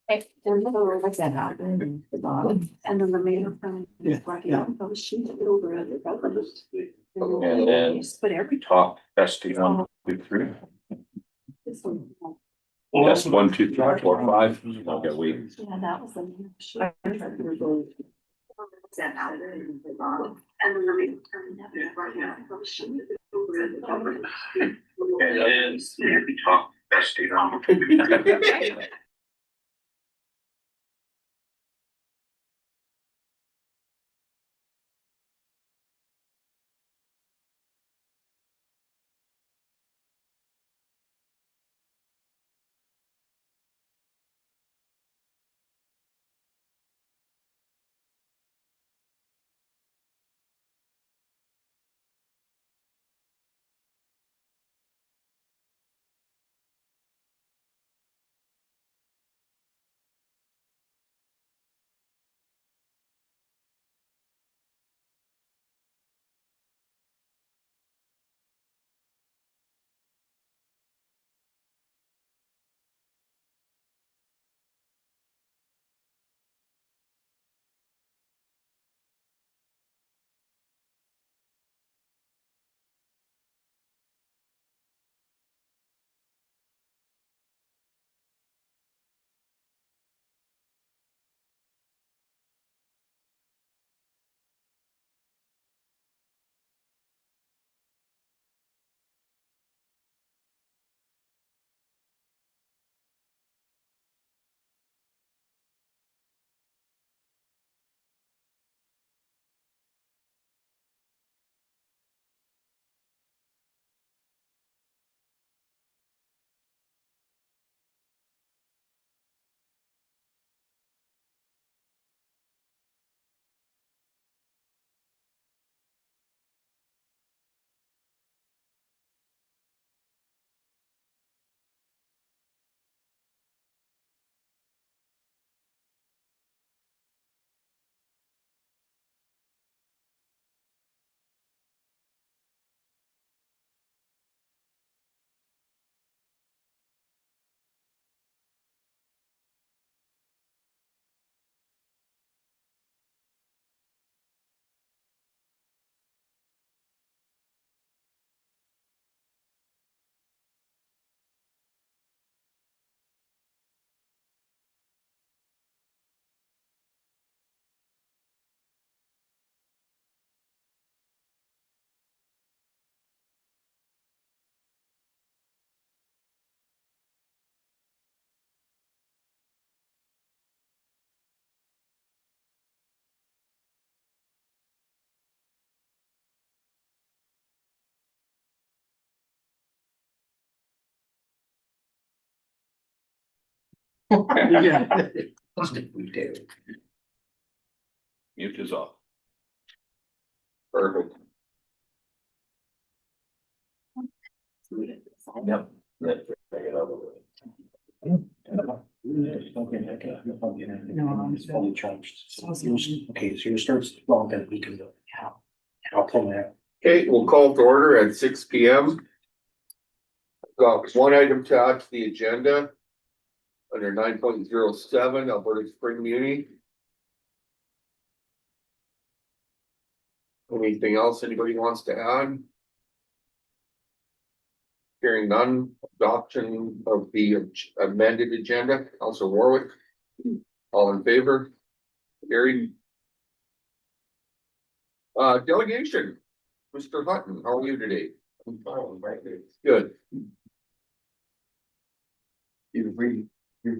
There's another like that happened in the bottom. And then the mayor from. Yeah, yeah. I was shooting it over at the government. And then But every. top testing 1, 2, 3. This one. Test 1, 2, 3, 4, 5. Okay, we. Yeah, that was the. And then the mayor from. I was shooting it over at the government. And then top testing 1, 2, 3. Yeah. Mute is off. Perfect. Yep. No, it's fully charged. Okay, so yours starts long, then we can go. Yeah. I'll pull that. Okay, we'll call to order at 6 P.M. Got one item to add to the agenda. Under 9.07 Alberta Spring Muni. Anything else anybody wants to add? Hearing none, adoption of the amended agenda, Councilor Warwick. All in favor? Carried. Delegation, Mr. Hutton, how are you today? I'm fine, right? Good. You've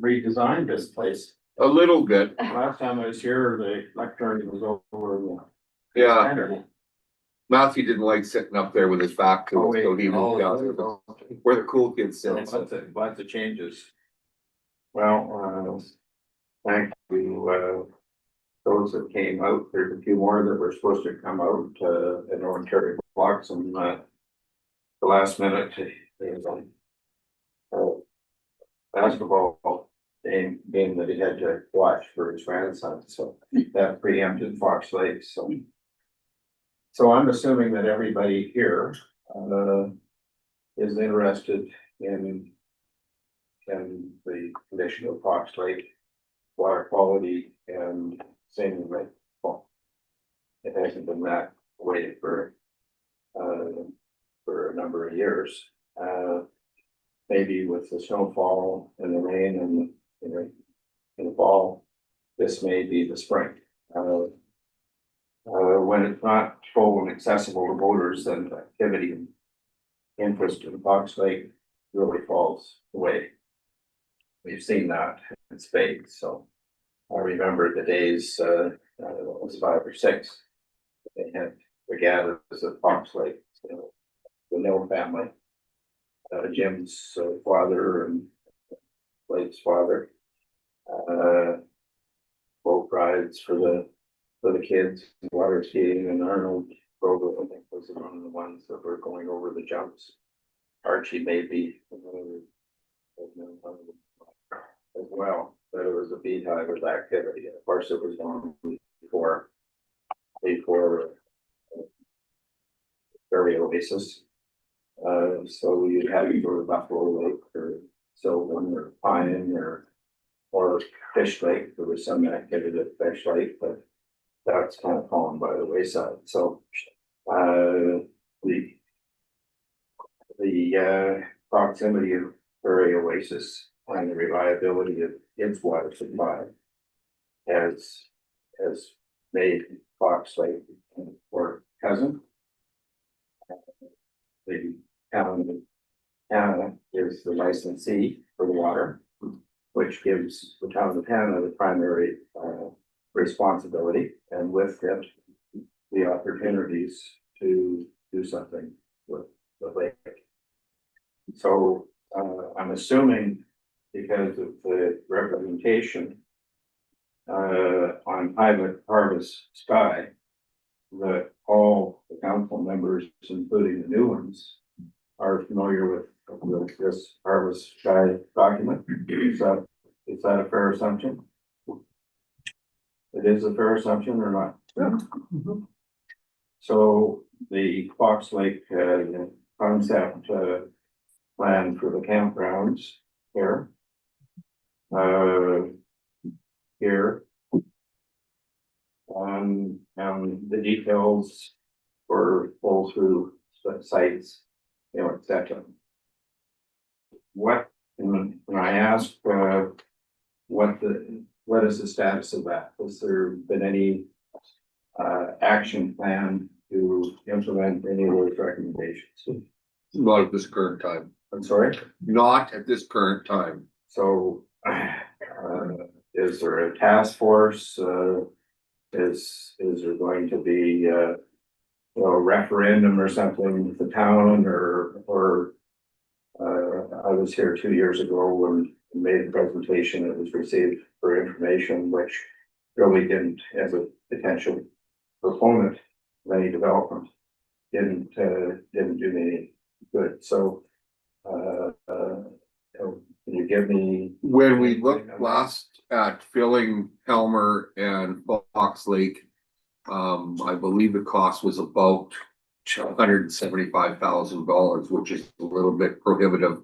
redesigned this place. A little bit, Last time I was here, the lectern was over. yeah. Saturday. Matthew didn't like sitting up there with his back to Oh, us, wait. so he moved out there, where the cool kids sit. Lots of changes. Well, thank you, those that came out. There's a few more that were supposed to come out, in Ontario blocks and, the last minute. Basketball game that he had to watch for his grandson, so that preempted Fox Lake, so. So I'm assuming that everybody here, is interested in the condition of Fox Lake. water quality and same with rainfall. It hasn't been that way for a number of years. Maybe with the snowfall and the rain and, you know, in the fall, this may be the spring. When it's not full and accessible to boaters, then the activity and interest in Fox Lake really falls away. We've seen that in spades, so I remember the days, it was 5 or 6. They had regattas at Fox Lake, so the Mill family, Jim's father and Blake's father. Boat rides for the kids, water skiing, and Arnold Grove, I think, was one of the ones that were going over the jumps. Archie maybe as well, but it was a beehive of activity. Of course, it was on before Prairie Oasis. So you'd have to go to Buffalo Lake or Sylvan or Pine or Fish Lake. There was some activity at Fish Lake, but that's kind of fallen by the wayside. So the proximity of Prairie Oasis and the reliability of its water supply has made Fox Lake or cousin. The town of Hanna is the licensee for the water, which gives the town of Hanna the primary responsibility, and with it, the opportunities to do something with the lake. So I'm assuming, because of the representation on Pilot Harvest Sky, that all the council members, including the new ones, are familiar with this Harvest Sky document. Is that a fair assumption? It is a fair assumption or not? Yeah. So the Fox Lake concept plan for the campgrounds here. Here. And the details for pull through sites, you know, etc. What, when I asked what is the status of that? Has there been any action plan to implement any of those recommendations? Not at this current time. I'm sorry? Not at this current time. So is there a task force? Is there going to be a referendum or something with the town, or I was here 2 years ago and made a presentation that was received for information, which really didn't, as a potential proponent of any development, didn't do me any good. So can you give me? When we looked last at filling Helmer and Fox Lake, I believe the cost was about $175,000, which is a little bit prohibitive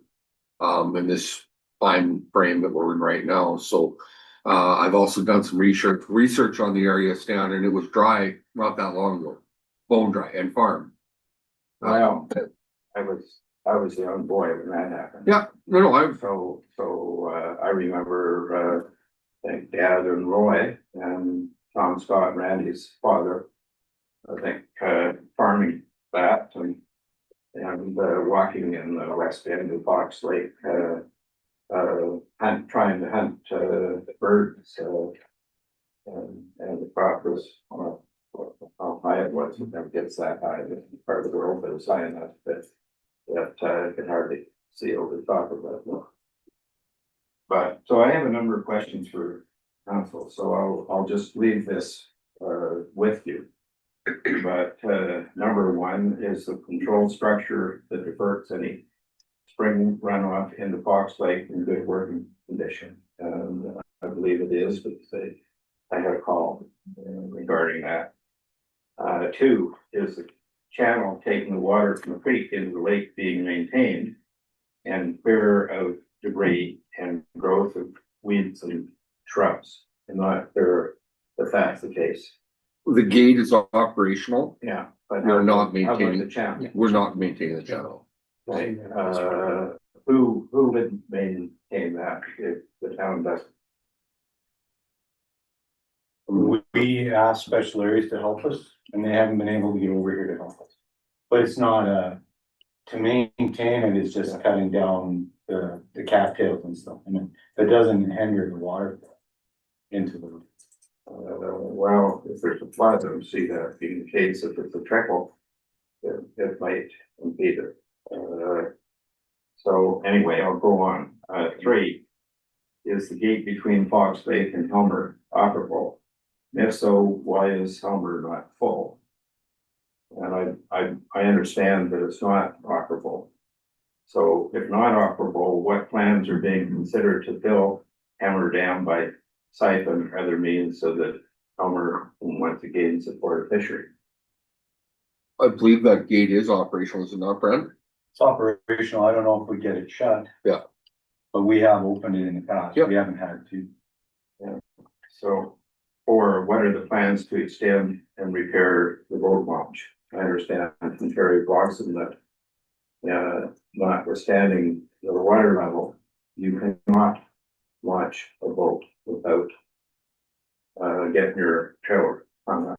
in this time frame that we're in right now. So I've also done some research on the area, Stan, and it was dry not that long ago, bone dry and farm. Well, I was a young boy when that happened. Yeah, no, I remember I think Dad and Roy and Tom Scott, Randy's father, I think farming that and walking in the west end of Fox Lake, trying to hunt birds, and the crop was how high it was. It never gets that high in part of the world, but it was high enough that you could hardly see over the top of it. But so I have a number of questions for council, so I'll just leave this with you. But number one is the control structure that diverts any spring runoff into Fox Lake in good working condition. And I believe it is, because I had a call regarding that. Two is the channel taking the water from the creek into the lake being maintained and clear of debris and growth of weeds and shrubs, and not there, if that's the case. The gate is operational. Yeah. But We're not how about maintaining- the channel? We're not maintaining the channel. Right, who would maintain that if the town doesn't? We asked special areas to help us and they haven't been able to get over here to help us. But it's not to maintain it is just cutting down the cattails and stuff. And it doesn't hinder the water into the. Well, if there's a flood, I don't see that being the case. If it's a trickle, it might impede it. So anyway, I'll go on. 3, is the gate between Fox Lake and Helmer operable? If so, why is Helmer not full? And I understand that it's not operable. So if not operable, what plans are being considered to fill Helmer Dam by siphon or other means so that Helmer can once again support a fishery? I believe that gate is operational, is it not, Brent? It's operational. I don't know if we get it shut. Yeah. But we have opened it in the past. Yep. We haven't had to. So, or what are the plans to extend and repair the road launch? I understand from Terry Blossom that, notwithstanding the water level, you cannot launch a boat without getting your trailer hung up.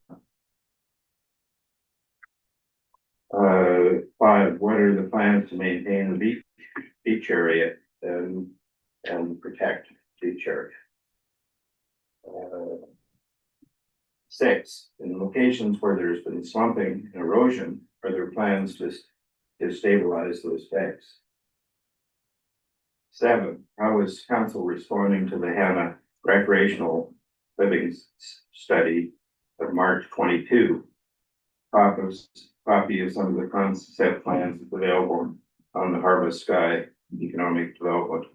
5, what are the plans to maintain the beach area and protect beach area? 6, in locations where there's been slumping and erosion, are there plans to stabilize those banks? 7, how is council responding to the Hanna recreational living study of March 22? Copy of some of the concept plans available on the Harvest Sky Economic Development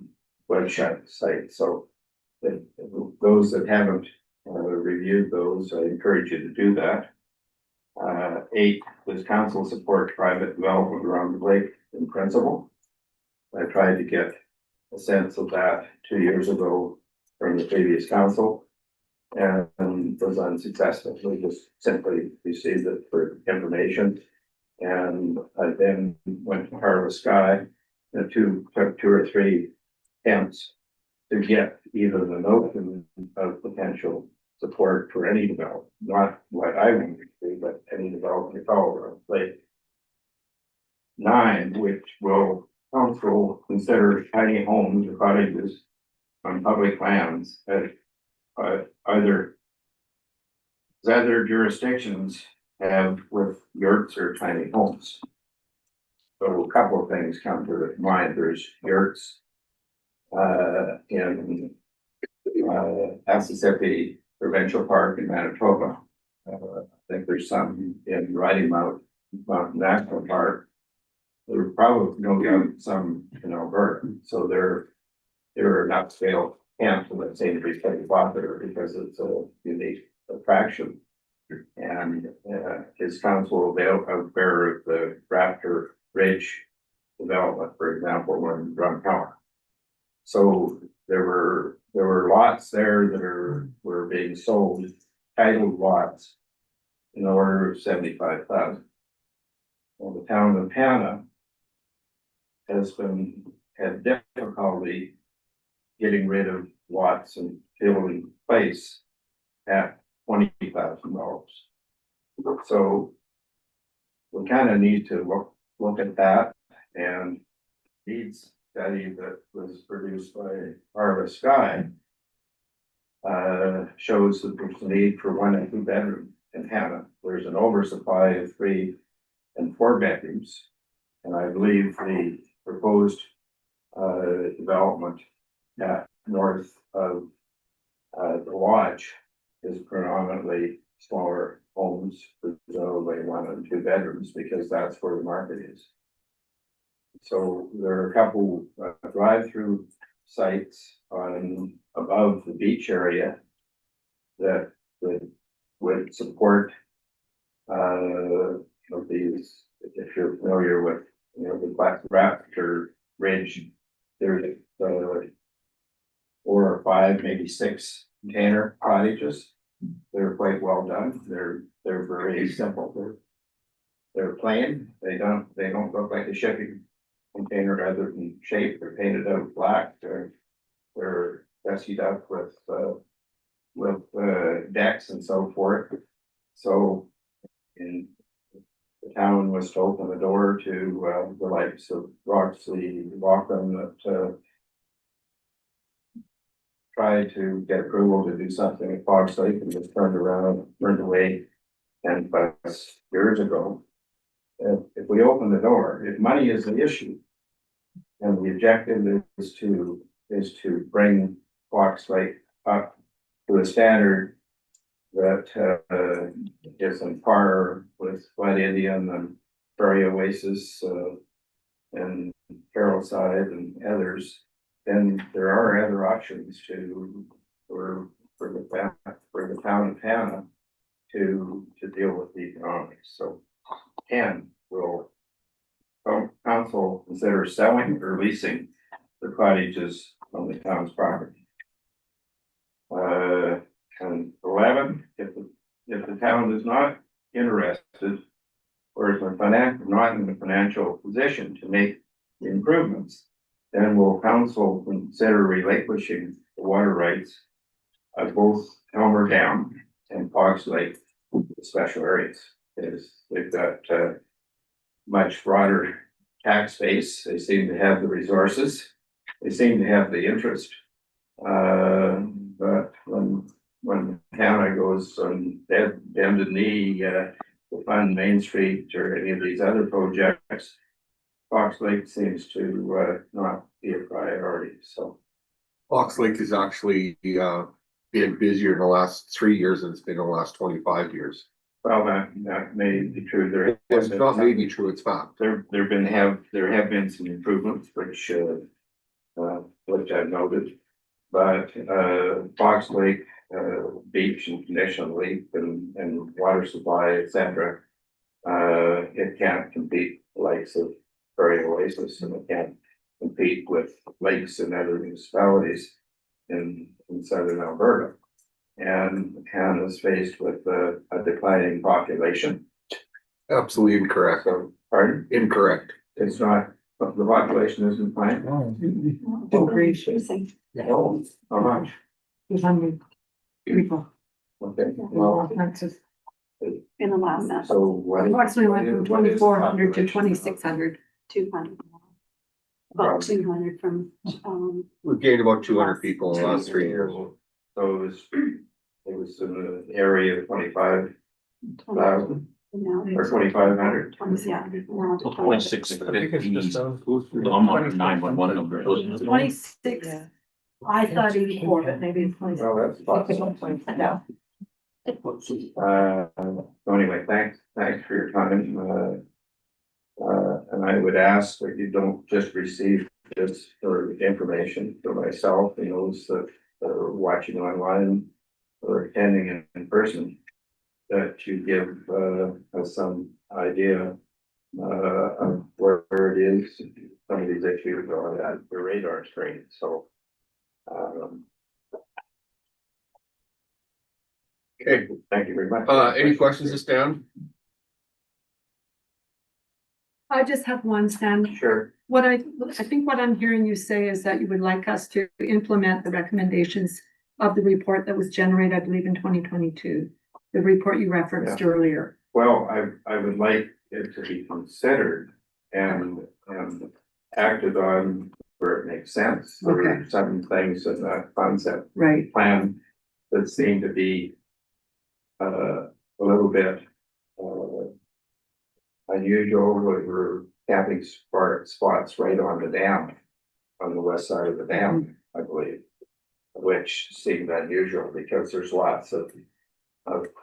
website site. So those that haven't reviewed those, I encourage you to do that. 8, does council support private development around the lake in principle? I tried to get a sense of that 2 years ago from the previous council and was unsuccessful. We just simply received it for information. And I then went to Harvest Sky and took 2 or 3 attempts to get even the notion of potential support for any development, not what I want to do, but any development at all around the lake. 9, which will council consider tiny homes or cottages on public lands that other jurisdictions have with yurts or tiny homes. So a couple of things come to mind. There's yurts in Mississippi Provincial Park in Manitoba. I think there's some in Rocky Mountain National Park. There are probably no doubt some in Alberta. So there are not scale camps that seem to be pretty popular because it's a unique attraction. And his council aware of the Raptor Ridge development, for example, in Drumtown. So there were lots there that were being sold, titled lots, in order of 75,000. Well, the town of Hanna had difficulty getting rid of lots and filling place at $20,000. So we kind of need to look at that, and needs study that was produced by Harvest Sky shows that there's a need for 1 and 2 bedrooms in Hanna. There's an oversupply of 3 and 4 bedrooms, and I believe the proposed development north of the lodge is predominantly smaller homes, presumably 1 and 2 bedrooms, because that's where the market is. So there are a couple drive-through sites above the beach area that would support these. If you're familiar with the Black Raptor Ridge, there's 4 or 5, maybe 6 container cottages. They're quite well done. They're very simple. They're plain. They don't look like a shipping container other than shape. They're painted out black. They're gussied up with decks and so forth. So in the town was to open the door to the likes of Roxley, Waltham that tried to get approval to do something at Fox Lake and was turned around, turned away 10+ years ago. If we open the door, if money is the issue, and the objective is to bring Fox Lake up to a standard that is on par with Blood Indian and Prairie Oasis and Carrollside and others, then there are other options for the town of Hanna to deal with the economics. So will council consider selling or leasing the cottages on the town's property? And 11, if the town is not interested or is not in the financial position to make the improvements, then will council consider relinquishing the water rights of both Elmer Dam and Fox Lake special areas? They've got much broader tax base. They seem to have the resources. They seem to have the interest. But when Hanna goes on bended knee to fund Main Street or any of these other projects, Fox Lake seems to not be a priority. So Fox Lake is actually been busier in the last 3 years than it's been in the last 25 years. well, that may be true. It's not maybe true, it's fact. There have been some improvements which I've noted, but Fox Lake beach and condition leak and water supply, etc. It can't compete with the likes of Prairie Oasis, and it can't compete with lakes and other municipalities in southern Alberta. And Hanna is faced with a declining population. Absolutely incorrect. So, pardon? Incorrect. It's not, the population isn't declining. Increasing. Oh, how much? 200 people Okay, well, in the last. so what? Approximately went from what is 2,400 to population? 2,600. 200. About 200 from, We've gained about 200 people in the last 3 years. So it was in the area of 25,000 now. or 2,500. 20, yeah. now to 2650. I'm on 911 number. 26. I thought 84, but maybe it's 26. Well, that's possible. No. So anyway, thanks for your time. And I would ask that you don't just receive this for information for myself and those that are watching online or attending in person, that you give us some idea of where it is, some of these issues are at the radar screen. So Okay, thank you very much. any questions to Stan? I just have one, Stan. Sure. I think what I'm hearing you say is that you would like us to implement the recommendations of the report that was generated, I believe, in 2022. The report you referenced earlier. Well, I would like it to be considered and acted on where it makes sense. There are some things in that concept Right. plan that seem to be a little bit unusual. We're having spots right on the dam, on the west side of the dam, I believe, which seemed unusual because there's lots of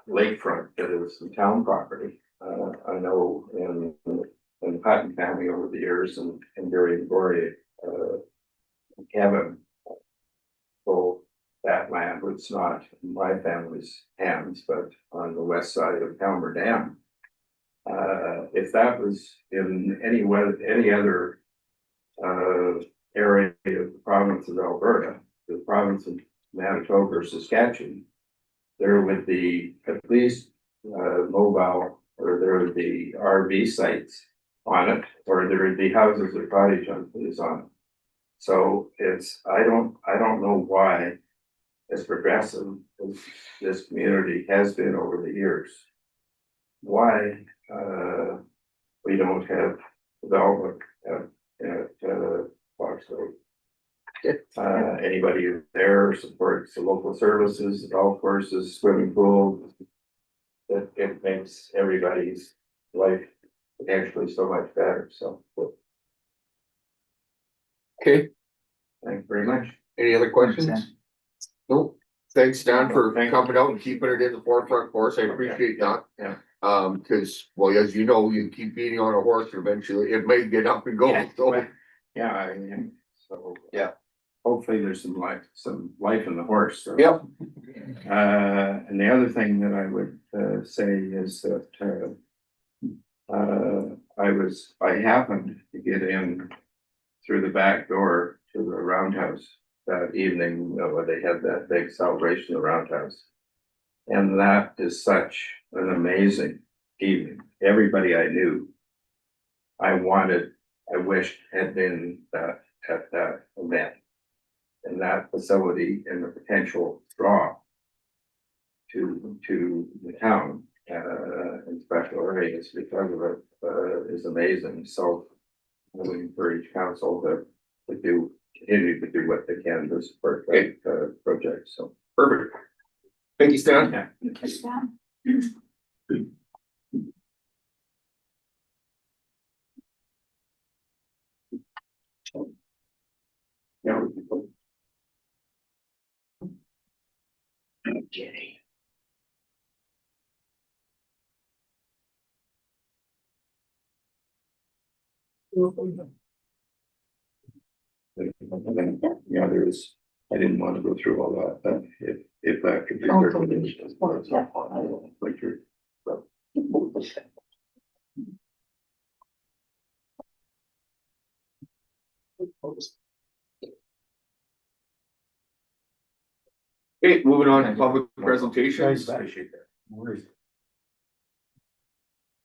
lakefront that is the town property. I know in Hutton County over the years and Gary and Gory, Kevin, so that land was not in my family's hands, but on the west side of Calmer Dam. If that was in any other area of the province of Alberta, the province of Manitoba or Saskatchewan, there would be at least mobile, or there would be RV sites on it, or there would be houses or cottage on it. So I don't know why, as progressive as this community has been over the years, why we don't have development at Foxville. Anybody there supports the local services, golf courses, swimming pool. It makes everybody's life potentially so much better, so. Okay, Thank you very much. any other questions? Nope. Thanks, Stan, for Thank you. coming out and keeping it in the forefront for us. I appreciate that. Yeah. Cause, well, as you know, you keep beating on a horse, eventually it may get up and go, so. Yeah, so, yeah, hopefully there's some life in the horse, so. Yep. And the other thing that I would say is that I happened to get in through the back door to the roundhouse that evening, where they had that big celebration of the roundhouse. And that is such an amazing evening. Everybody I knew, I wished had been at that event. And that facility and the potential draw to the town in special areas because of it is amazing. So I would encourage council to continue to do what they can to support that project, so. Perfect. Thank you, Stan. Yeah. Yeah. Okay. Yeah, I didn't want to go through all that, but if that could be. Like your. Okay, moving on to public presentations. Appreciate that. No worries.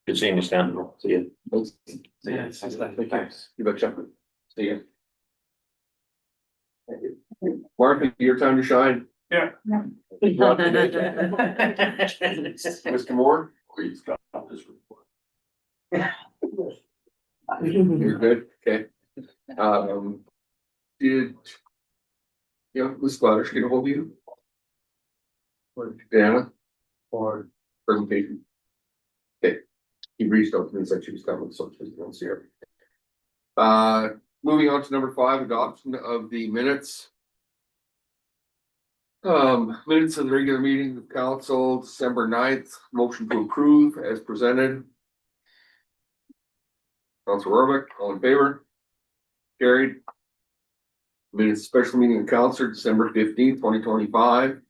Good seeing you, Stan. See you. Thanks. You betcha. See ya. Martha, your time to shine. Mr. Moore, please stop this report. You're good, okay. Ms. Splatters, get a hold of you? Or Dana? Or presentation? Okay, he reached out to me and said she was coming, so she's going to see her. Moving on to number 5, adoption of the minutes. Minutes of the regular meeting of council, December 9th, motion to approve as presented. Council Robick, all in favor? Carried. Minutes special meeting of council, December 15th, 2025.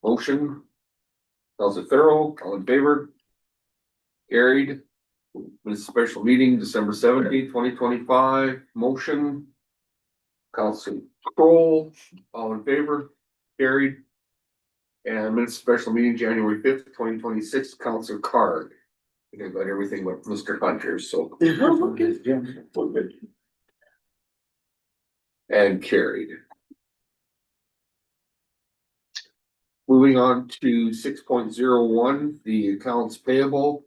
Motion. Council Farrell, all in favor? Carried. Minutes special meeting, December 17th, 2025. Motion. Council Kroll, all in favor? Carried. And minutes special meeting, January 5th, 2026, Council Card. I think I got everything but Mr. Hunter, so. And carried. Moving on to 6.01, the accounts payable.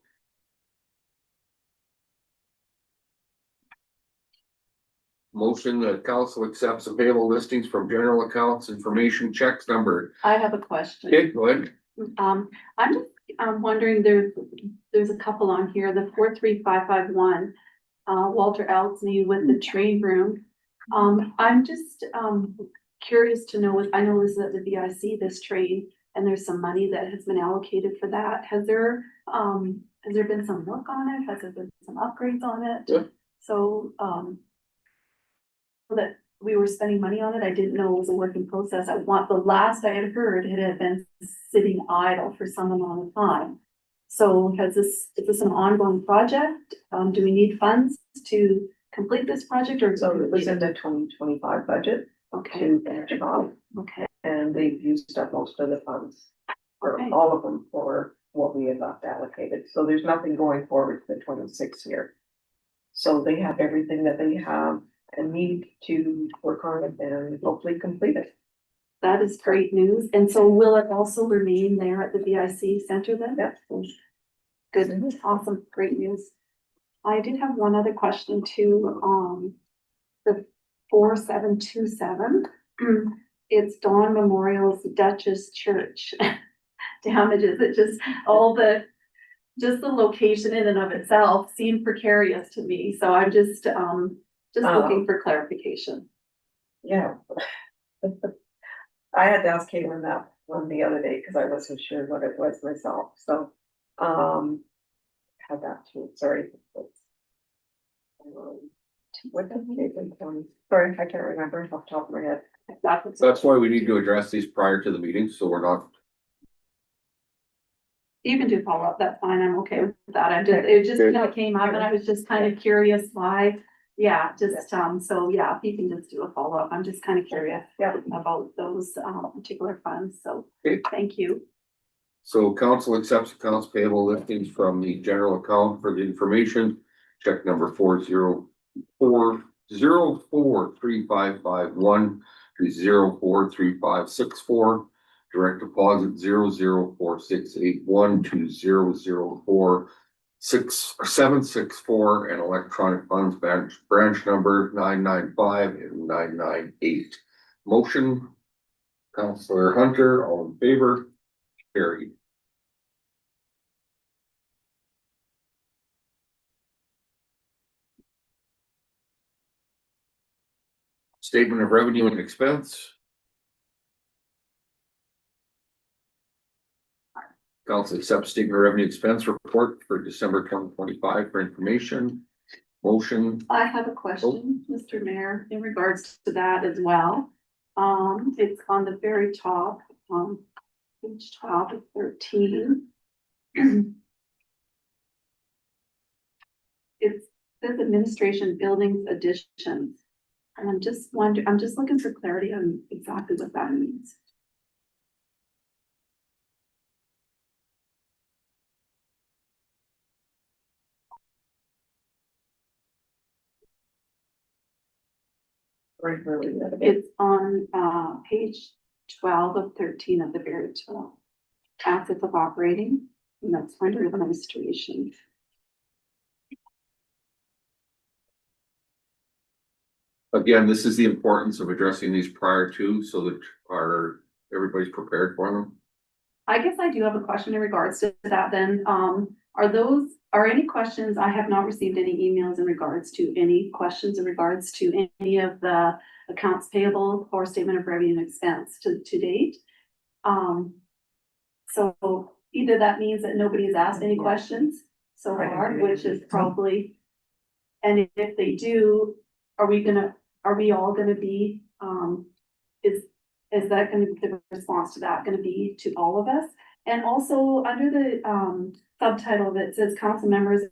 Motion that council accepts the payable listings from general accounts information checks number. I have a question. Okay, go ahead. I'm just, wondering, there's a couple on here, the 43551, Walter Eltsney with the trade room. I'm just, curious to know, I know this is at the VIC, this trade, and there's some money that has been allocated for that. Has there been some work on it? Has there been some upgrades on it? Yeah. So, that we were spending money on it. I didn't know it was a working process. The last I had heard, it had been sitting idle for some amount of time. So is this an ongoing project? Do we need funds to complete this project, or? So it was in the 2025 budget Okay, to finish it off. Okay, And they've used up most of the funds, or Okay. all of them for what we had left allocated, so there's nothing going forward to the 26th year. So they have everything that they have and need to work on it and hopefully complete it. that is great news. And so will it also remain there at the VIC center then? Yep. Good, awesome, great news. I did have one other question too, the 4727. It's Dawn Memorial's Duchess Church damages. It just, just the location in and of itself seemed precarious to me, so I'm just looking for clarification. Yeah. I had to ask Caitlin that one the other day, because I wasn't sure what it was myself, so, had that too, sorry. What did Caitlin tell me? Sorry, I can't remember off the top of my head. That's why we need to address these prior to the meeting, so we're not. You can do follow-up, that's fine, I'm okay with that, it just, came up and I was just kind of curious why. Yeah, just, so yeah, if you can just do a follow-up, I'm just kind of curious. Yeah. About those, particular funds, so, Okay. thank you. So council accepts accounts payable listings from the general account for the information. Check number 404-043-551 to 043564. Direct deposit 004681 to 004764, and electronic funds branch number 995 and 998. Motion, Councillor Hunter, all in favor? Carried. Statement of revenue and expense. Council accepts statement of revenue expense report for December 2025 for information. Motion. I have a question, Mr. Mayor, in regards to that as well. It's on the very top, page 12 of 13. It says administration buildings additions. And I'm just looking for clarity on exactly what that means. It's on, page 12 of 13 of the very top. Assets of operating, and that's under administration. Again, this is the importance of addressing these prior to, so that everybody's prepared for them. I guess I do have a question in regards to that then. Are any questions, I have not received any emails in regards to any questions in regards to any of the accounts payable or statement of revenue and expense to date. So either that means that nobody has asked any questions so far, which is probably, and if they do, are we all gonna be, is that gonna be the response to that gonna be to all of us? And also under the subtitle that says council members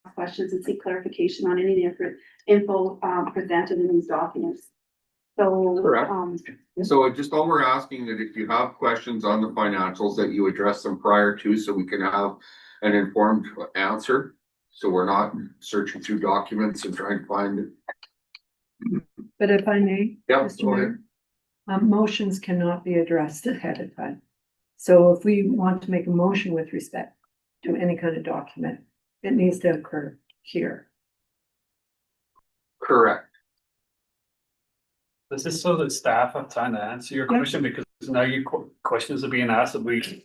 ask questions and seek clarification on any different info presented in these documents. So, Correct. So just all we're asking that if you have questions on the financials, that you address them prior to, so we can have an informed answer. So we're not searching through documents and trying to find it. But if I may, Yeah, Mr. go Mayor, motions cannot be addressed ahead of time. So if we want to make a motion with respect to any kind of document, it needs to occur here. Correct. This is so that staff have time to answer your question, because now your questions are being asked that we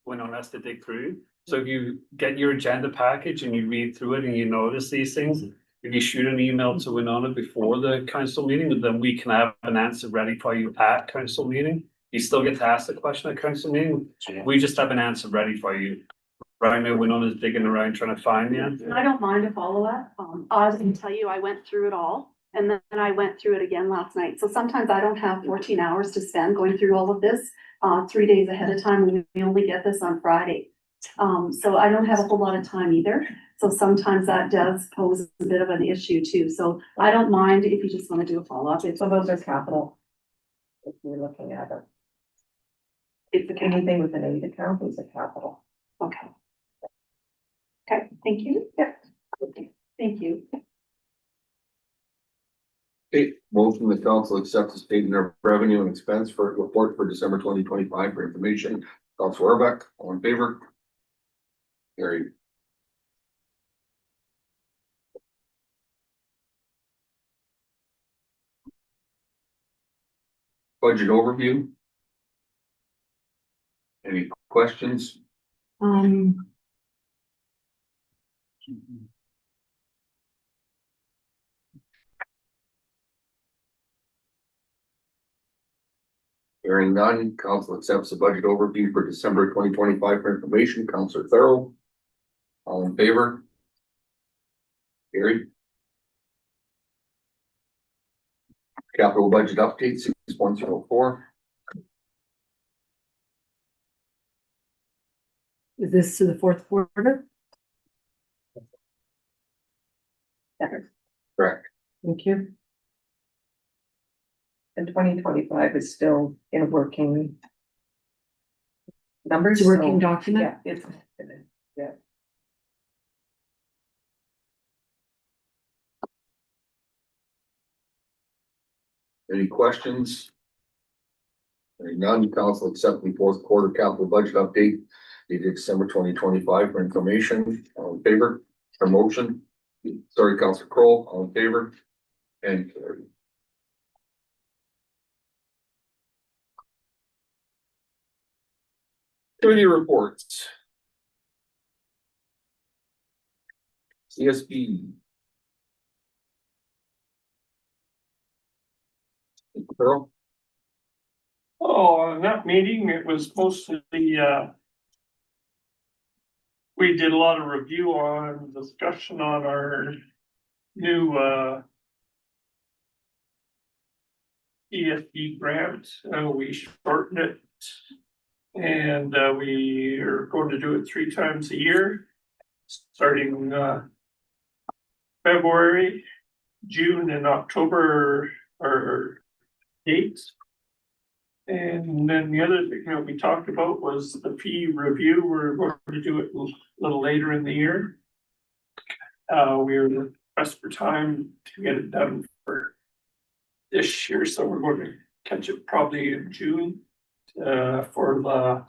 went on us to dig through. So if you get your agenda package and you read through it and you notice these things, if you shoot an email to Winona before the council meeting, then we can have an answer ready for you at council meeting. You still get to ask the question at council meeting. We just have an answer ready for you. Right now, Winona's digging around trying to find the answer. I don't mind a follow-up. I can tell you, I went through it all. And then I went through it again last night. So sometimes I don't have 14 hours to spend going through all of this 3 days ahead of time. And we only get this on Friday. So I don't have a whole lot of time either. So sometimes that does pose a bit of an issue too. So I don't mind if you just want to do a follow-up. So those are capital. if you're looking at it. It's a capital. Anything with an aid account is a capital. Okay. Okay, thank you. Yep. Thank you. Okay, motion the council accepts the statement of revenue and expense for report for December 2025 for information. Council Orbeck, all in favor? Carried. Budget overview. Any questions? Hearing none, council accepts the budget overview for December 2025 for information. Councilor Thorough. All in favor? Carried. Capital budget update 6.04. Is this to the fourth quarter? Correct. Thank you. And 2025 is still in working numbers. It's a working so, document? Yeah, it's, yeah. Any questions? Hearing none, council accepting fourth quarter capital budget update dated December 2025 for information. All in favor? For motion? Sorry, Councilor Kroll, all in favor? And carried. Committee reports. CSB. Carol? Oh, in that meeting, it was mostly, we did a lot of review on discussion on our new, ESG grant, we shortened it. And, we are going to do it 3 times a year, starting, February, June and October are dates. And then the other thing that we talked about was the fee review. We're going to do it a little later in the year. We're pressed for time to get it done for this year, so we're going to catch it probably in June for the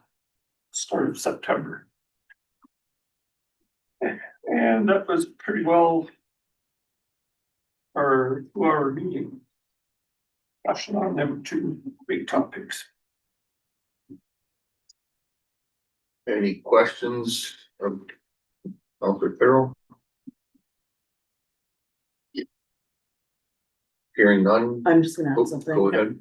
start of September. And that was pretty well our 2-hour meeting. Discussion on them 2 big topics. Any questions from Councilor Farrell? Hearing none. I'm just gonna Oh, add something. go ahead.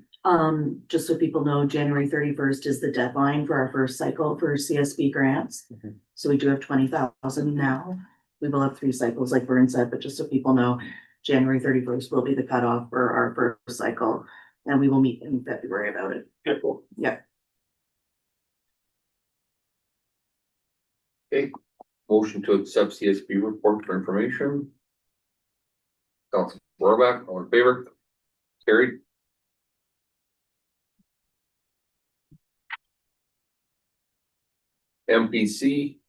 Just so people know, January 31st is the deadline for our first cycle for CSB grants. So we do have 20,000 now. We will have 3 cycles, like Vern said, but just so people know, January 31st will be the cutoff for our first cycle. And we will meet in February about it. Yeah. Okay, motion to accept CSB report for information. Council Rohrbach, all in favor? Carried. MPC.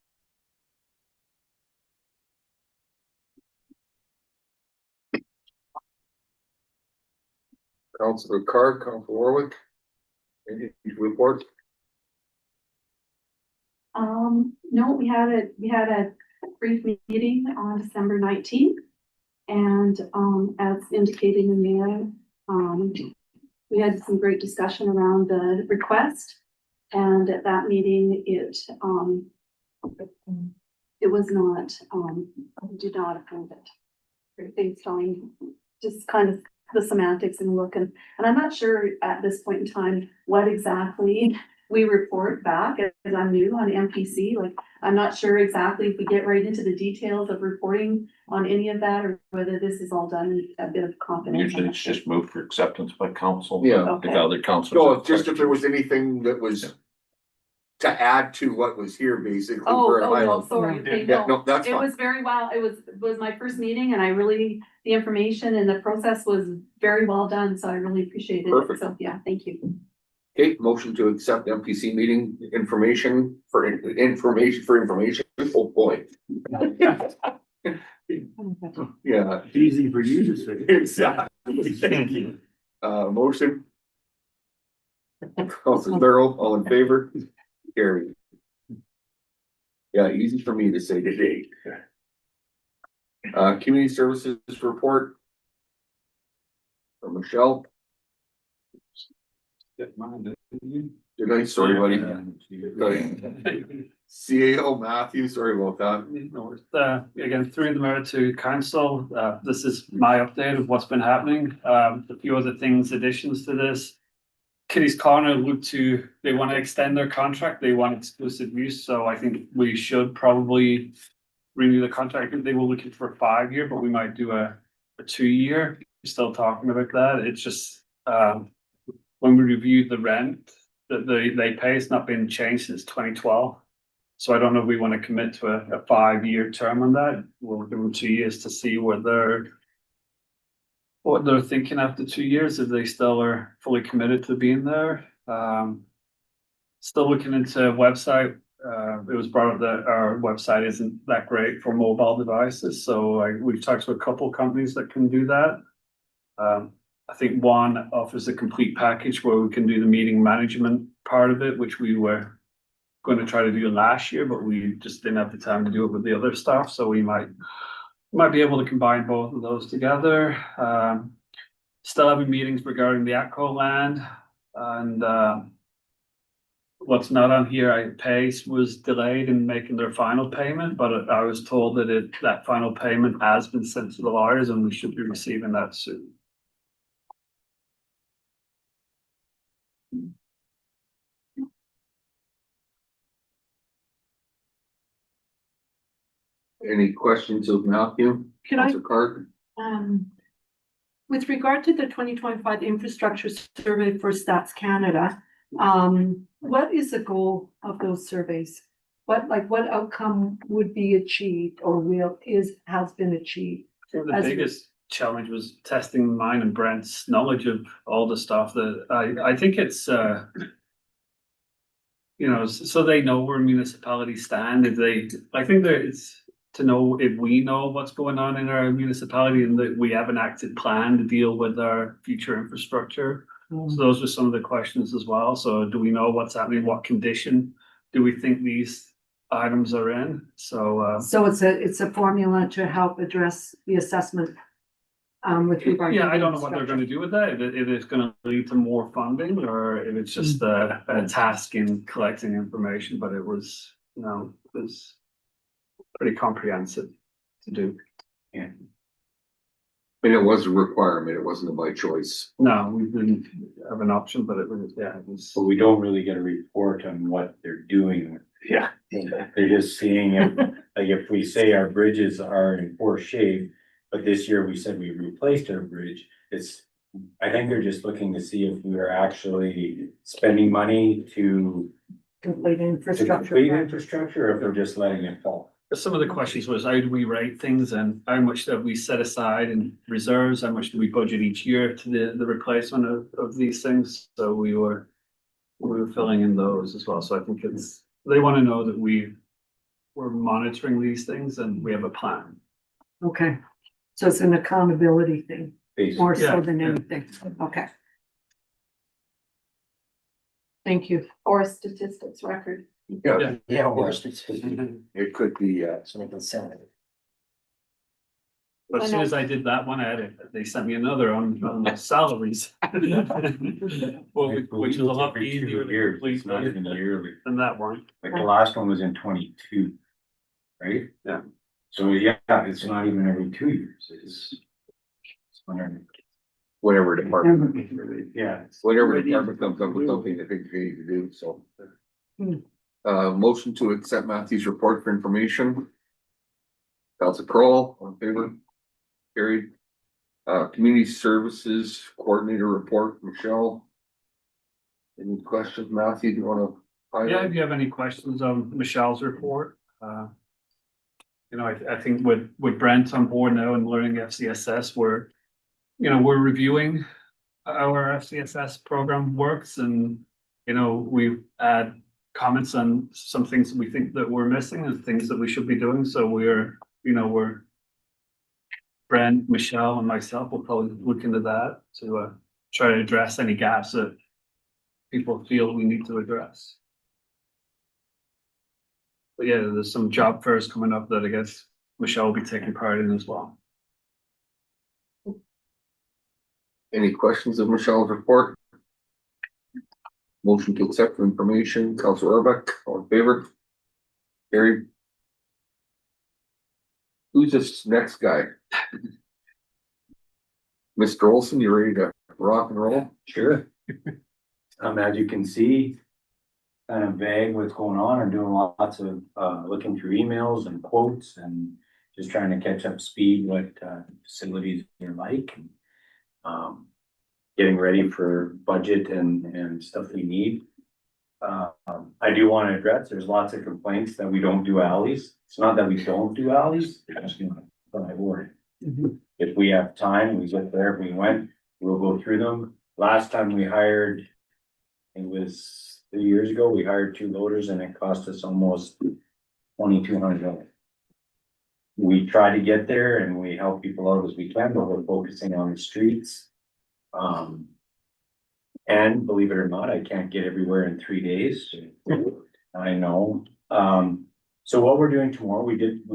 Councilor Carr, Councilor Warwick. Any report? No, we had a brief meeting on December 19th. And, as indicated in there, we had some great discussion around the request. And at that meeting, it was not, did not approve it. Based on just kind of the semantics and look, and I'm not sure at this point in time what exactly we report back, as I'm new on MPC. Like, I'm not sure exactly if we get right into the details of reporting on any of that, or whether this is all done in a bit of confidence. Usually it's just moved for acceptance by council. Yeah. If other councils. No, it's just if there was anything that was to add to what was here basically. Oh, for no, highlight. sorry, okay, Yeah, no. no, that's It fine. was very well, it was my first meeting and I really, the information and the process was very well done, so I really appreciated it. Perfect. So, yeah, thank you. Okay, motion to accept MPC meeting information for information. Oh, boy. Yeah. Easy for you to say. Exactly. Thank you. Motion. Councilor Thorough, all in favor? Carry. Yeah, easy for me to say today. Community services report. From Michelle. Good night, sorry, buddy. CAO Matthew, sorry about that. Again, through the mayor to council, this is my update of what's been happening. A few other things, additions to this. Kitty's Corner they want to extend their contract, they want exclusive use, so I think we should probably renew the contract. They were looking for a 5-year, but we might do a 2-year. We're still talking about that. It's just, when we reviewed the rent that they pay, it's not been changed since 2012. So I don't know if we want to commit to a 5-year term on that. We'll give them 2 years to see what they're thinking after 2 years, if they still are fully committed to being there. Still looking into website. It was brought up that our website isn't that great for mobile devices, so we've talked to a couple companies that can do that. I think one offers a complete package where we can do the meeting management part of it, which we were going to try to do last year, but we just didn't have the time to do it with the other stuff. So we might be able to combine both of those together. Still having meetings regarding the ATCO land, and what's not on here, Pace was delayed in making their final payment, but I was told that that final payment has been sent to the lawyers and we should be receiving that soon. Any questions of Matthew? Can I- Councilor Carter? With regard to the 2025 infrastructure survey for Stats Canada, what is the goal of those surveys? What outcome would be achieved or has been achieved? The As- biggest challenge was testing mine and Brent's knowledge of all the stuff that I think it's, so they know where municipalities stand. I think that it's to know if we know what's going on in our municipality and that we have an active plan to deal with our future infrastructure. So those are some of the questions as well. So do we know what's happening? What condition do we think these items are in? So it's a formula to help address the assessment. With regard. yeah, to I don't know what they're going to do with that. If it's going to lead to more funding or if it's just a task in collecting information, but it was pretty comprehensive to do. Yeah. And it was a requirement, it wasn't a by choice. No, we didn't have an option, but it was. But we don't really get a report on what they're doing. Yeah. They're just seeing it, like if we say our bridges are in poor shape, but this year we said we replaced our bridge, I think they're just looking to see if we are actually spending money to Complete infrastructure. complete infrastructure, or if they're just letting it fall. Some of the questions was how do we rate things and how much have we set aside in reserves? How much do we budget each year to the replacement of these things? So we were filling in those as well. So I think they want to know that we're monitoring these things and we have a plan. Okay, so it's an accountability thing, more so Yeah, than yeah. anything. Okay. Thank you. Or a statistics record. Yeah, It could be, something similar. But as soon as I did that one, they sent me another on the salaries. Which is a lot easier to complete It's not even yearly. than that one. Like the last one was in 22, right? Yeah. So yeah, it's not even every 2 years, it's whenever. whatever department, Yeah. whatever department comes up with something that they need to do, so. Motion to accept Matthew's report for information. Councilor Kroll, on favor? Carried. Community Services Coordinator Report, Michelle. Any questions, Matthew, do you wanna Yeah, if you have any questions on Michelle's report, I think with Brent on board now and learning FCSS, we're reviewing our FCSS program works and, we've had comments on some things we think that we're missing and things that we should be doing. So we're Brent, Michelle and myself will probably look into that to try to address any gaps that people feel we need to address. But yeah, there's some job fairs coming up that I guess Michelle will be taking part in as well. Any questions of Michelle's report? Motion to accept for information, Councilor Orbeck, all in favor? Carried. Who's this next guy? Mr. Olson, you ready to rock and roll? Sure. As you can see, kind of vague what's going on. I'm doing lots of, looking through emails and quotes and just trying to catch up speed, what, facilities are like. Getting ready for budget and stuff we need. I do want to address, there's lots of complaints that we don't do alleys. It's not that we don't do alleys, it's just, my word. If we have time, we get there, if we went, we'll go through them. Last time we hired, it was 3 years ago, we hired 2 loaders and it cost us almost $2,200. We try to get there and we help people out as we can, but we're focusing on the streets. And believe it or not, I can't get everywhere in 3 days. I know. So what we're doing tomorrow, we did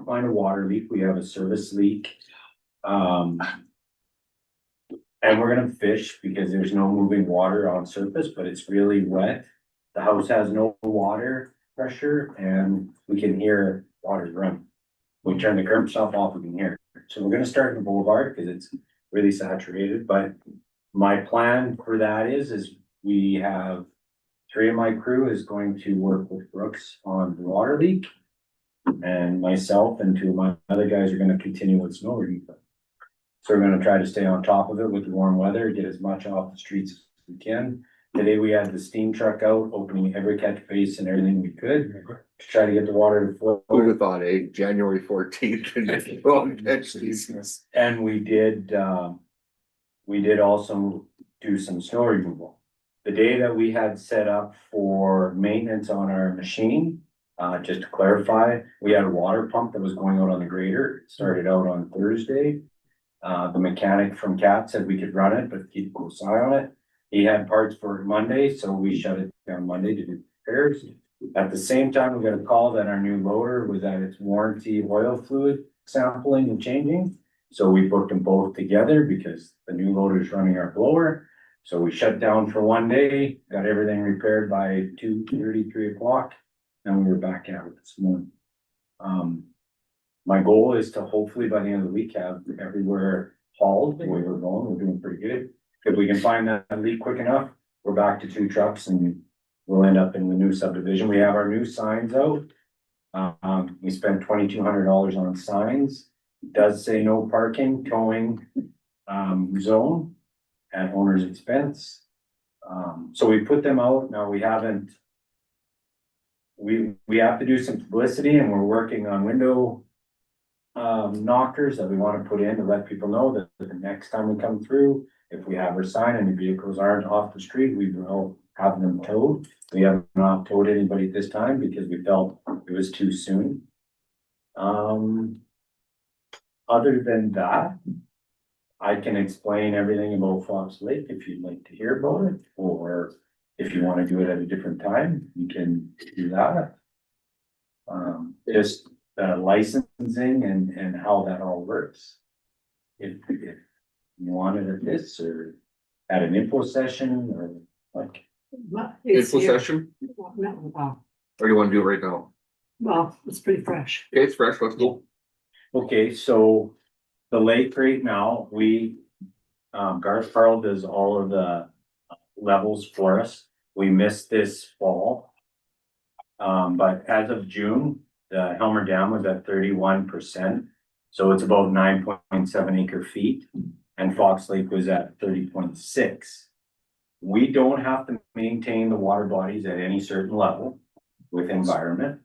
find a water leak. We have a service leak. And we're gonna fish because there's no moving water on surface, but it's really wet. The house has no water pressure and we can hear water run. We turn the curb stop off, we can hear it. So we're gonna start in the boulevard because it's really saturated, but my plan for that is we have 3 of my crew is going to work with Brooks on the water leak. And myself and 2 of my other guys are gonna continue with snow removal. So we're gonna try to stay on top of it with the warm weather, get as much off the streets as we can. Today we had the steam truck out, opening every catch base and everything we could to try to get the water to flow. Who'd have thought, January 14th and wrong catch seasons. And we did also do some snow removal. The day that we had set up for maintenance on our machine, just to clarify, we had a water pump that was going out on the grader. It started out on Thursday. The mechanic from CAT said we could run it, but keep a close eye on it. He had parts for Monday, so we shut it down Monday to do repairs. At the same time, we got a call that our new loader was at its warranty oil fluid sampling and changing. So we booked them both together because the new loader is running our blower. So we shut down for 1 day, got everything repaired by 2:30, 3 o'clock, and we were back at it this morning. My goal is to hopefully by the end of the week have everywhere hauled the way we're going. We're doing pretty good. If we can find that leak quick enough, we're back to 2 trucks and we'll end up in the new subdivision. We have our new signs out. We spent $2,200 on signs. It does say no parking, towing, zone at owner's expense. So we put them out. Now we haven't. We have to do some publicity and we're working on window knockers that we want to put in to let people know that the next time we come through, if we have our sign and the vehicles aren't off the street, we will have them towed. We have not towed anybody this time because we felt it was too soon. Other than that, I can explain everything about Fox Lake if you'd like to hear about it, or if you want to do it at a different time, you can do that. Just licensing and how that all works. If you want it at this or at an info session or like. Info session, Wow, or you wanna do it right now? well, it's pretty fresh. Okay, it's fresh, let's go. Okay, so the lake right now, Garth Carl does all of the levels for us. We missed this fall. But as of June, the Helmer Dam was at 31%. So it's about 9.7 acre feet and Fox Lake was at 30.6. We don't have to maintain the water bodies at any certain level with environment.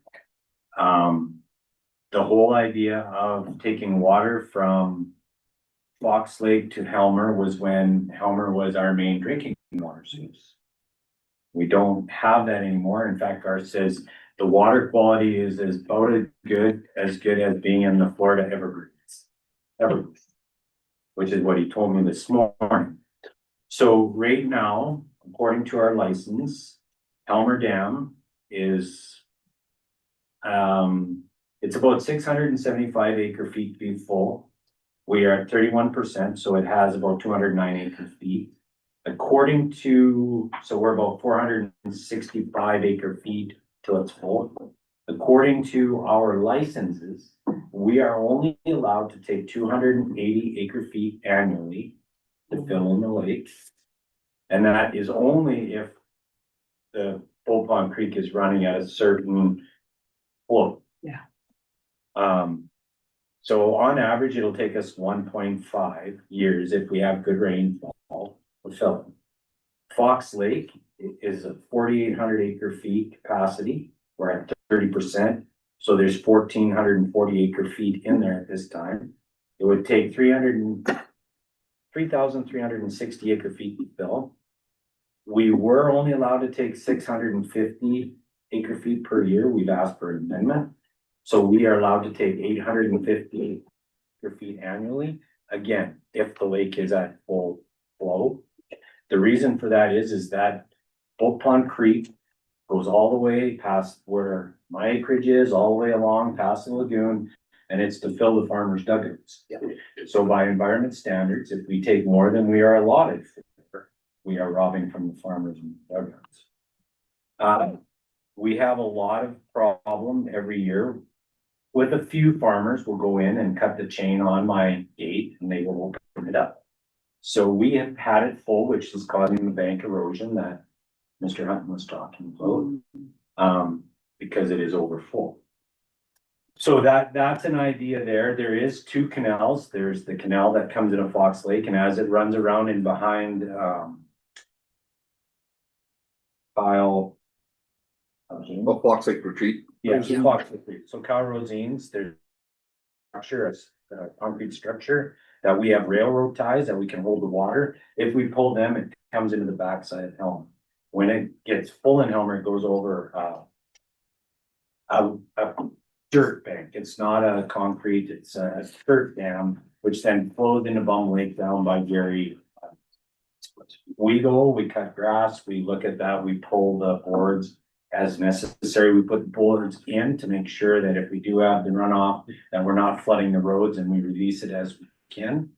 The whole idea of taking water from Fox Lake to Helmer was when Helmer was our main drinking water source. We don't have that anymore. In fact, Garth says the water quality is about as good as being in the Florida Everglades. Which is what he told me this morning. So right now, according to our license, Helmer Dam is it's about 675 acre feet to be full. We are at 31%, so it has about 209 acre feet. According to, so we're about 465 acre feet till it's full. According to our licenses, we are only allowed to take 280 acre feet annually to fill in the lake. And that is only if the Bull Pond Creek is running at a certain flow. Yeah. So on average, it'll take us 1.5 years if we have good rainfall to fill it. Fox Lake is a 4,800 acre feet capacity. We're at 30%. So there's 1,440 acre feet in there at this time. It would take 3,360 acre feet to fill. We were only allowed to take 650 acre feet per year. We've asked for an amendment. So we are allowed to take 850 acre feet annually. Again, if the lake is at full flow. The reason for that is that Bull Pond Creek goes all the way past where my acreage is, all the way along past the lagoon, and it's to fill the farmers' dugouts. Yeah. So by environment standards, if we take more than we are allotted for, we are robbing from the farmers' dugouts. We have a lot of problem every year with a few farmers will go in and cut the chain on my gate and they will open it up. So we have had it full, which is causing the bank erosion that Mr. Hunt was talking about, because it is over full. So that's an idea there. There is two canals. There's the canal that comes into Fox Lake, and as it runs around and behind, Fox Lake Retreat. yeah, Fox Lake. So Kyle Rosine's, there's structure, a concrete structure that we have railroad ties that we can hold the water. If we pull them, it comes into the backside of Helmer. When it gets full in Helmer, it goes over a dirt bank. It's not a concrete, it's a dirt dam, which then flows into Bum Lake down by Gary. We cut grass, we look at that, we pull the boards as necessary. We put the boards in to make sure that if we do have the runoff, that we're not flooding the roads, and we release it as we can.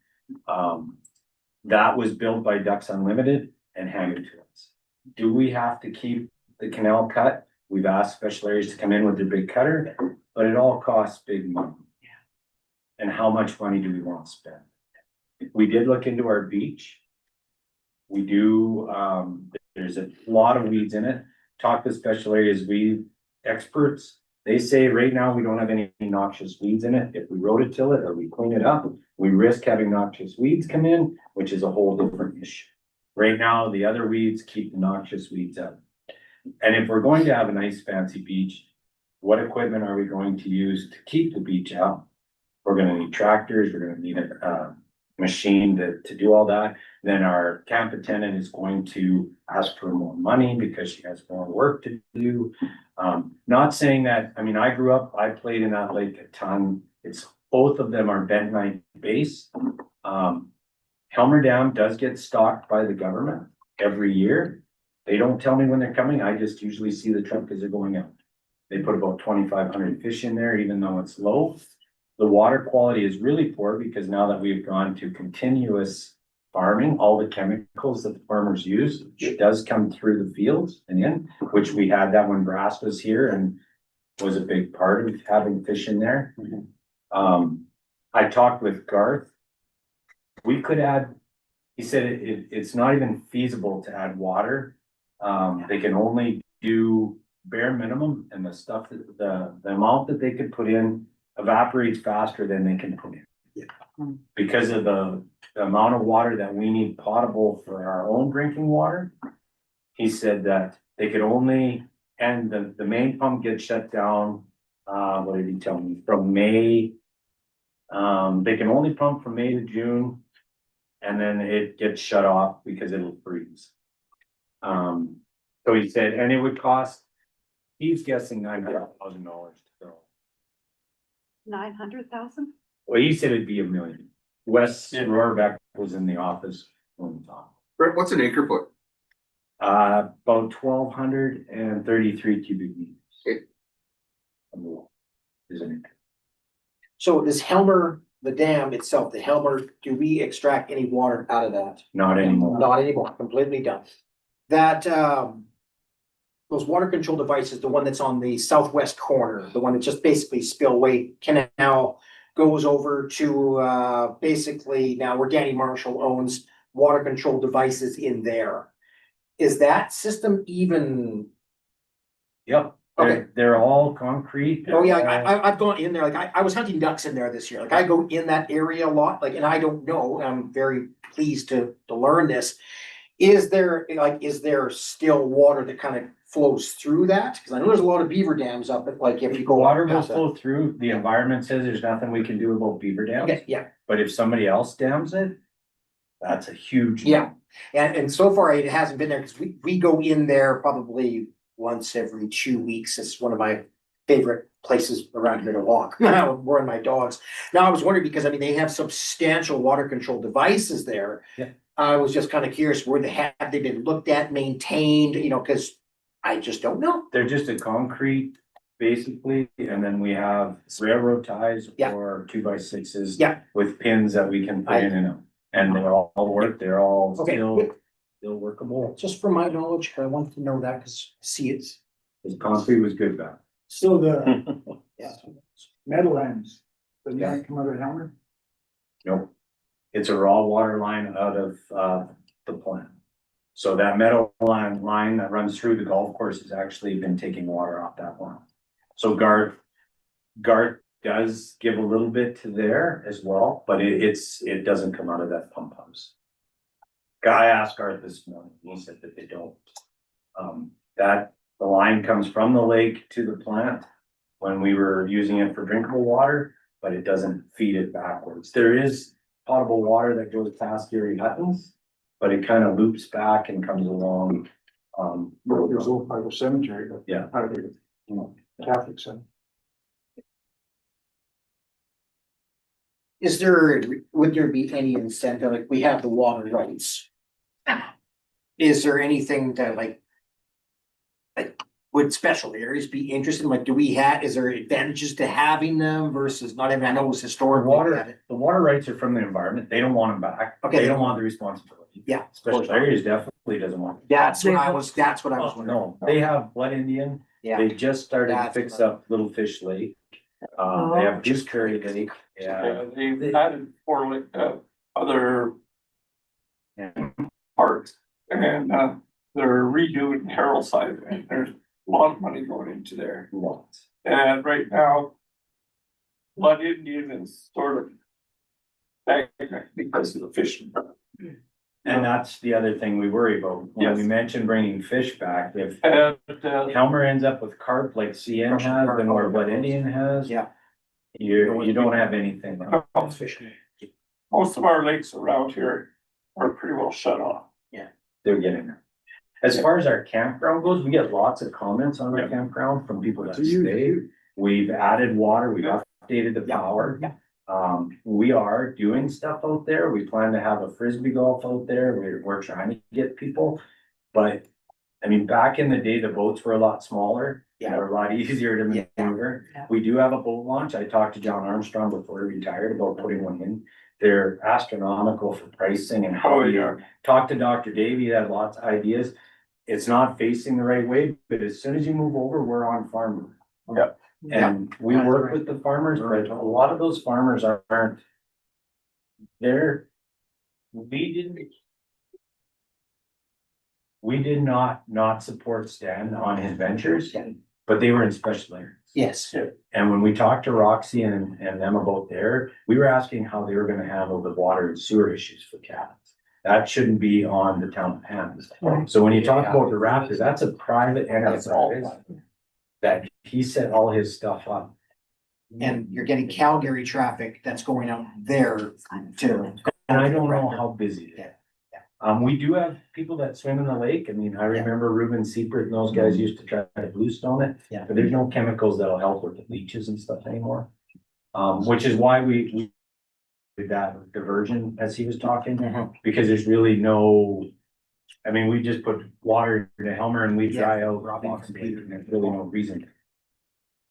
That was built by Ducks Unlimited and handed to us. Do we have to keep the canal cut? We've asked special areas to come in with their big cutter, but it all costs big money. And how much money do we want to spend? We did look into our beach. We do, there's a lot of weeds in it. Talk to special areas weed experts. They say right now we don't have any noxious weeds in it. If we rototill it or we clean it up, we risk having noxious weeds come in, which is a whole different issue. Right now, the other weeds keep the noxious weeds out. And if we're going to have a nice fancy beach, what equipment are we going to use to keep the beach out? We're gonna need tractors, we're gonna need a machine to do all that. Then our camp attendant is going to ask for more money because she has more work to do. Not saying that, I mean, I grew up, I played in that lake a ton. It's, both of them are bentonite base. Helmer Dam does get stocked by the government every year. They don't tell me when they're coming. I just usually see the truck as they're going out. They put about 2,500 fish in there, even though it's low. The water quality is really poor because now that we've gone to continuous farming, all the chemicals that the farmers use, it does come through the fields and in, which we had that when grass was here and was a big part of having fish in there. I talked with Garth. We could add, he said it's not even feasible to add water. They can only do bare minimum, and the stuff that the amount that they could put in evaporates faster than they can put in. Yeah. Because of the amount of water that we need potable for our own drinking water, he said that they could only, and the main pump gets shut down, what did he tell me, from May. They can only pump from May to June, and then it gets shut off because it'll freeze. So he said, and it would cost, he's guessing $900,000 to go. 900,000? Well, he said it'd be $1 million. Wes Rohrbeck was in the office when we talked. Brett, what's an acre foot? About 1,233 cubic meters. Okay. Isn't it? So this Helmer, the dam itself, the Helmer, do we extract any water out of that? Not anymore. Not anymore, completely done. That, those water control devices, the one that's on the southwest corner, the one that just basically spillway canal goes over to, basically now where Danny Marshall owns water control devices in there. Is that system even? Yep, Okay. they're all concrete. Oh, yeah, I've gone in there, like, I was hunting ducks in there this year, like, I go in that area a lot, like, and I don't know, I'm very pleased to learn this. Is there still water that kind of flows through that? Cause I know there's a lot of beaver dams up, but like, if you go. Water will past that- flow through. The environment says there's nothing we can do about beaver dams. Okay, yeah, But if somebody else dams it, that's a huge. yeah, and so far it hasn't been there, cause we go in there probably once every 2 weeks, it's one of my favorite places around here to walk, more than my dogs. Now, I was wondering, because I mean, they have substantial water control devices there. Yeah. I was just kind of curious, have they been looked at, maintained, you know, cause I just don't know. They're just a concrete, basically, and then we have railroad ties Yeah. or 2x6s. Yeah. With pins that we can put in and out. And they're all work, they're all Okay, good. still workable. Just for my knowledge, I want to know that, cause see it's. Because concrete was good back. So the Yeah. Meadowlands, the Yeah. come out of Helmer? Nope. It's a raw water line out of the plant. So that metal line that runs through the golf course has actually been taking water off that one. So Garth does give a little bit to there as well, but it doesn't come out of that pump house. Guy asked Garth this morning, he said that they don't. That the line comes from the lake to the plant when we were using it for drinkable water, but it doesn't feed it backwards. There is potable water that goes past Gary Hutton's, but it kind of loops back and comes along. There's a little part of the cemetery, but. Yeah. Part of the, Catholic center. Would there be any incentive, like, we have the water rights? Is there anything to like, would special areas be interested, like, is there advantages to having them versus not having, I know it was historic. The water rights are from the environment. They don't want them back. Okay. They don't want the responsibility. Yeah. Special areas definitely doesn't want. That's what I was Oh, wondering. no, they have Blood Indian. Yeah, They just started to That's fix what I- up Little Fish Lake. They have Goose Prairie Lake. Yeah. They've added four, other Yeah. parts, and, they're redoing Carroll side, and there's a lot of money going into there. Lots. And right now, Blood Indian is sort of stagnant because of the fishing. And that's the other thing we worry about. When we Yes. mentioned bringing fish back, if And, Helmer ends up with carp like CN has and where Blood Indian has. Yeah. You don't have anything. It's fishing. most of our lakes around here are pretty well shut off. They're getting there. As far as our campground goes, we get lots of comments on our Yeah. campground from people that So you- stay. We've added water, we've Yeah. updated the power. Yeah. We are doing stuff out there. We plan to have a frisbee golf out there. We're trying to get people. But, I mean, back in the day, the boats were a lot smaller. Yeah. They're a lot easier to Yeah. maneuver. Yeah. We do have a boat launch. I talked to John Armstrong before he retired about putting one in. They're astronomical for pricing and how Oh, we yeah. talked to Dr. Davey, he had lots of ideas. It's not facing the right way, but as soon as you move over, we're on farm. Yep. And we work with the farmers, but a lot of those farmers aren't. We did not support Stan on his ventures, but they were in special areas. Yes. And when we talked to Roxy and them about there, we were asking how they were gonna handle the water and sewer issues for cats. That shouldn't be on the town hands. Right. So when you talk about the Raptors, that's a private enterprise that he set all his stuff up. And you're getting Calgary traffic that's going out there too. And I don't know how busy it is. We do have people that swim in the lake. I mean, I remember Ruben Seifert and those guys used to try to bluestone it. Yeah. But there's no chemicals that'll help with the leeches and stuff anymore. Which is why we did that diversion as he was talking, because there's really no, I mean, we just put water in a Helmer and we dry out rocks and there's really no reason.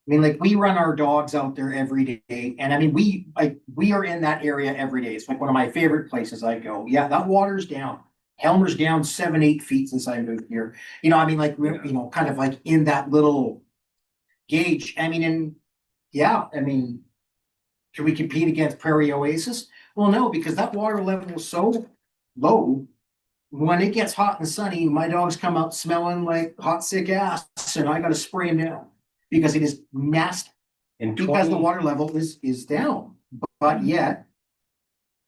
I mean, like, we run our dogs out there every day, and I mean, we are in that area every day. It's like one of my favorite places I go. Yeah, that water's down. Helmer's down 7-8 feet since I moved here. You know, I mean, like, we're, you know, kind of like in that little gauge. I mean, and yeah, I mean, can we compete against Prairie Oasis? Well, no, because that water level is so low. When it gets hot and sunny, my dogs come out smelling like hot, sick ass, and I gotta spray them down. Because it is nasty, because the water level is down, but yet.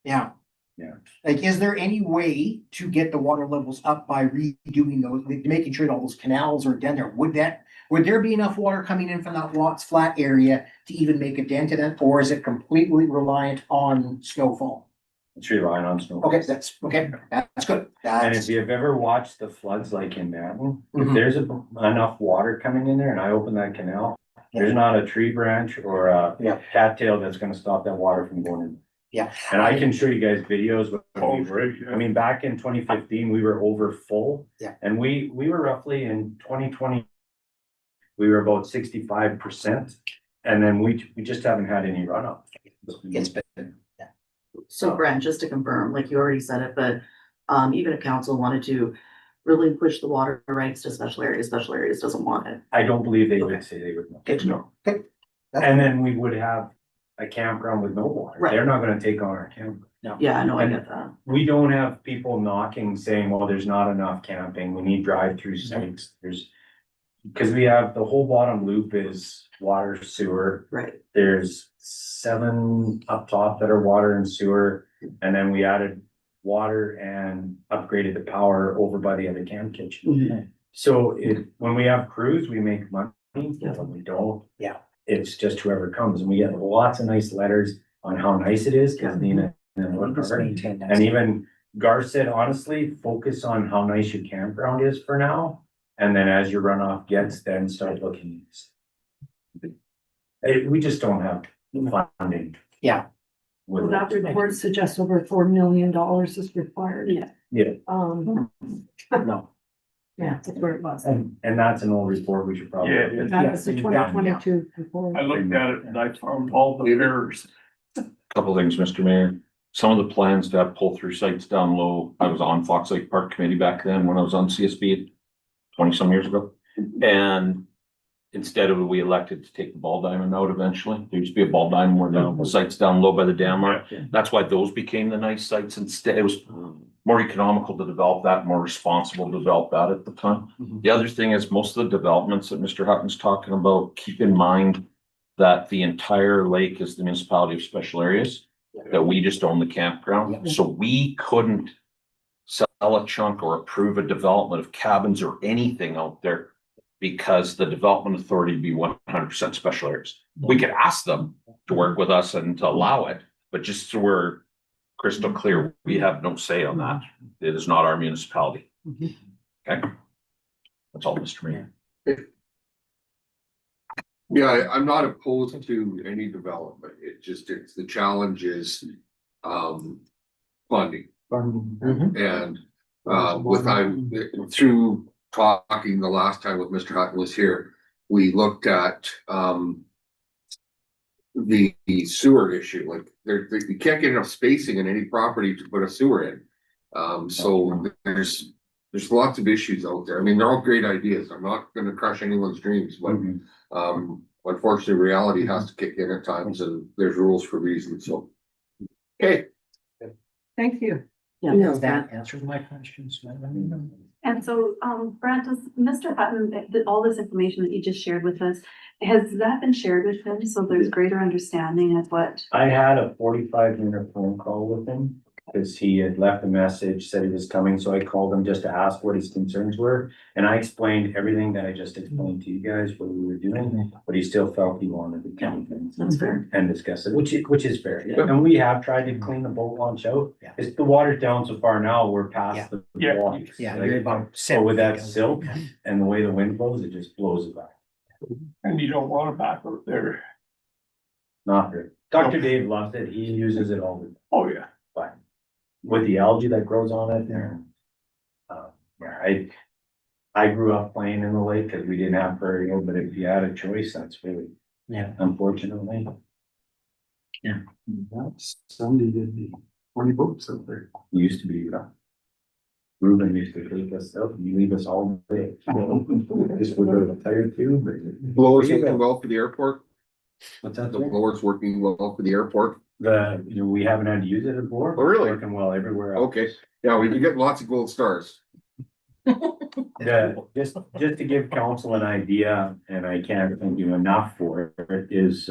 Yeah. Yeah. Like, is there any way to get the water levels up by redoing those, making sure that all those canals are down there? Would there be enough water coming in from that Watts Flat area to even make a dent in it, or is it completely reliant on snowfall? It's relying on snow. Okay, that's good. And if you've ever watched the floods like in Manton, if Mhm. there's enough water coming in there and I open that canal, there's not a tree branch or a Yeah. cattail that's gonna stop that water from going in. Yeah. And I can show you guys videos. Oh, When we were, right, yeah. I mean, back in 2015, we were over full. Yeah. And we were roughly in 2020, we were about 65%. And then we just haven't had any runoff. It's been, So Brent, just to confirm, like you already said it, but even if council wanted to really push the water rights to special areas doesn't want it. I don't believe they would say they would. Good to know. And then we would have a campground with no water. Right. They're not gonna take on our campground. Yeah, I know, I get that. We don't have people knocking saying, well, there's not enough camping, we need drive-through sites, there's. Cause we have, the whole bottom loop is water, sewer, Right. there's 7 up top that are water and sewer. And then we added water and upgraded the power over by the other camp kitchen. So when we have crews, we make money, when we don't. Yeah. It's just whoever comes, and we get lots of nice letters on how nice it is, cause Nina and work just hard. maintain that. And even Gar said, honestly, focus on how nice your campground is for now. And then as your runoff gets, then start looking. We just don't have funding. Yeah. Well, that report suggests over $4 million is required. Yeah. Yeah. No. Yeah, that's where it was. And that's an old report, we should probably. Yeah, That was the 2022 report. I looked at it and I found all the errors. Couple things, Mr. Mayor. Some of the plans to have pull-through sites down low, I was on Fox Lake Park Committee back then when I was on CSB 20-some years ago. And instead of, we elected to take the ball diamond out eventually. There used to be a ball diamond where the sites down low by the dam are. That's why those became the nice sites instead. It was more economical to develop that, more responsible to develop that at the time. The other thing is most of the developments that Mr. Hutton's talking about, keep in mind that the entire lake is the municipality of special areas, that we just own the campground. So we couldn't sell a chunk or approve a development of cabins or anything out there because the development authority would be 100% special areas. We could ask them to work with us and to allow it, but just so we're crystal clear, we have no say on that. It is not our municipality. Okay? That's all, Mr. Mayor. Yeah, I'm not opposed to any development. It's the challenge is, funding. And, through talking the last time with Mr. Hutton was here, we looked at, the sewer issue, like you can't get enough spacing in any property to put a sewer in. So there's lots of issues out there. I mean, they're all great ideas. I'm not gonna crush anyone's dreams, but, unfortunately, reality has to kick in at times and there's rules for reasons, so. Okay. Thank you. Yeah. No, that answers my questions. And so, Brent, does Mr. Hutton, all this information that you just shared with us, has that been shared with him? So there's greater understanding of what? I had a 45-minute phone call with him. Cause he had left a message, said he was coming, so I called him just to ask what his concerns were. And I explained everything that I just explained to you guys, what we were doing, but he still felt he wanted to come That's fair. and discuss it, which is fair. And we have tried to clean the boat launch out. Yeah. It's the water's down so far now, we're past the Yeah. blocks. Yeah, Like, you're about so with that silt and the way the wind blows, it just blows it back. And you don't want it back out there. Not good. Dr. Dave loves it. He uses it all the time. Oh, yeah. But with the algae that grows on it there. Yeah, I grew up playing in the lake because we didn't have prairie road, but if you had a choice, that's really, unfortunately. Sunday did the 20 boats out there. Used to be, Ruben used to take us out and you leave us all day. Just with a tire tube. Blowers working well for the airport, What's that? the blowers working well for the airport. We haven't had to use it before. Oh, really? Working well everywhere else. Okay, yeah, we've been getting lots of gold stars. Yeah, just to give council an idea, and I can't thank you enough for it, is,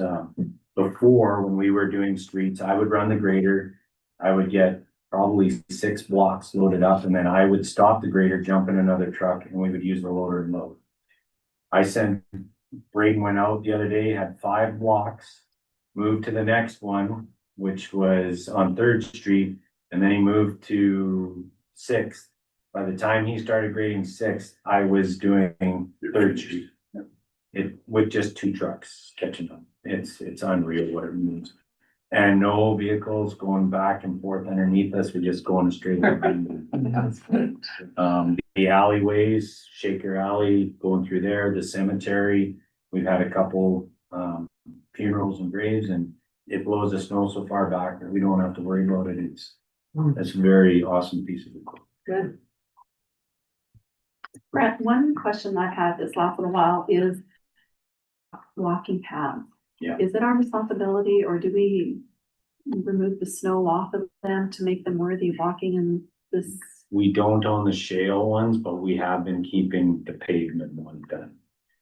before, when we were doing streets, I would run the grader. I would get probably 6 blocks loaded up, and then I would stop the grader, jump in another truck, and we would use the loader and load. Braden went out the other day, had 5 blocks, moved to the next one, which was on Third Street, and then he moved to 6th. By the time he started grading 6th, I was doing Third Street. With just 2 trucks catching up. It's unreal what it means. And no vehicles going back and forth underneath us, we're just going straight. The alleyways, Shaker Alley, going through there, the cemetery, we've had a couple, funerals and graves, and it blows the snow so far back that we don't have to worry about it. It's a very awesome piece of equipment. Good. Brett, one question I had this last little while is walking paths. Yeah. Is it our responsibility or do we remove the snow off of them to make them worthy of walking in this? We don't own the shale ones, but we have been keeping the pavement one done.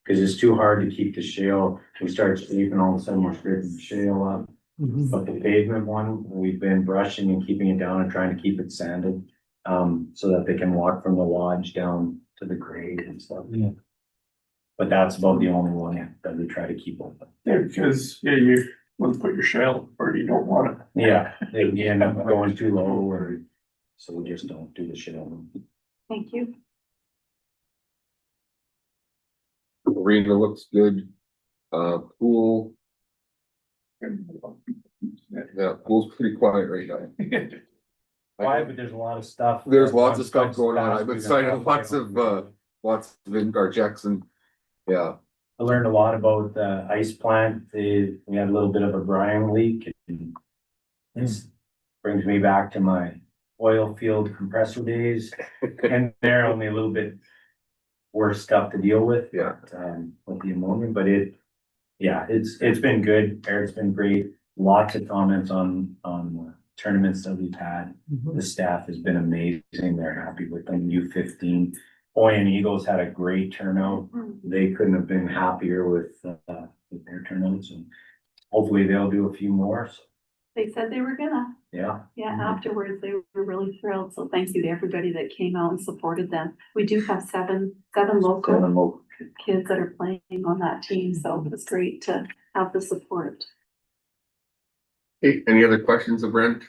Cause it's too hard to keep the shale, we start sleeping, all of a sudden we're scraping the shale up. But the pavement one, we've been brushing and keeping it down and trying to keep it sanded. So that they can walk from the lodge down to the grade and stuff. Yeah. But that's about the only one that we try to keep open. Yeah, because, you want to put your shell or you don't want it. Yeah, they end up going too low or, so we just don't do the shale. Thank you. Arena looks good. Pool, yeah, pool's pretty quiet right now. Why, but there's a lot of stuff. There's lots of stuff going on. I've been signing lots of Vingar checks and, yeah. I learned a lot about the ice plant. We had a little bit of a brine leak. And this brings me back to my oil field compressor days. And they're only a little bit worse stuff to deal with. Yeah. With the ammonia, but it's been good. Eric's been great. Lots of comments on tournaments that we've had. The staff has been amazing. They're happy with them. U15. Boy and Eagles had a great turnout. They couldn't have been happier with their turnouts, and hopefully they'll do a few more. So, They said they were gonna. yeah. Yeah, afterwards, they were really thrilled. So thank you to everybody that came out and supported them. We do have seven local kids that are playing on that team, so it was great to have the support. Hey, any other questions of Brent?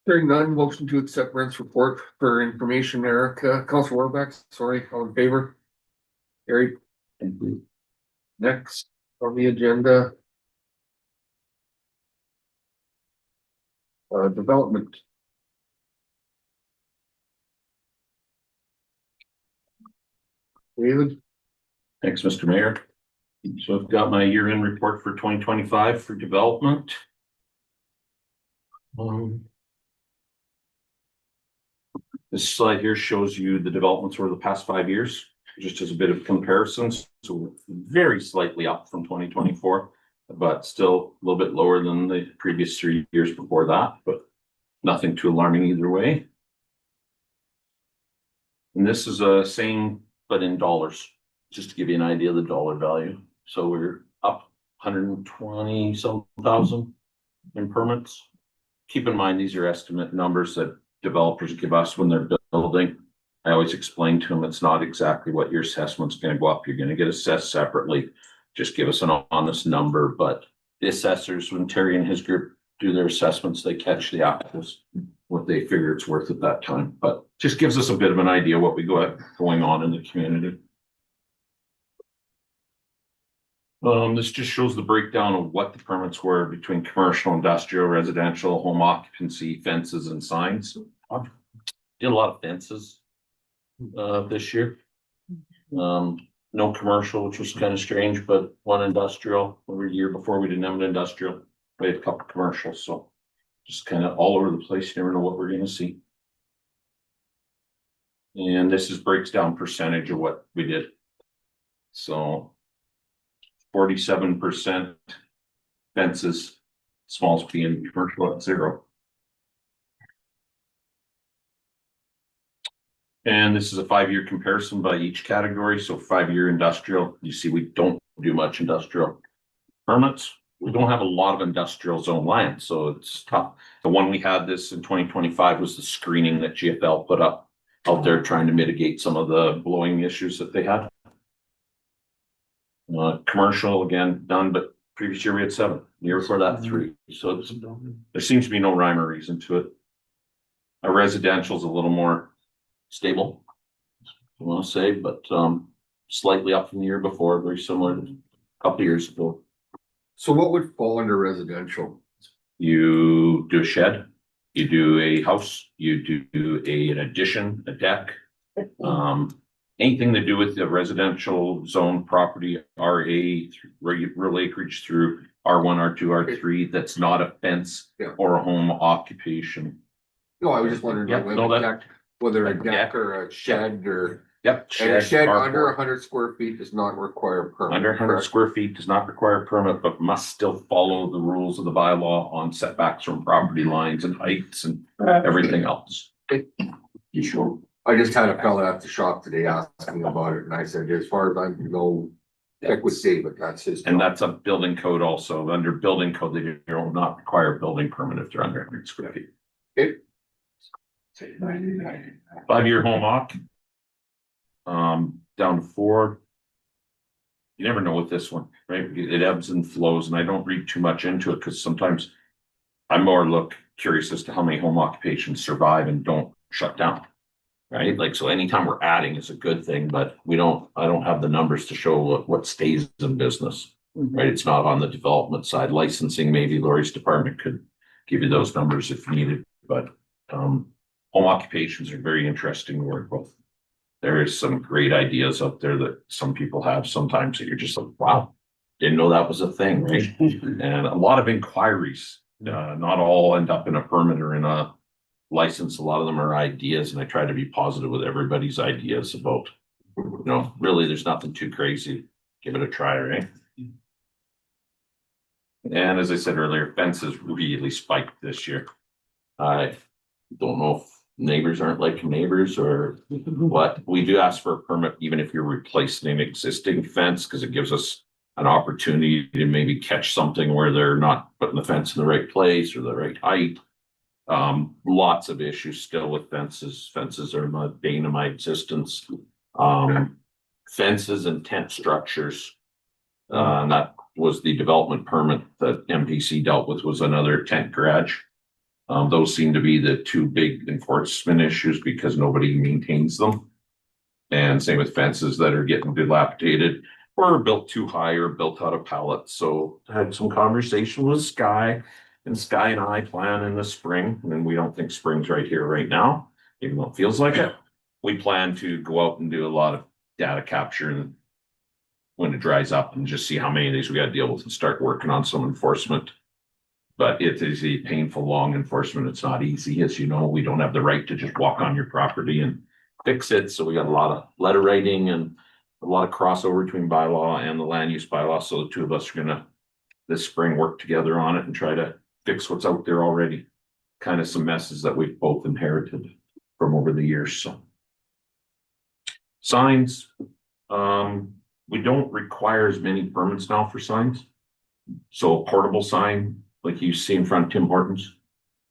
Hearing none, motion to accept Brent's report for information, Eric, Council Warbeck, sorry, all in favor? Carried. Thank you. Next on the agenda. Development. David? Thanks, Mr. Mayor. So I've got my year-end report for 2025 for development. This slide here shows you the developments over the past 5 years, just as a bit of comparisons. So very slightly up from 2024, but still a little bit lower than the previous 3 years before that, but nothing too alarming either way. And this is a same, but in dollars, just to give you an idea of the dollar value. So we're up 120 some thousand in permits. keep in mind, these are estimate numbers that developers give us when they're building. I always explain to them, it's not exactly what your assessment's gonna go up. You're gonna get assessed separately. Just give us an honest number, but the assessors, when Terry and his group do their assessments, they catch the actuals, what they figure it's worth at that time, but just gives us a bit of an idea what we got going on in the community. This just shows the breakdown of what the permits were between commercial, industrial, residential, home occupancy, fences and signs. Did a lot of fences this year. No commercial, which was kind of strange, but one industrial. Over a year before, we didn't have an industrial. We had a couple commercials, so just kind of all over the place. You never know what we're gonna see. And this is breaks down percentage of what we did. So 47% fences, small being commercial at 0. And this is a 5-year comparison by each category. So 5-year industrial, you see, we don't do much industrial permits. We don't have a lot of industrial zone land, so it's tough. The one we had this in 2025 was the screening that GFL put up out there trying to mitigate some of the blowing issues that they had. Commercial, again, done, but previous year we had 7, the year before that 3. So there seems to be no rhyme or reason to it. Our residential is a little more stable, I want to say, but slightly up from the year before, very similar to a couple of years ago. So what would fall under residential? You do a shed, you do a house, you do an addition, a deck. Anything to do with the residential zone property, RA, real acreage through R1, R2, R3, that's not a fence or a home occupation. No, I was just wondering, Yeah, like, no, that- whether a a deck deck. or a shed or. Yep. And a shed under carport. 100 square feet does not require a permit. Under 100 correct? square feet does not require a permit, but must still follow the rules of the bylaw on setbacks from property lines and heights and everything else. You sure? I just had a fella at the shop today asking about it, and I said, as far as I know, check with David, that's his. And job. that's a building code also. Under building code, they do not require a building permit if they're under 100 square feet. Okay. 5-year home occ. Down to 4. You never know with this one, right? It ebbs and flows, and I don't read too much into it because sometimes I'm more curious as to how many home occupations survive and don't shut down. Right? Like, so anytime we're adding is a good thing, but I don't have the numbers to show what stays in business, right? It's not on the development side. Licensing, maybe Lori's department could give you those numbers if needed, but home occupations are very interesting to work with. There is some great ideas out there that some people have sometimes that you're just like, wow, didn't know that was a thing, right? And a lot of inquiries, not all end up in a permit or in a license. A lot of them are ideas, and I try to be positive with everybody's ideas about, really there's nothing too crazy. Give it a try, right? And as I said earlier, fences really spiked this year. I don't know if neighbors aren't like neighbors or what. We do ask for a permit even if you're replacing an existing fence, because it gives us an opportunity to maybe catch something where they're not putting the fence in the right place or the right height. Lots of issues still with fences. Fences are the bane of my existence. Fences and tent structures. And that was the development permit that MPC dealt with, was another tent garage. Those seem to be the 2 big enforcement issues because nobody maintains them. And same with fences that are getting dilapidated or built too high or built out of pallets. So I had some conversation with Sky, and Sky and I plan in the spring, and we don't think spring's right here right now, even though it feels like it. We plan to go out and do a lot of data capture and when it dries up and just see how many of these we got to deal with and start working on some enforcement. But it is a painful, long enforcement. It's not easy. As you know, we don't have the right to just walk on your property and fix it. So we got a lot of letter writing and a lot of crossover between bylaw and the land use bylaw. So the 2 of us are gonna this spring work together on it and try to fix what's out there already. Kind of some messes that we've both inherited from over the years. So signs, we don't require as many permits now for signs. So a portable sign, like you see in front of Tim Hortons,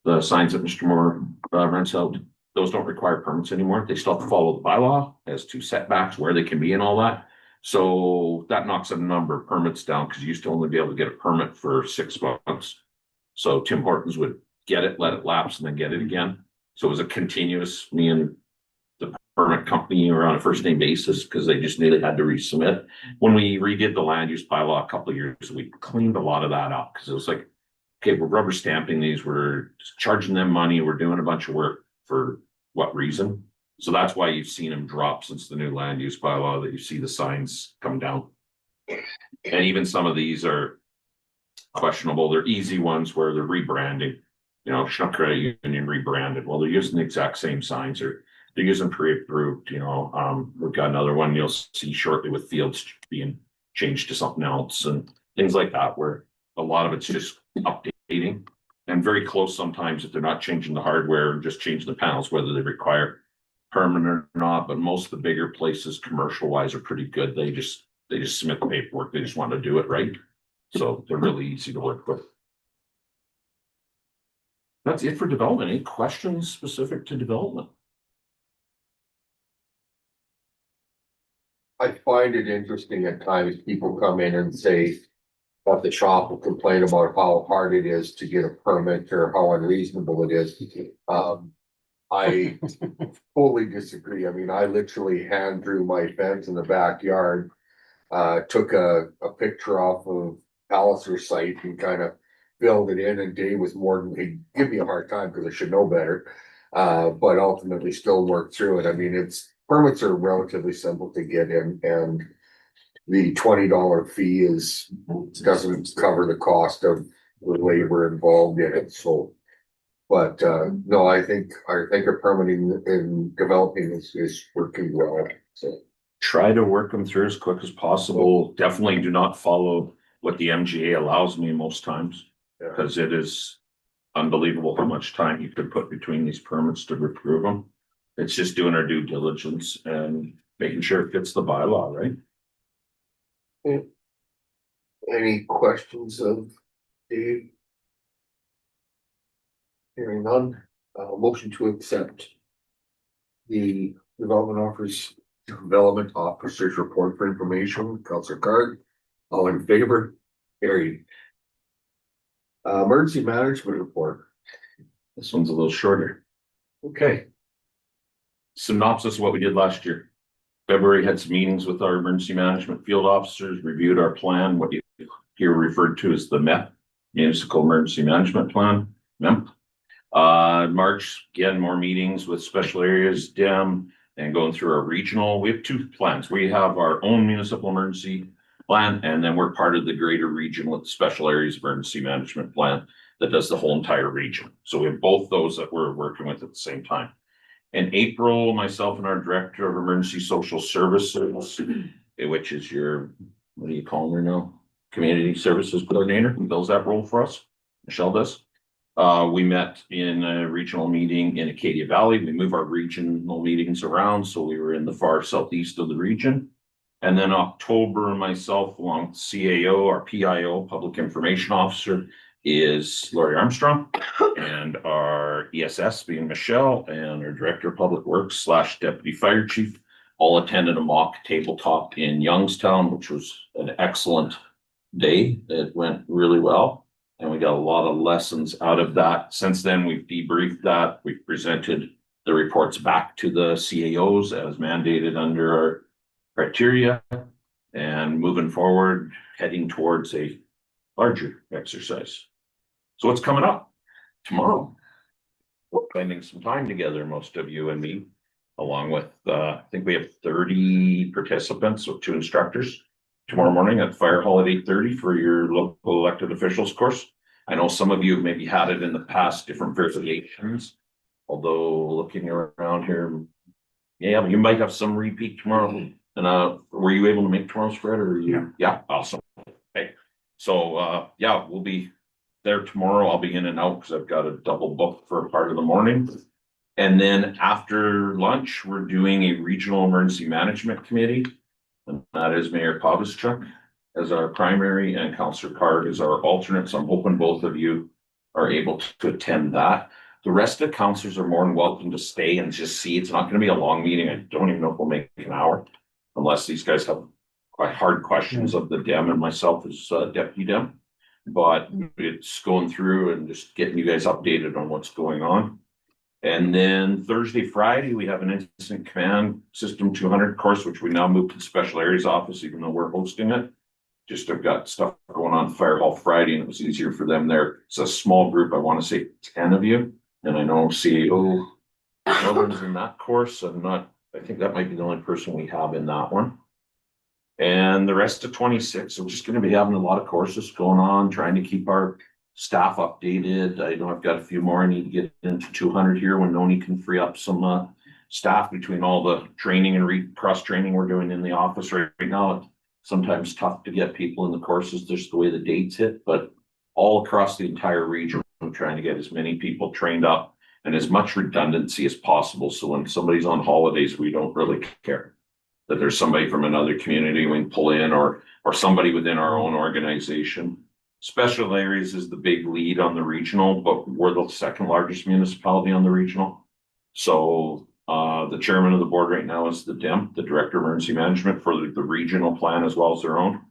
the signs that Mr. Moore rents out, those don't require permits anymore. They still have to follow the bylaw as to setbacks, where they can be and all that. So that knocks a number of permits down because you used to only be able to get a permit for 6 months. So Tim Hortons would get it, let it lapse, and then get it again. So it was a continuous, me and the permit company were on a first name basis because they just nearly had to resubmit. When we redid the land use bylaw a couple of years, we cleaned a lot of that up because it was like, okay, we're rubber stamping these, we're charging them money, we're doing a bunch of work for what reason? So that's why you've seen them drop since the new land use bylaw, that you see the signs come down. And even some of these are questionable. They're easy ones where they're rebranding, you know, Schnuck Credit Union rebranded. Well, they're using the exact same signs, or they're using pre-approved, you know. We've got another one you'll see shortly with fields being changed to something else and things like that, where a lot of it's just updating and very close sometimes if they're not changing the hardware and just changing the panels, whether they require permanent or not. But most of the bigger places, commercial wise, are pretty good. They just submit the paperwork. They just want to do it right. So they're really easy to work with. That's it for development. Any questions specific to development? I find it interesting at times people come in and say that the shop will complain about how hard it is to get a permit or how unreasonable it is. I fully disagree. I mean, I literally hand drew my fence in the backyard, took a picture off of Palliser's site and kind of filled it in, and Dave was more than, he'd give me a hard time because I should know better. But ultimately still worked through it. I mean, permits are relatively simple to get in, and the $20 fee doesn't cover the cost of the labor involved in it, so. But no, I think our permitting and developing is working well, so. Try to work them through as quick as possible. Definitely do not follow what the MGA allows me most times, because it is unbelievable how much time you could put between these permits to approve them. It's just doing our due diligence and making sure it fits the bylaw, right? Any questions of Dave? Hearing none, motion to accept the development officer's report for information. Counselor Card, all in favor? Carried. Emergency management report. This one's a little shorter. Okay. Synopsis of what we did last year. February had some meetings with our emergency management field officers, reviewed our plan, what you here referred to as the MEP, Municipal Emergency Management Plan, MEMP. March, again, more meetings with special areas, DEM, and going through our regional. We have 2 plans. We have our own municipal emergency plan, and then we're part of the greater regional special areas emergency management plan that does the whole entire region. So we have both those that we're working with at the same time. In April, myself and our director of emergency social services, which is your, what do you call her now? Community services coordinator, who fills that role for us. Michelle does. We met in a regional meeting in Acadia Valley. We move our regional meetings around, so we were in the far southeast of the region. And then October, myself, along with CAO, our PIO, Public Information Officer, is Lori Armstrong, and our ESS being Michelle, and our Director of Public Works / Deputy Fire Chief all attended a mock tabletop in Youngstown, which was an excellent day. It went really well, and we got a lot of lessons out of that. Since then, we've debriefed that. We've presented the reports back to the CAOs as mandated under our criteria, and moving forward, heading towards a larger exercise. So what's coming up tomorrow? We're spending some time together, most of you and me, along with, I think we have 30 participants, so 2 instructors tomorrow morning at Fire Hall at 8:30 for your local elected officials course. I know some of you have maybe had it in the past, different variations, although looking around here, yeah, you might have some repeat tomorrow. And were you able to make tomorrow's spread, or yeah, awesome. Okay, so yeah, we'll be there tomorrow. I'll be in and out because I've got a double book for a part of the morning. And then after lunch, we're doing a regional emergency management committee. And that is Mayor Pavischuk as our primary and Councillor Card as our alternate. So I'm hoping both of you are able to attend that. The rest of the counselors are more than welcome to stay and just see. It's not gonna be a long meeting. I don't even know if we'll make an hour. Unless these guys have quite hard questions of the dem and myself as deputy dem. But it's going through and just getting you guys updated on what's going on. And then Thursday, Friday, we have an incident command system 200 course, which we now moved to the special areas office, even though we're hosting it. Just I've got stuff going on Fire Hall Friday, and it was easier for them there. It's a small group. I want to say 10 of you, and I know CEO Melvin's in that course. I think that might be the only person we have in that one. And the rest of 26, we're just going to be having a lot of courses going on, trying to keep our staff updated. I know I've got a few more. I need to get into 200 here when Noni can free up some staff between all the training and cross training we're doing in the office right now. It's sometimes tough to get people in the courses just the way the dates hit, but all across the entire region, I'm trying to get as many people trained up and as much redundancy as possible. So when somebody's on holidays, we don't really care that there's somebody from another community we can pull in or somebody within our own organization. Special areas is the big lead on the regional, but we're the second largest municipality on the regional. So the chairman of the board right now is the DEM, the Director of Emergency Management for the regional plan as well as their own.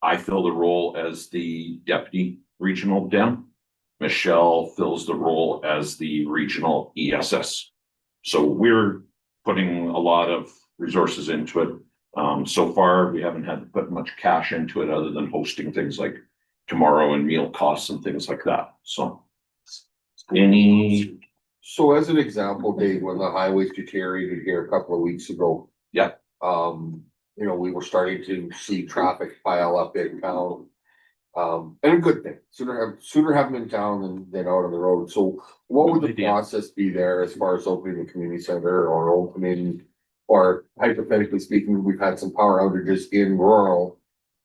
I fill the role as the deputy regional DEM. Michelle fills the role as the regional ESS. So we're putting a lot of resources into it. So far, we haven't had to put much cash into it other than hosting things like tomorrow and meal costs and things like that. So So as an example, Dave, when the highways deteriorated here a couple of weeks ago. Yeah. We were starting to see traffic pile up in town. And a good thing, sooner have them in town than out on the road. So what would the process be there as far as opening the community center or opening, or hypothetically speaking, we've had some power outages in rural.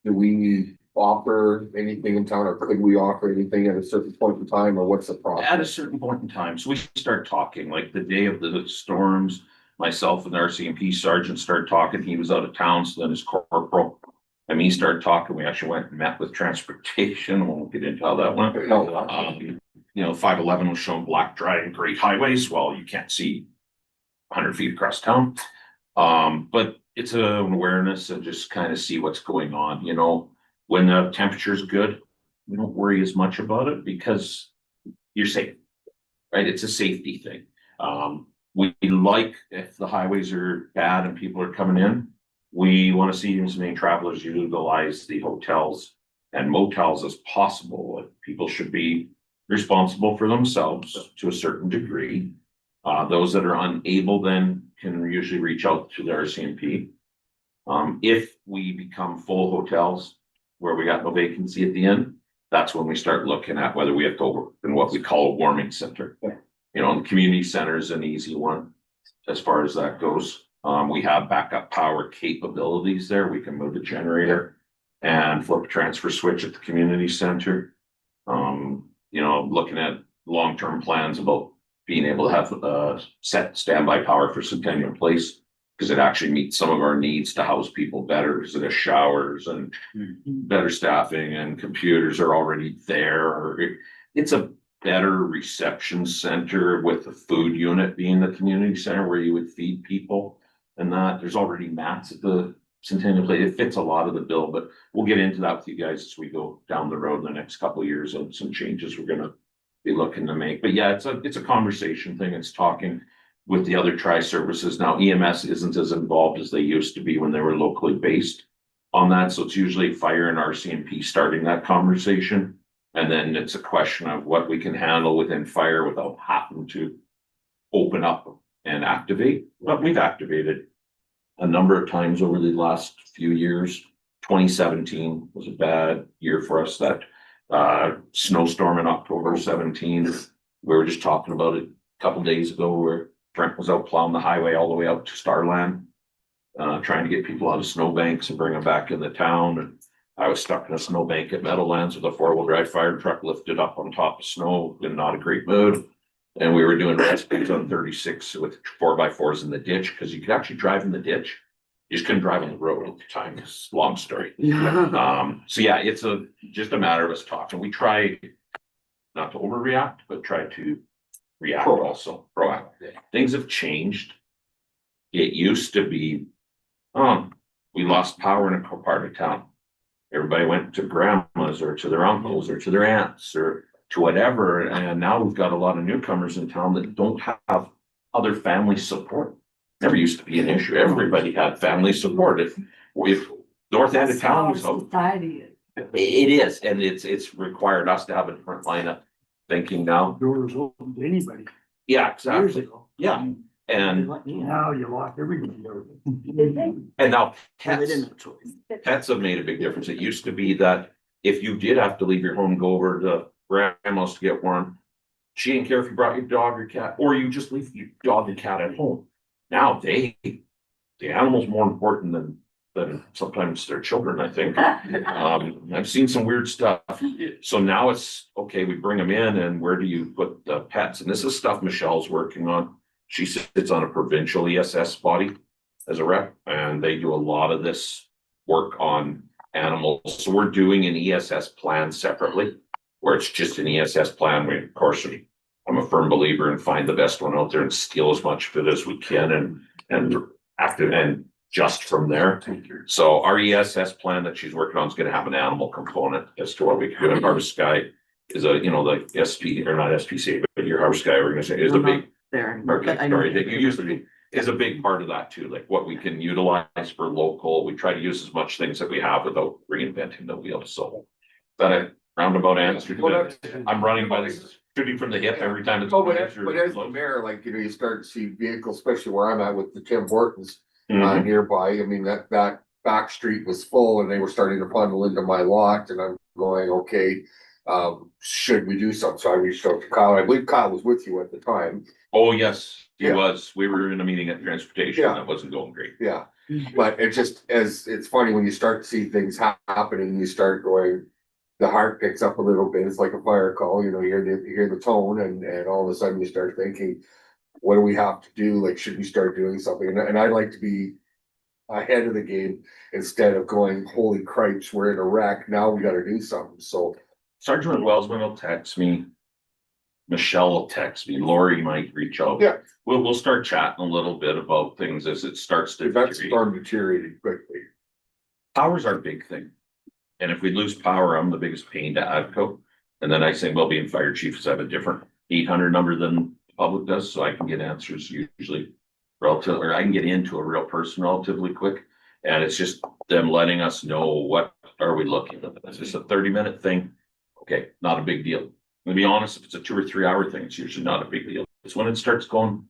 Do we offer anything in town, or could we offer anything at a certain point in time, or what's the process? At a certain point in time, so we start talking like the day of the storms, myself and the RCMP sergeant started talking. He was out of town, so then his corporal and me started talking. We actually went and met with transportation. Won't get into how that went. 511 was showing black, dry, and great highways. Well, you can't see 100 feet across town. But it's an awareness and just kind of see what's going on. When the temperature is good, we don't worry as much about it because you're safe, right? It's a safety thing. We like if the highways are bad and people are coming in, we want to see as many travelers utilize the hotels and motels as possible. People should be responsible for themselves to a certain degree. Those that are unable then can usually reach out to the RCMP. If we become full hotels where we got no vacancy at the end, that's when we start looking at whether we have to open what we call a warming center. The community center is an easy one as far as that goes. We have backup power capabilities there. We can move the generator and flip a transfer switch at the community center. Looking at long-term plans about being able to have set standby power for Centennial Place, because it actually meets some of our needs to house people better, because it has showers and better staffing and computers are already there. It's a better reception center with the food unit being the community center where you would feed people, and that there's already mats at the Centennial Place. It fits a lot of the bill, but we'll get into that with you guys as we go down the road in the next couple of years and some changes we're gonna be looking to make. But yeah, it's a conversation thing. It's talking with the other tri-services. Now EMS isn't as involved as they used to be when they were locally based on that. So it's usually fire and RCMP starting that conversation. And then it's a question of what we can handle within fire without having to open up and activate. But we've activated a number of times over the last few years. 2017 was a bad year for us. That snowstorm in October 17. We were just talking about it a couple days ago where Trent was out plowing the highway all the way out to Starland, trying to get people out of snowbanks and bring them back in the town. And I was stuck in a snowbank at Meadowlands with a 4-wheel drive fire truck lifted up on top of snow in not a great mood. And we were doing rescues on 36 with 4x4s in the ditch, because you could actually drive in the ditch. You just couldn't drive on the road at the time. It's a long story. So yeah, it's just a matter of us talking. We try not to overreact, but try to react also, proactive. Things have changed. It used to be, we lost power in a part of town. Everybody went to grandmas or to their uncles or to their aunts or to whatever, and now we've got a lot of newcomers in town that don't have other family support. Never used to be an issue. Everybody had family support. If north end of town was, Society. it is, and it's required us to have a different line of thinking now. Doors open to anybody. Yeah, Years exactly. ago. Yeah, and Now you lock everybody out. and now They pets, didn't have choice. pets have made a big difference. It used to be that if you did have to leave your home, go over to grandma's to get warm, she didn't care if you brought your dog or cat, or you just leave your dog and cat at home. Now the animal's more important than sometimes their children, I think. I've seen some weird stuff. So now it's, okay, we bring them in and where do you put the pets? And this is stuff Michelle's working on. She sits on a provincial ESS body as a rep, and they do a lot of this work on animals. So we're doing an ESS plan separately, where it's just an ESS plan. We, of course, I'm a firm believer in find the best one out there and steal as much of it as we can and active and just from there. So our ESS plan that she's working on is gonna have an animal component as to what we can do. And Harvest Sky is a, the SP, or not SPCA, but your Harvest Sky organization is a big, There. okay, sorry, that you usually is a big part of that too, like what we can utilize for local. We try to use as much things that we have without reinventing the wheel. So that a roundabout answer to that. I'm running by this, shooting from the hip every time it's. Oh, but as the mayor, like, you start to see vehicles, especially where I'm at with the Tim Hortons Mhm. nearby. I mean, that back street was full and they were starting to bundle into my lot and I'm going, okay, should we do something? So I reached out to Kyle. I believe Kyle was with you at the time. Oh, yes, he Yeah. was. We were in a meeting at transportation. Yeah. That wasn't going great. Yeah, but it just, it's funny when you start to see things happening, you start going, the heart picks up a little bit. It's like a fire call, you hear the tone and all of a sudden you start thinking, what do we have to do? Like, should we start doing something? And I like to be ahead of the game instead of going, holy cripes, we're in a wreck. Now we gotta do something. So, Sergeant Wellsman will text me. Michelle will text me. Lori might reach out. yeah, We'll start chatting a little bit about things as it starts to. if that's starting deteriorating quickly. Power's our big thing. And if we lose power, I'm the biggest pain to ADCO. And then I say, well, being fire chiefs have a different 800 number than the public does, so I can get answers usually relative, or I can get into a real person relatively quick. And it's just them letting us know what are we looking at. It's just a 30-minute thing. Okay, not a big deal. To be honest, if it's a 2 or 3 hour thing, it's usually not a big deal. It's when it starts going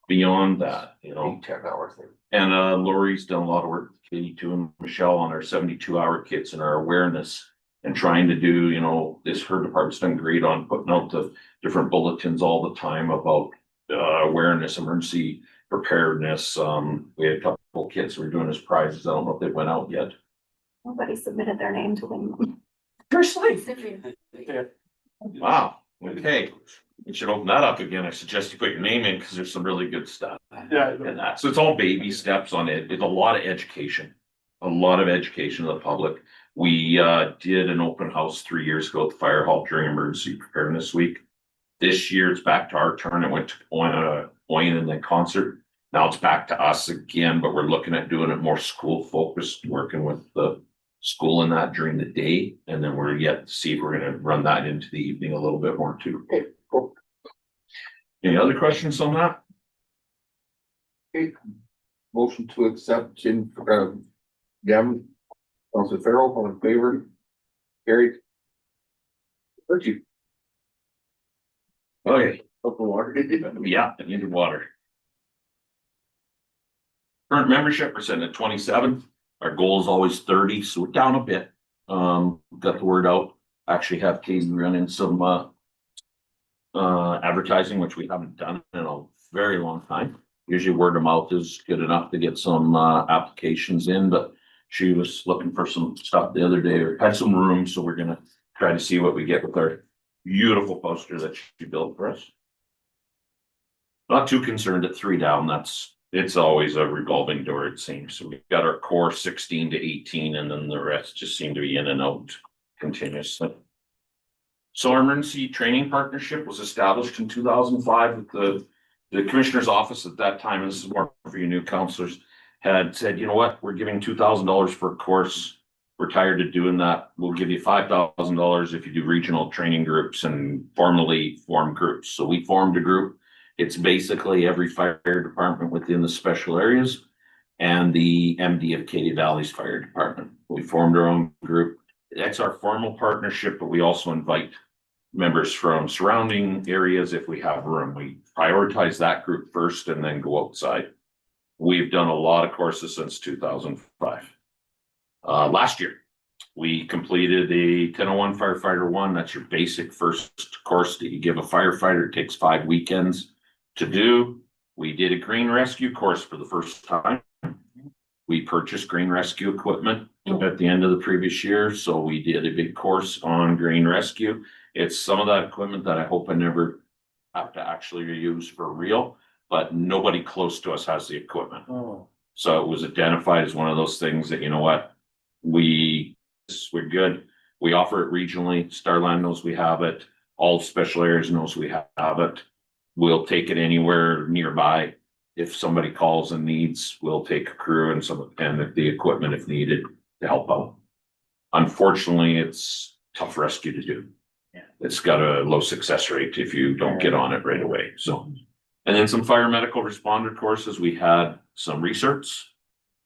beyond that, 8-10 hour thing. And Lori's done a lot of work with Katie too and Michelle on our 72-hour kits and our awareness and trying to do, her department's done great on putting out the different bulletins all the time about awareness, emergency preparedness. We had a couple of kids who were doing as prizes. I don't know if they went out yet. Nobody submitted their name to win. Seriously? Wow, okay. You should open that up again. I suggest you put your name in because there's some really good stuff. Yeah. And that, so it's all baby steps on it. It's a lot of education. A lot of education of the public. We did an open house 3 years ago at the fire hall during emergency preparedness week. This year it's back to our turn. It went to Oyen and the concert. Now it's back to us again, but we're looking at doing it more school focused, working with the school in that during the day. And then we're yet to see if we're gonna run that into the evening a little bit more too. Okay, cool. Any other questions on that? Motion to accept Gavin, Councilor Farrell, all in favor? Carried. Archie, Okay. up for water. Yeah, I needed water. Current membership, we're sitting at 27. Our goal is always 30, so we're down a bit. Got the word out. Actually have Katie running some advertising, which we haven't done in a very long time. Usually word of mouth is good enough to get some applications in, but she was looking for some stuff the other day, or had some room, so we're gonna try to see what we get with our beautiful poster that she built for us. Not too concerned at 3 down. It's always a revolving door, it seems. So we've got our core 16 to 18, and then the rest just seem to be in and out continuously. So our emergency training partnership was established in 2005 with the commissioner's office at that time, and this is more for you new counselors, had said, you know what, we're giving $2,000 for a course. We're tired of doing that. We'll give you $5,000 if you do regional training groups and formally form groups. So we formed a group. It's basically every fire department within the special areas and the MD of Katy Valley's fire department. We formed our own group. That's our formal partnership, but we also invite members from surrounding areas if we have room. We prioritize that group first and then go outside. We've done a lot of courses since 2005. Last year, we completed a 1001 Firefighter 1. That's your basic first course that you give a firefighter. It takes 5 weekends to do. We did a green rescue course for the first time. We purchased green rescue equipment at the end of the previous year. So we did a big course on green rescue. It's some of that equipment that I hope I never have to actually use for real, but nobody close to us has the equipment. So it was identified as one of those things that, you know what, we're good. We offer it regionally. Starland knows we have it. All special areas knows we have it. We'll take it anywhere nearby. If somebody calls and needs, we'll take a crew and the equipment if needed to help out. Unfortunately, it's tough rescue to do. Yeah. It's got a low success rate if you don't get on it right away. So, and then some fire medical responder courses. We had some research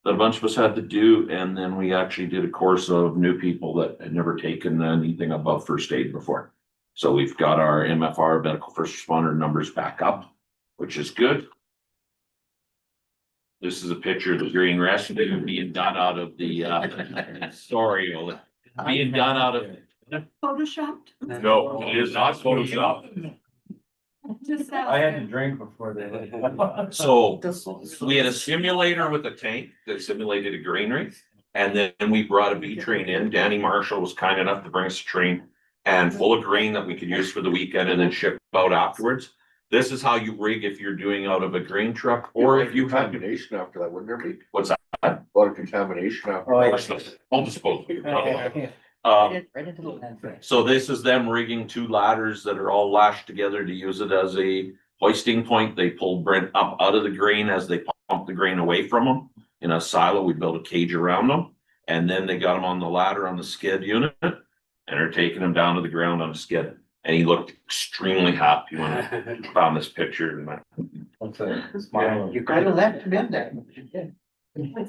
that a bunch of us had to do, and then we actually did a course of new people that had never taken anything above first aid before. So we've got our MFR medical first responder numbers back up, which is good. This is a picture of the green rescue being done out of the being done out of. Photoshopped? No, it is not Photoshop. Just I had to asking. drink before they. So we had a simulator with a tank that simulated a granary. And then we brought a B train in. Danny Marshall was kind enough to bring us a train and full of grain that we could use for the weekend and then ship out afterwards. This is how you rig if you're doing out of a grain truck or if you have. Contamination after that, wouldn't there be? What's that? A lot of contamination after. All disposal. So this is them rigging 2 ladders that are all lashed together to use it as a hoisting point. They pull Brent up out of the grain as they pump the grain away from them. In a silo, we built a cage around them. And then they got him on the ladder on the skid unit and are taking him down to the ground on a skid. And he looked extremely happy when I found this picture. You kind of left him in there.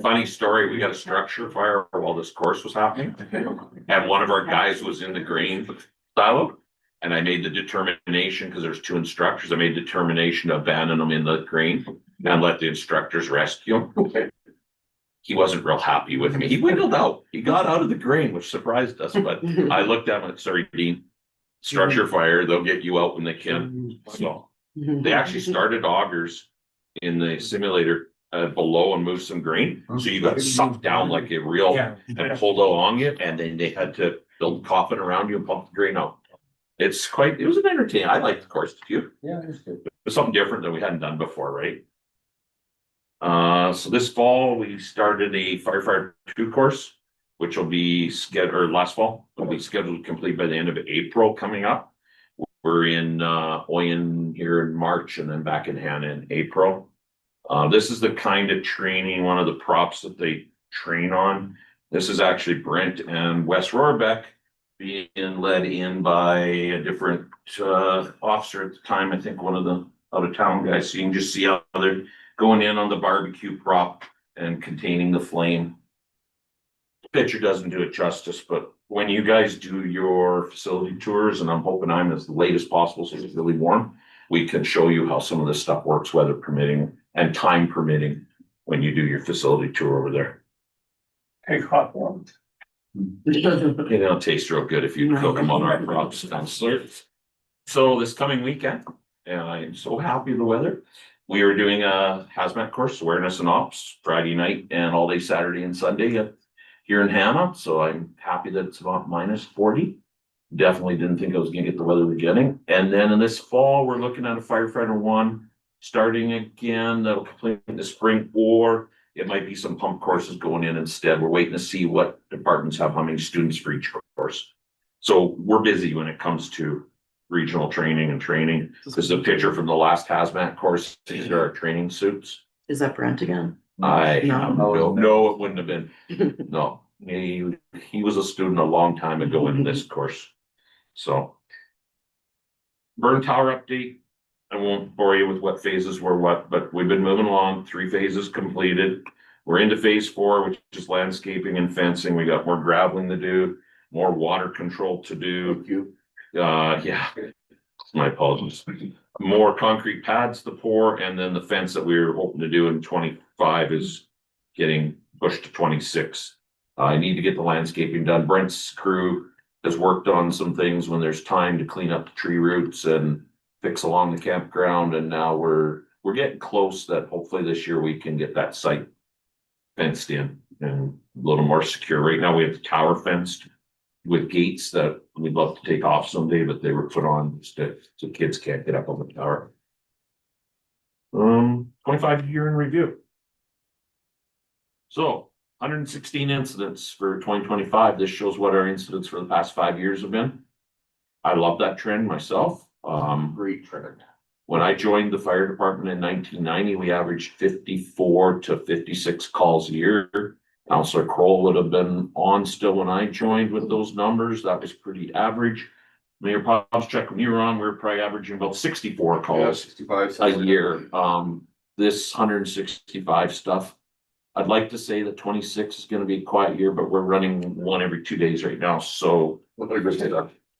Funny story, we got a structure fire while this course was happening. And one of our guys was in the grain silo. And I made the determination, because there's 2 instructors, I made the determination to abandon them in the grain and let the instructors rescue him. He wasn't real happy with me. He wiggled out. He got out of the grain, which surprised us. But I looked at him and said, sorry, Dean, structure fire, they'll get you out when they can. So they actually started augers in the simulator below and moved some grain. So you got sucked down like a real and pulled along it. And then they had to build coffin around you and pump the grain out. It was an entertaining. I liked the course. Did you? Yeah, it was good. It was something different that we hadn't done before, right? So this fall, we started a firefighter 2 course, which will be scheduled, or last fall, will be scheduled to complete by the end of April coming up. We're in Oyen here in March and then back in Hanna in April. This is the kind of training, one of the props that they train on. This is actually Brent and Wes Rohrbeck being led in by a different officer at the time. I think one of the out of town guys. So you can just see how they're going in on the barbecue prop and containing the flame. The picture doesn't do it justice, but when you guys do your facility tours, and I'm hoping I'm as late as possible so it's really warm, we can show you how some of this stuff works, weather permitting and time permitting, when you do your facility tour over there. Take hot ones. It'll taste real good if you cook them on our props downstairs. So this coming weekend, and I am so happy with the weather. We are doing a hazmat course, awareness and ops, Friday night and all day Saturday and Sunday here in Hanna. So I'm happy that it's about -40. Definitely didn't think I was gonna get the weather we're getting. And then in this fall, we're looking at a firefighter 1 starting again. That'll complete in the spring, or it might be some pump courses going in instead. We're waiting to see what departments have how many students for each course. So we're busy when it comes to regional training and training. This is a picture from the last hazmat course. These are our training suits. Is that Brent again? No, it wouldn't have been. No, he was a student a long time ago in this course. So. Burn tower update. I won't bore you with what phases were what, but we've been moving along. 3 phases completed. We're into phase 4, which is landscaping and fencing. We got more graveling to do, more water control to do. Yeah, my apologies. More concrete pads to pour, and then the fence that we were hoping to do in 25 is getting pushed to 26. I need to get the landscaping done. Brent's crew has worked on some things when there's time to clean up the tree roots and fix along the campground, and now we're getting close that hopefully this year we can get that site fenced in and a little more secure. Right now we have the tower fenced with gates that we'd love to take off someday, but they were put on so kids can't get up on the tower. 25 year in review. So 116 incidents for 2025. This shows what our incidents for the past 5 years have been. I love that trend myself. Great trend. When I joined the fire department in 1990, we averaged 54 to 56 calls a year. Councillor Kroll would have been on still when I joined with those numbers. That was pretty average. Mayor Popchak, when you were on, we were probably averaging about 64 calls 65 a year. This 165 stuff. I'd like to say that 26 is going to be a quiet year, but we're running 1 every 2 days right now. So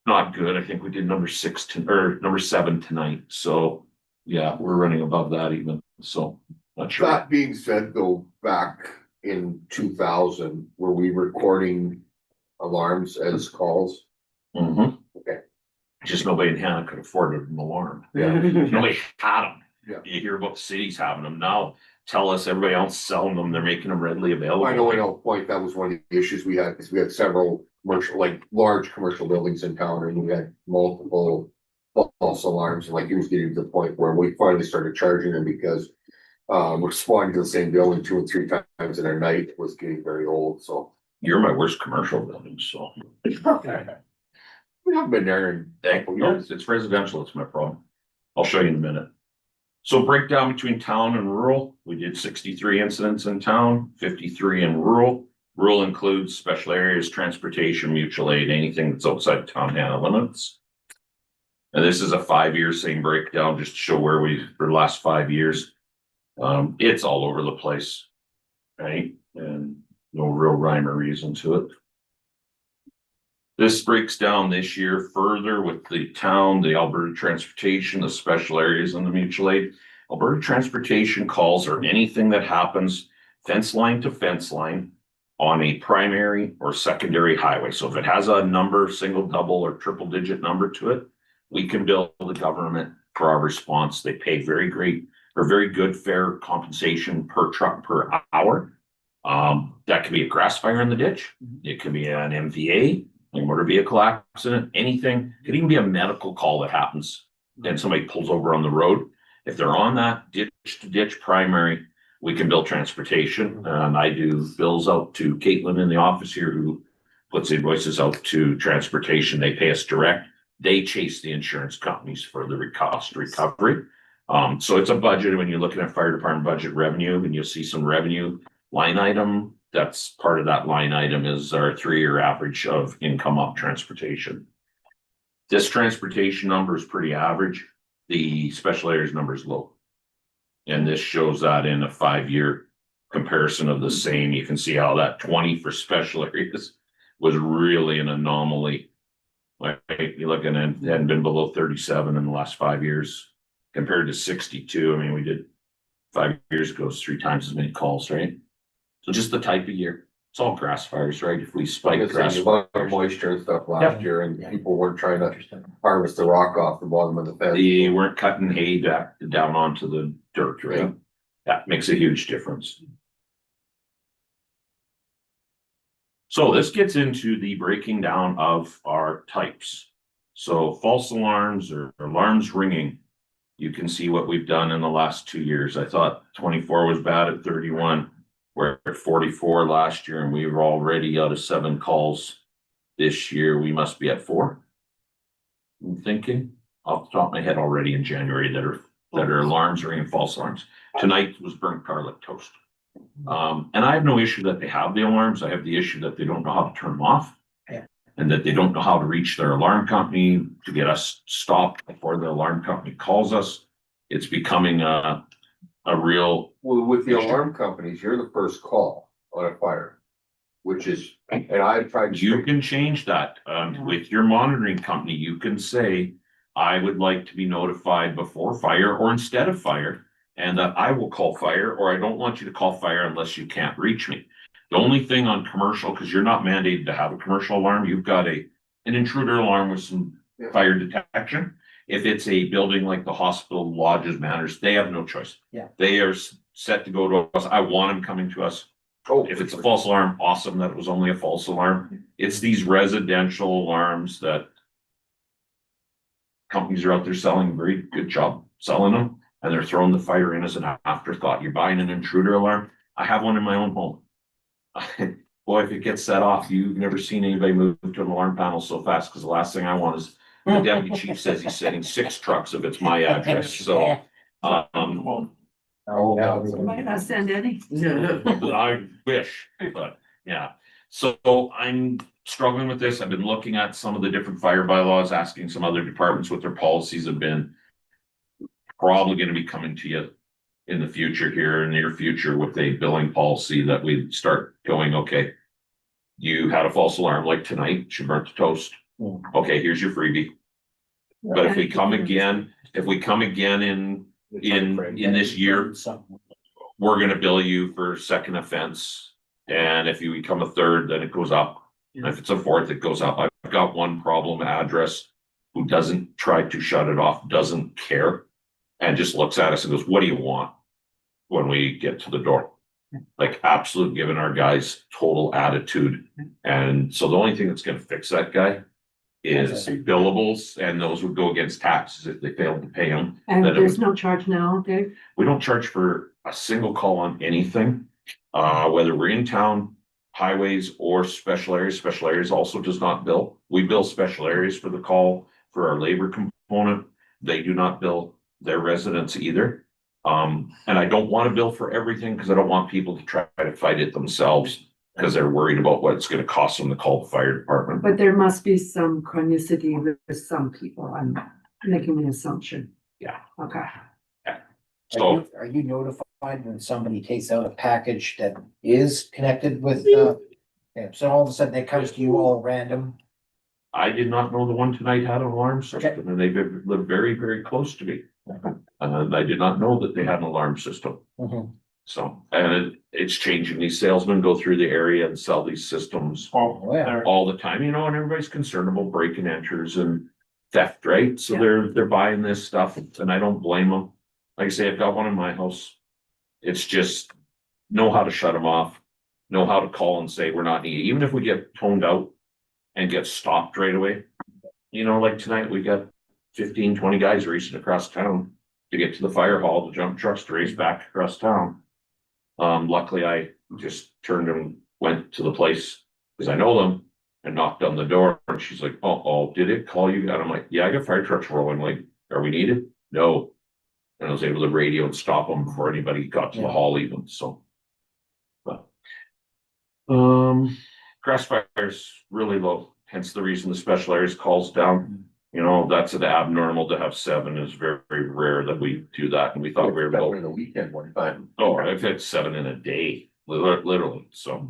not good. I think we did number 7 tonight. So yeah, we're running above that even. So not sure. That being said, though, back in 2000, were we recording alarms as calls? Mm-hmm. Okay. Just nobody in Hanna could afford an alarm. Yeah. Nobody had them. Yeah. You hear about the cities having them now. Tell us everybody else selling them. They're making them readily available. I know, point, that was one of the issues we had, because we had several commercial, like large commercial buildings in town, and we had multiple false alarms, and like he was getting to the point where we finally started charging them because responding to the same building 2 and 3 times in a night was getting very old, so. You're my worst commercial building, so. We haven't been there in a couple No, years. it's residential. It's my problem. I'll show you in a minute. So breakdown between town and rural, we did 63 incidents in town, 53 in rural. Rural includes special areas, transportation, mutual aid, anything that's outside town Hanna limits. And this is a 5-year same breakdown, just to show where for the last 5 years. It's all over the place, right? And no real rhyme or reason to it. This breaks down this year further with the town, the Alberta transportation, the special areas and the mutual aid. Alberta transportation calls are anything that happens fence line to fence line on a primary or secondary highway. So if it has a number, single, double, or triple digit number to it, we can bill the government for our response. They pay very good fair compensation per truck per hour. That could be a grass fire in the ditch. It could be an MVA, a motor vehicle accident, anything. It could even be a medical call that happens and somebody pulls over on the road. If they're on that ditch to ditch primary, we can bill transportation. And I do bills out to Caitlin in the office here who puts invoices out to transportation. They pay us direct. They chase the insurance companies for the cost recovery. So it's a budget. When you're looking at fire department budget revenue and you'll see some revenue line item, that's part of that line item is our 3-year average of income up transportation. This transportation number is pretty average. The special areas number is low. And this shows that in a 5-year comparison of the same. You can see how that 20 for special areas was really an anomaly. Like you're looking at, it hadn't been below 37 in the last 5 years compared to 62. I mean, we did 5 years ago, 3 times as many calls, right? So just the type of year. It's all grass fires, right? If we spike grass fires. Moisture and stuff last year, and people weren't trying to harvest the rock off the bottom of the fence. They weren't cutting hay down onto the dirt, right? That makes a huge difference. So this gets into the breaking down of our types. So false alarms or alarms ringing. You can see what we've done in the last 2 years. I thought 24 was bad at 31. We're at 44 last year, and we were already out of 7 calls This year, we must be at 4. I'm thinking off the top of my head already in January that are alarms ringing, false alarms. Tonight was burnt garlic toast. And I have no issue that they have the alarms. I have the issue that they don't know how to turn them off. Yeah. And that they don't know how to reach their alarm company to get us stopped before the alarm company calls us. It's becoming a real, Well, with the alarm companies, you're the first call on a fire, which is, and I've tried to. you can change that. With your monitoring company, you can say, I would like to be notified before fire or instead of fire. And that I will call fire, or I don't want you to call fire unless you can't reach me. The only thing on commercial, because you're not mandated to have a commercial alarm, you've got an intruder alarm with some Yeah. fire detection. If it's a building like the hospital, lodges, manors, they have no choice. Yeah. They are set to go to us. I want them coming to us. Oh, If it's a false alarm, awesome that it was only a false alarm. It's these residential alarms that companies are out there selling a very good job selling them, and they're throwing the fire in as an afterthought. You're buying an intruder alarm. I have one in my own home. Boy, if it gets set off, you've never seen anybody move to an alarm panel so fast, because the last thing I want is the deputy chief says he's sending 6 trucks if it's my address, so. Oh, yeah. Might not send any. I wish, but yeah. So I'm struggling with this. I've been looking at some of the different fire bylaws, asking some other departments what their policies have been. Probably gonna be coming to you in the future here, near future, with a billing policy that we start going, okay. You had a false alarm like tonight, she burnt the toast. Okay, here's your freebie. But if we come again in this year, we're gonna bill you for second offense. And if you become a third, then it goes up. And if it's a fourth, it goes up. I've got one problem address who doesn't try to shut it off, doesn't care. And just looks at us and goes, what do you want? When we get to the door, like absolute giving our guys total attitude. And so the only thing that's gonna fix that guy is billables, and those would go against taxes if they failed to pay them. And Then it there's would- no charge now, Dave? We don't charge for a single call on anything, whether we're in town, highways or special areas. Special areas also does not bill. We bill special areas for the call for our labor component. They do not bill their residents either. And I don't want to bill for everything because I don't want people to try to fight it themselves because they're worried about what it's going to cost them to call the fire department. But there must be some chronicity with some people. I'm making an assumption. Yeah. Okay. So Are you notified when somebody takes out a package that is connected with, yeah, so all of a sudden it comes to you all random? I did not know the one tonight had an alarm system, and they lived very, very close to me. And I did not know that they had an alarm system. Mhm. So, and it's changing. These salesmen go through the area and sell these systems Oh, yeah. all the time, and everybody's concerned about break and enters and theft, right? So Yeah. they're buying this stuff, and I don't blame them. Like I say, I've got one in my house. It's just know how to shut them off, know how to call and say we're not needed, even if we get toned out and get stopped right away. Like tonight, we got 15, 20 guys racing across town to get to the fire hall, to jump trucks to race back across town. Luckily, I just turned and went to the place because I know them and knocked on the door, and she's like, oh, did it call you? And I'm like, yeah, I got fire trucks rolling. Like, are we needed? No. And I was able to radio and stop them before anybody got to the hall even, so. But, grass fire's really low, hence the reason the special areas calls down. That's an abnormal to have 7 is very, very rare that we do that, and we thought we were That about, went in the weekend one time. oh, I've had 7 in a day, literally, so.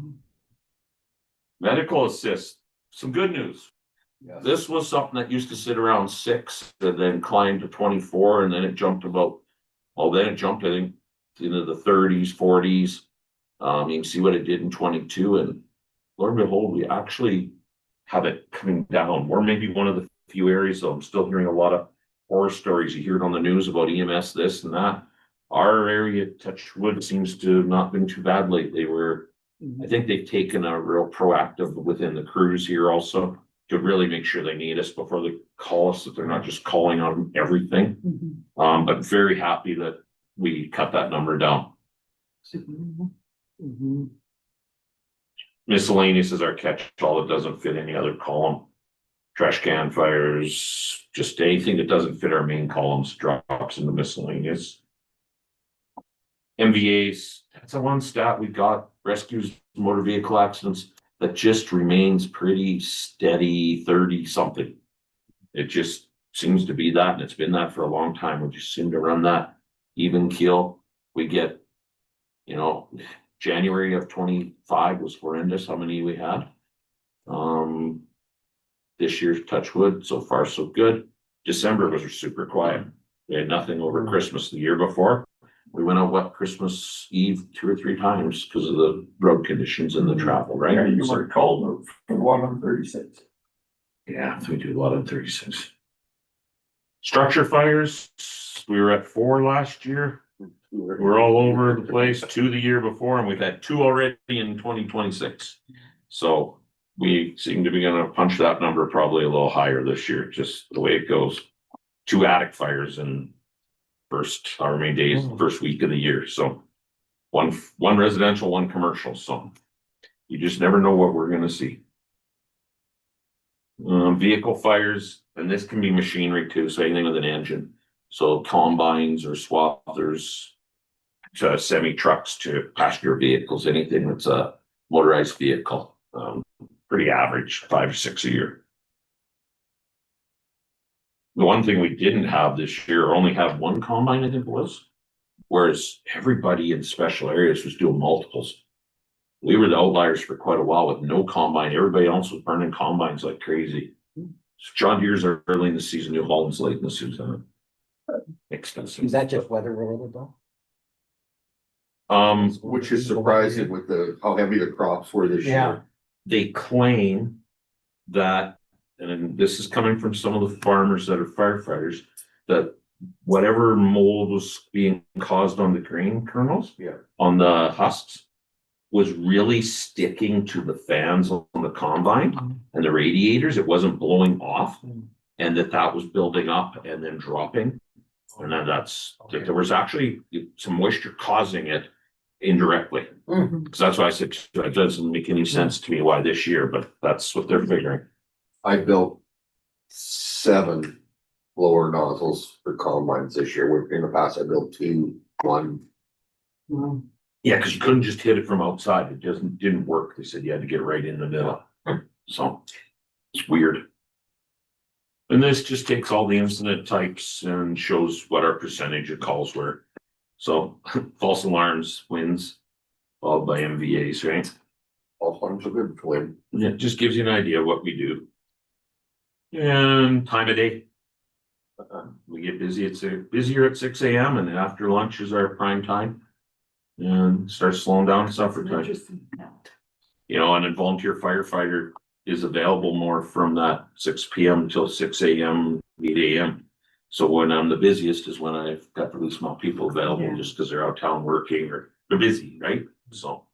Medical assist, some good news. Yes. This was something that used to sit around 6 and then climbed to 24, and then it jumped I think, into the 30s, 40s. You can see what it did in 22, and lo and behold, we actually have it coming down. We're maybe one of the few areas, though I'm still hearing a lot of horror stories. You hear it on the news about EMS, this and that. Our area, touch wood, seems to have not been too bad lately. I think they've taken a real proactive within the crews here also to really make sure they need us before they call us, that they're not just calling on everything. But very happy that we cut that number down. Miscellaneous is our catch-all. It doesn't fit any other column. Trash can fires, just anything that doesn't fit our main columns drops into miscellaneous. MVAs, that's a one stat we got. Rescues, motor vehicle accidents, that just remains pretty steady, 30 something. It just seems to be that, and it's been that for a long time. We just seem to run that even keel. We get, you know, January of 25 was horrendous, how many we had. This year's touch wood, so far so good. December was super quiet. We had nothing over Christmas. The year before, we went out what Christmas Eve 2 or 3 times because of the road conditions and the travel, Yeah, right? you were called for 136. Yeah, we do a lot of 36. Structure fires, we were at 4 last year. We're all over the place, 2 the year before, and we've had 2 already in 2026. So we seem to be gonna punch that number probably a little higher this year, just the way it goes. 2 attic fires in however many days, first week of the year, so. One residential, 1 commercial, so. You just never know what we're gonna see. Vehicle fires, and this can be machinery too, so anything with an engine. So combines or swathers, to semi trucks to passenger vehicles, anything that's a motorized vehicle. Pretty average, 5 or 6 a year. The one thing we didn't have this year, only have 1 combine, I think it was. Whereas everybody in special areas was doing multiples. We were the outliers for quite a while with no combine. Everybody else was burning combines like crazy. John Deere's are early in the season, New Holland's late in the season. Expensive. Is that just weather related though? Which is surprising with how heavy the crops were this Yeah. year. They claim that, and this is coming from some of the farmers that are firefighters, that whatever mold was being caused on the grain kernels. Yeah. On the husks, was really sticking to the fans on the combine and the radiators. It wasn't blowing off, and that was building up and then dropping. And then that there was actually some moisture causing it indirectly. Because that's why I said it doesn't make any sense to me why this year, but that's what they're figuring. I built 7 blower nozzles for combines this year. In the past, I built 2, 1. Yeah, because you couldn't just hit it from outside. It didn't work. They said you had to get right in the middle. So it's weird. And this just takes all the incident types and shows what our percentage of calls were. So false alarms wins, followed by MVAs, right? All farms are good to win. Yeah, it just gives you an idea of what we do. And time of day. We get busier at 6 a.m. and after lunch is our prime time. And start slowing down supper time. Interesting. You know, and a volunteer firefighter is available more from that 6 p.m. till 6 a.m., 8 a.m. So when I'm the busiest is when I've got the least amount of people available, Yeah. just because they're out of town working or they're busy, right? So.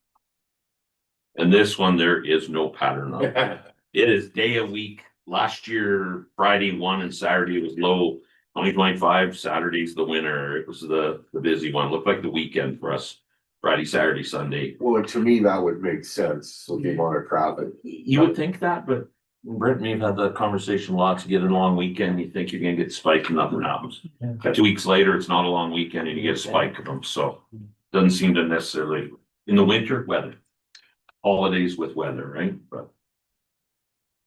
And this one, there is no pattern on it. It is day a week. Last year, Friday 1 and Saturday was low. 2025, Saturday's the winner. It was the busy one. Looked like the weekend for us. Friday, Saturday, Sunday. Well, to me, that would make sense. So the amount of traffic. You would think that, but Brent and me have had that conversation lots. You get a long weekend, you think you're gonna get spiked and nothing happens. 2 weeks later, it's not a long weekend and you get a spike of them, so. Doesn't seem to necessarily, in the winter, weather. Holidays with weather, right? But.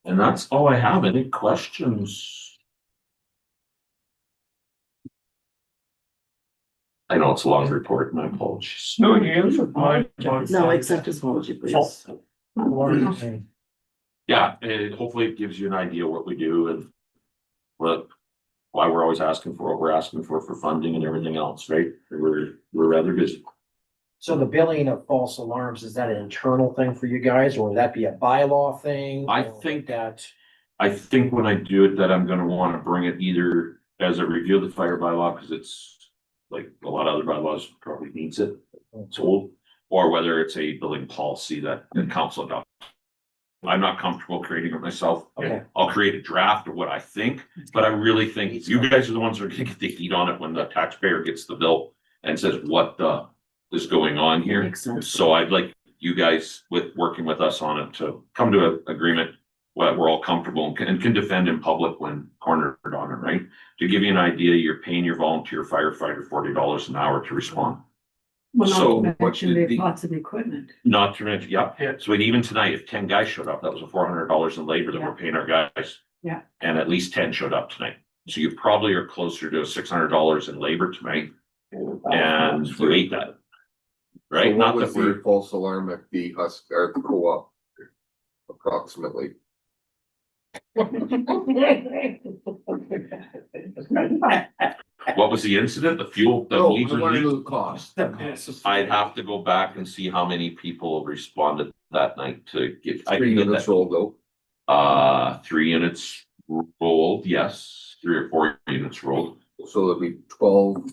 And that's all I have. Any questions? I know it's a long report, my apologies. No, you answered my. No, accept his apology, please. Yeah, hopefully it gives you an idea what we do and why we're always asking for what we're asking for funding and everything else, right? We're rather busy. So the billing of false alarms, is that an internal thing for you guys, or would that be a bylaw thing? I Or think that. I think when I do it, that I'm gonna wanna bring it either as a review of the fire bylaw, cause it's like a lot of other bylaws probably needs it. It's old, or whether it's a building policy that the council adopts. I'm not comfortable creating it myself. Okay. I'll create a draft of what I think, but I really think you guys are the ones that are gonna get the heat on it when the taxpayer gets the bill and says, what the is going on here. Makes sense. So I'd like you guys with working with us on it to come to an agreement where we're all comfortable and can defend in public when cornered on it, right? To give you an idea, you're paying your volunteer firefighter $40 an hour to respond. Well, So not to what mention did they have the- lots of equipment. Not to mention, yeah. Yeah. So even tonight, if 10 guys showed up, that was a $400 in labor that Yeah. we're paying our guys. Yeah. And at least 10 showed up tonight. So you probably are closer to $600 in labor tonight, and you ate that. So Right? what Not was that the we're, false alarm at the Husk, or the co-op? Approximately. what was the incident? The fuel, the No, laser I wanna leak? know the cost. I'd have to go back and see how many people responded that night to give. I Three can get units that. rolled though. 3 units rolled, yes, 3 or 4 units rolled. So it'd be 12.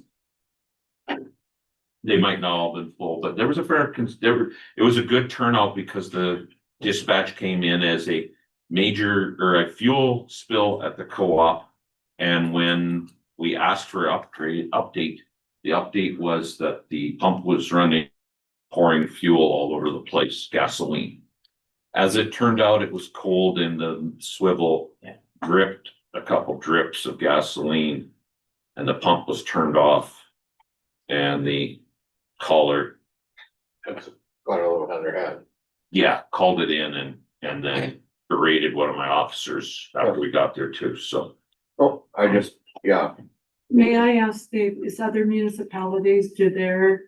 They might not all been full, but there was a fair, it was a good turnout because the dispatch came in as a major or a fuel spill at the co-op. And when we asked for update, the update was that the pump was running, pouring fuel all over the place, gasoline. As it turned out, it was cold and the swivel dripped a couple drips of gasoline and the pump was turned off. And the caller, Got a little underhand. called it in and then berated one of my officers after we got there too, so. Oh, I just, yeah, May I ask, Dave, is other municipalities, do their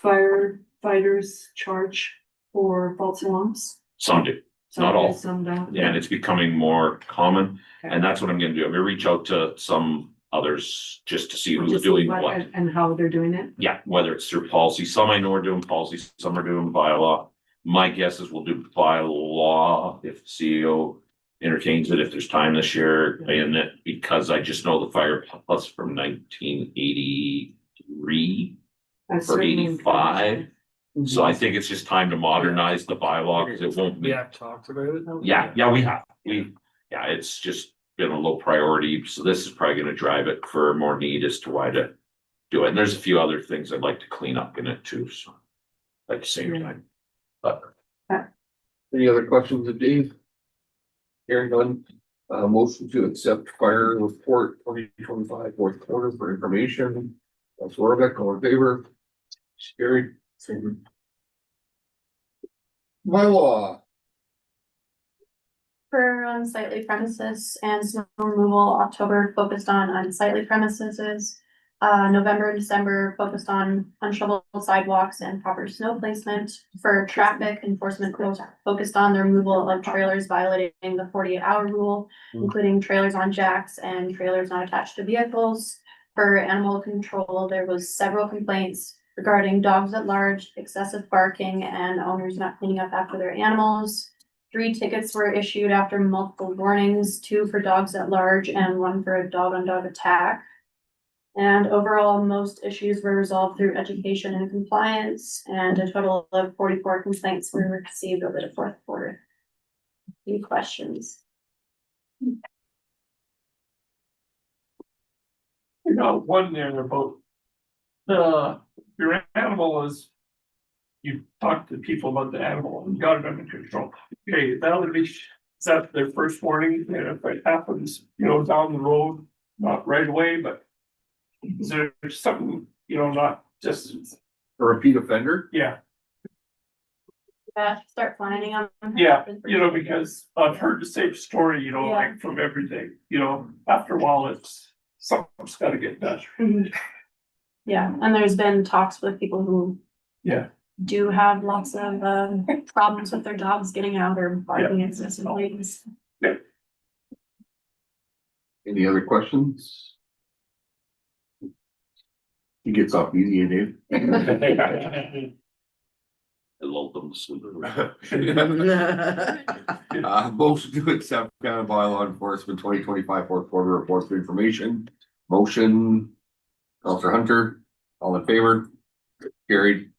firefighters charge for false alarms? Some do, Some Not do, all. Some don't. and it's becoming more common, and that's what I'm gonna do. I'm gonna reach out to some others just to see who's Just doing what- what. And how they're doing it. Yeah, whether it's through policy, some I know are doing policy, some are doing bylaw. My guess is we'll do bylaw if the CEO entertains it, if there's time this year in it, because I just know the fire plus from 1983 I or certainly 85. So I think it's just time to modernize the bylaw because it won't be. We have talked about it. Yeah, we have. It's just been a low priority, so this is probably gonna drive it for more need as to why to do it. And there's a few other things I'd like to clean up in it too, so. At the same Yeah. time, but any other questions of Dave? Hearing none, motion to accept fire report 2025 fourth quarter for information. That's Warbeck, all in favor? Carried. Bylaw, For unsightly premises and snow removal, October focused on unsightly premises. November and December focused on unshoveled sidewalks and proper snow placement. For traffic enforcement, focused on the removal of trailers violating the 48-hour rule, including trailers on jacks and trailers not attached to vehicles. For animal control, there was several complaints regarding dogs at large, excessive barking, and owners not cleaning up after their animals. 3 tickets were issued after multiple warnings, 2 for dogs at large and 1 for a dog-on-dog attack. And overall, most issues were resolved through education and compliance, and a total of 44 complaints were received over the fourth quarter. Any questions? I got one there about your animal is. You talk to people about the animal and got it under control. Okay, that'll be, is that their first warning? And if it happens, down the road, not right away, but. Is there something, not just, a repeat offender? yeah, Start planning on. yeah, because I've heard the same story, Yeah. like from everything, after a while, it's, something's gotta get done. Yeah, and there's been talks with people who. Yeah. Do have lots of problems with their dogs getting out or barking excessively. Any other questions? He gets off easy, Dave. I lulled them to sleep. Motion to accept County Bylaw Enforcement 2025 fourth quarter report for information. Motion, Counselor Hunter, all in favor? Carried.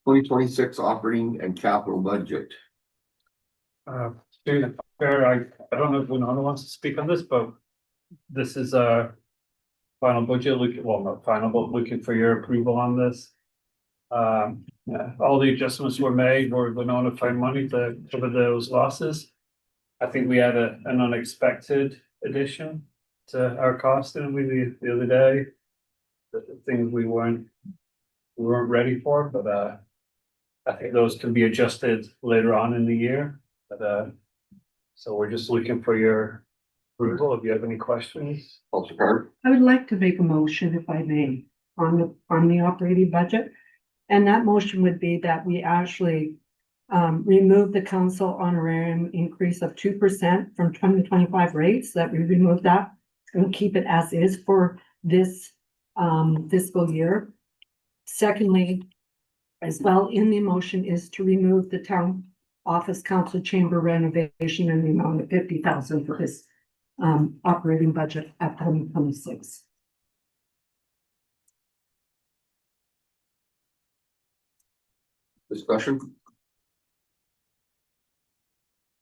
Twenty 26 operating and capital budget. During the fair, I don't know if anyone wants to speak on this, but this is final budget, well, not final, but looking for your approval on this. Yeah, all the adjustments were made, we're going to find money to cover those losses. I think we had an unexpected addition to our costing the other day. The things we weren't ready for, but I think those can be adjusted later on in the year, but so we're just looking for your approval. If you have any questions. Counselor Carter? I would like to make a motion, if I may, on the operating budget. And that motion would be that we actually remove the council honorarium increase of 2% from 2025 rates, that we remove that and keep it as is for this fiscal year. Secondly, as well in the motion is to remove the town office council chamber renovation in the amount of 50,000 for this operating budget at 2026. Discussion?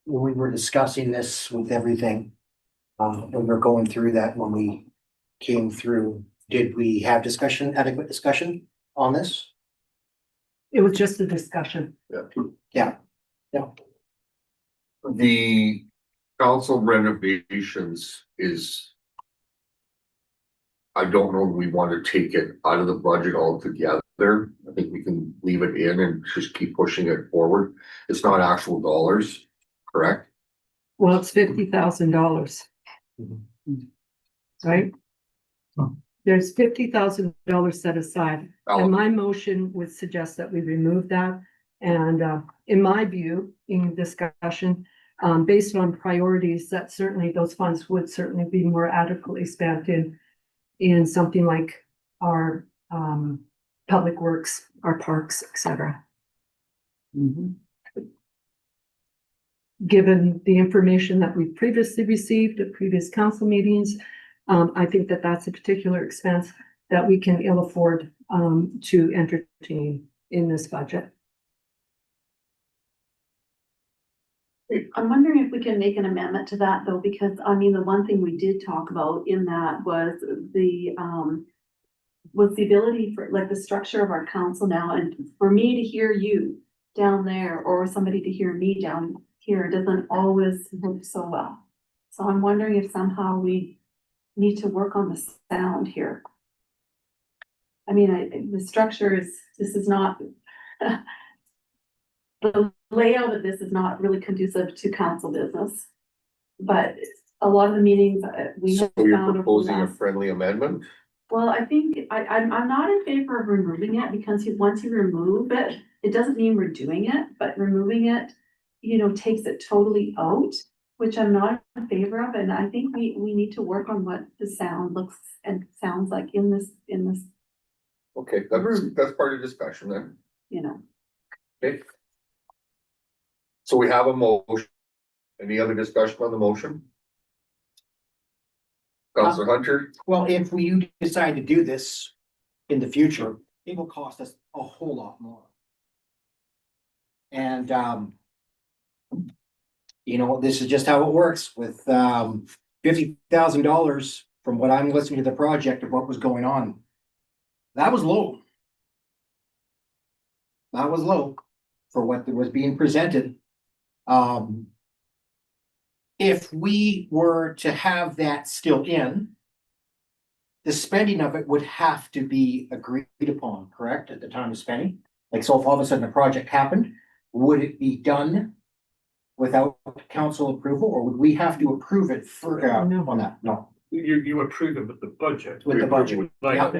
When we were discussing this with everything, when we were going through that, when we came through, did we have adequate discussion on this? It was just a discussion. Yeah. The council renovations is. I don't know if we want to take it out of the budget altogether. I think we can leave it in and just keep pushing it forward. It's not actual dollars, correct? Well, it's $50,000. Right? There's $50,000 set aside, and my motion would suggest that we remove that. And in my view, in discussion, based on priorities, that certainly those funds would certainly be more adequately spent in something like our public works, our parks, etc. Given the information that we previously received at previous council meetings, I think that that's a particular expense that we can ill afford to entertain in this budget. I'm wondering if we can make an amendment to that though, because I mean, the one thing we did talk about in that was the ability for like the structure of our council now, and for me to hear you down there or somebody to hear me down here doesn't always work so well. So I'm wondering if somehow we need to work on the sound here. I mean, the structure this is not the layout of this is not really conducive to council business. But a lot of the meetings we have So you're found. proposing a friendly amendment? Well, I think I'm not in favor of removing it because once you remove it, it doesn't mean we're doing it, but removing it, takes it totally out, which I'm not in favor of. And I think we need to work on what the sound looks and sounds like in this. Okay, that's part of the discussion then. Okay. So we have a motion. Any other discussion on the motion? Councilor Hunter? Well, if we decide to do this in the future, it will cost us a whole lot more. And, this is just how it works with, $50,000 from what I'm listening to the project of what was going on. That was low. That was low for what was being presented. If we were to have that still in, the spending of it would have to be agreed upon, correct, at the time of spending? Like, so if all of a sudden the project happened, would it be done without council approval, or would we have to approve it for, No. on that? No. You approve it with the budget. With the budget. Like, Yeah.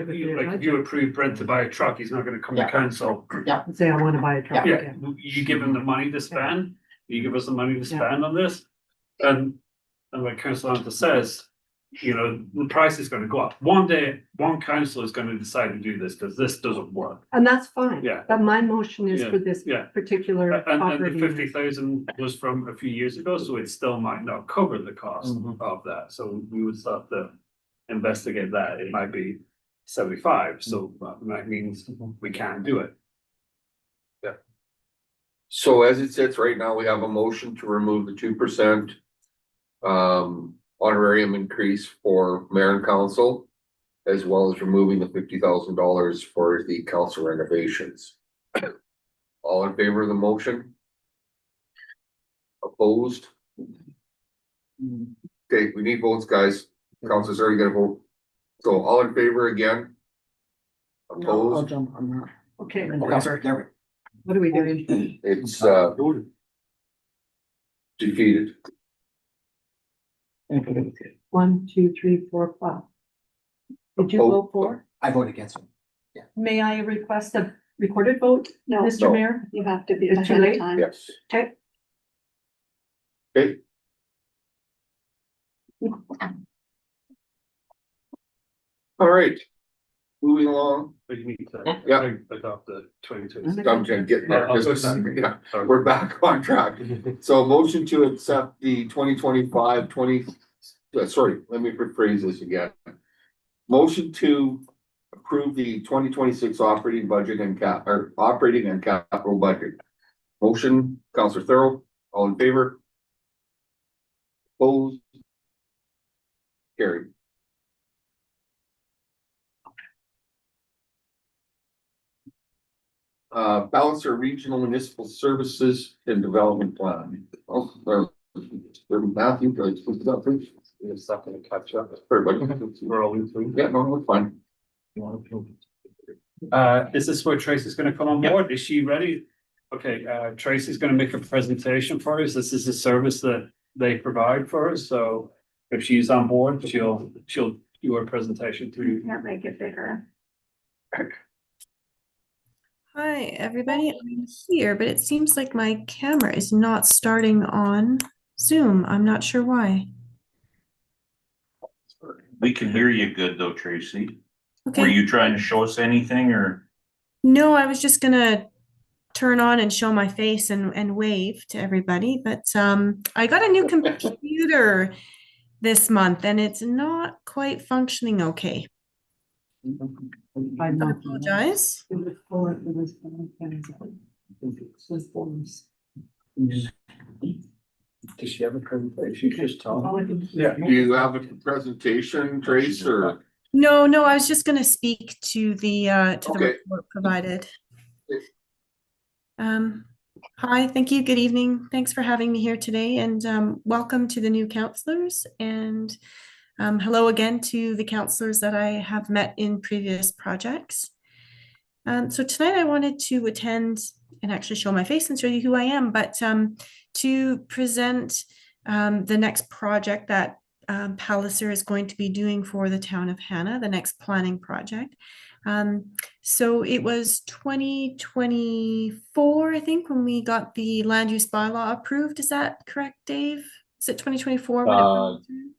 if you approve Brent to buy a truck, he's not gonna come to Yeah. council. Say I want to buy a truck. Yeah, you give him the money to spend, you give us the money to spend on this, and like Councilor Hunter says, the price is gonna go up. One day, one council is gonna decide to do this, because this doesn't work. And that's fine. Yeah. But my motion is Yeah, for this yeah. particular And the operating. 50,000 was from a few years ago, so it still might not cover the cost Mhm. of that, so we would start to investigate that. It might be 75, so that means we can't do it. So as it sits right now, we have a motion to remove the 2% honorarium increase for mayor and council. as well as removing the $50,000 for the council renovations. All in favor of the motion? Opposed? Okay, we need votes, guys. Council's already got a vote. So all in favor again? No, I'll Opposed? jump on that. Okay, Okay, sorry, there we go. what are we doing? It's defeated. 1, 2, 3, 4, 5. Did you Oh. vote for? I voted against him. May I request a recorded vote, No, Mr. No. Mayor? you have to be It's too ahead of late? time. Yes. Okay. Okay. All right. Moving along. But you need to Yeah. adopt the 2026. I'm gonna get there. I'll go This is- back. yeah, we're back on track. So motion to accept the 2025 sorry, let me rephrase this again. Motion to approve the 2026 operating budget and operating and capital budget. Motion, Counselor Thorold, all in favor? Opposed? Carried. Balance our regional municipal services and development plan. Oh, Matthew, please. It's not gonna catch up. Everybody. We're all in through. Yeah, no, that's fine. Is this where Tracy's gonna come on board? Is she ready? Okay, Tracy's gonna make a presentation for us. This is a service that they provide for us, so if she's on board, she'll do her presentation through. Can't make it bigger. Hi, everybody. I'm here, but it seems like my camera is not starting on Zoom. I'm not sure why. We can hear you good though, Tracy. Were Okay. you trying to show us anything or? No, I was just gonna turn on and show my face and wave to everybody, but I got a new computer this month and it's not quite functioning okay. I apologize. Does she have a presentation? Just tell Yeah. Do you have a presentation, Trace, or? No, I was just gonna speak to the Okay. report provided. Hi, thank you. Good evening. Thanks for having me here today and welcome to the new counselors and hello again to the counselors that I have met in previous projects. So tonight I wanted to attend and actually show my face and show you who I am, but to present the next project that Palliser is going to be doing for the town of Hanna, the next planning project. So it was 2024, I think, when we got the land use bylaw approved. Is that correct, Dave? Is it 2024? when it went through?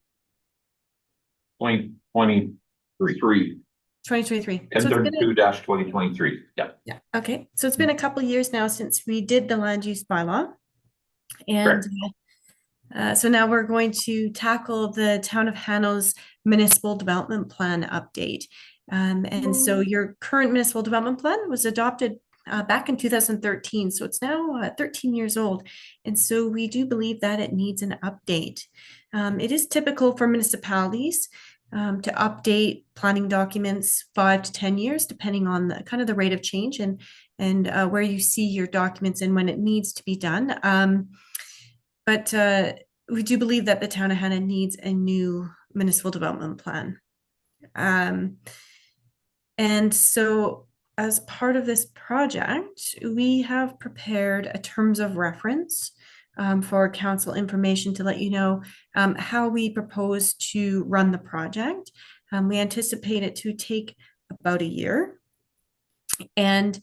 2023. 2023. So it's been 1032-2023. Yeah. Yeah. Okay. So it's been a couple of years now since we did the land use bylaw. And so now we're going to tackle the town of Hanna's municipal development plan update. And so your current municipal development plan was adopted back in 2013. So it's now 13 years old. And so we do believe that it needs an update. It is typical for municipalities to update planning documents 5 to 10 years, depending on the kind of the rate of change and where you see your documents and when it needs to be done. But we do believe that the town of Hanna needs a new municipal development plan. And so as part of this project, we have prepared a terms of reference for council information to let you know how we propose to run the project. We anticipate it to take about a year. And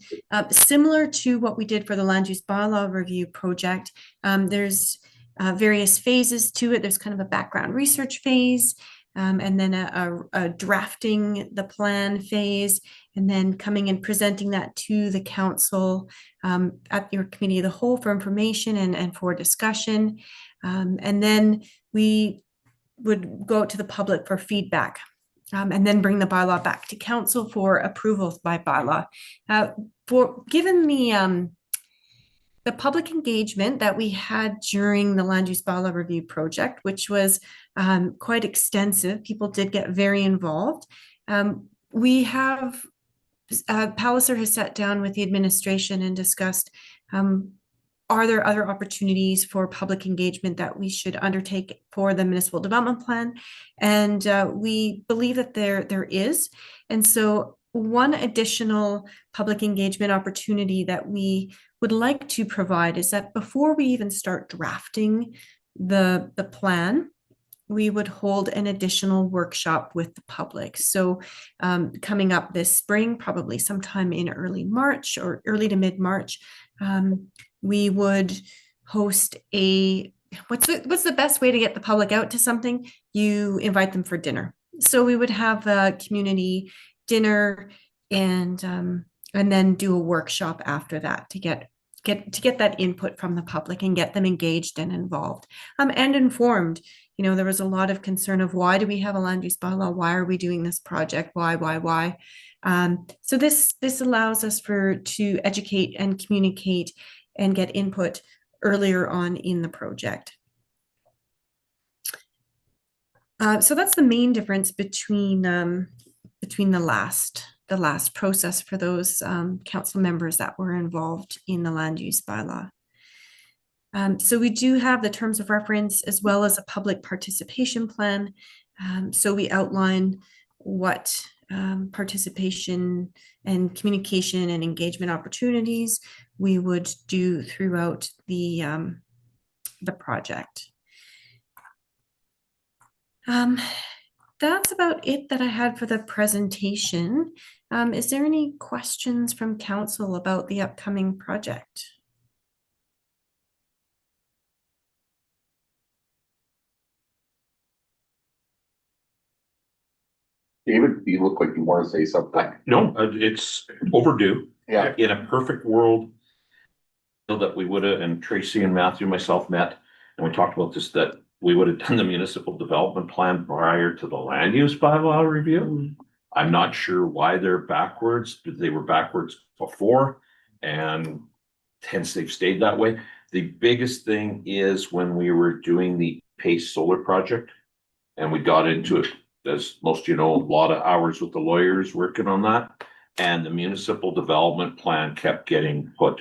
similar to what we did for the land use bylaw review project, there's various phases to it. There's kind of a background research phase, and then a drafting the plan phase, and then coming and presenting that to the council at your committee of the whole for information and for discussion. And then we would go out to the public for feedback. And then bring the bylaw back to council for approvals by bylaw. Given the public engagement that we had during the land use bylaw review project, which was quite extensive, people did get very involved. We have, Palliser has sat down with the administration and discussed, are there other opportunities for public engagement that we should undertake for the municipal development plan? And we believe that there is. And so one additional public engagement opportunity that we would like to provide is that before we even start drafting the plan, we would hold an additional workshop with the public. So coming up this spring, probably sometime in early March or early to mid-March, we would host what's the best way to get the public out to something? You invite them for dinner. So we would have a community dinner and then do a workshop after that to get that input from the public and get them engaged and involved and informed. You know, there was a lot of concern of why do we have a land use bylaw? Why are we doing this project? Why? So this allows us to educate and communicate and get input earlier on in the project. So that's the main difference between the last process for those council members that were involved in the land use bylaw. So we do have the terms of reference as well as a public participation plan. So we outline what participation and communication and engagement opportunities we would do throughout the project. That's about it that I had for the presentation. Is there any questions from council about the upcoming project? David, you look like you want to say something. No, it's overdue. Yeah. In a perfect world, that we would have, and Tracy and Matthew and myself met, and we talked about this, that we would have done the municipal development plan prior to the land use bylaw review. I'm not sure why they're backwards, but they were backwards before, and hence they've stayed that way. The biggest thing is when we were doing the Pace Solar project, and we got into it, as most of you know, a lot of hours with the lawyers working on that, and the municipal development plan kept getting put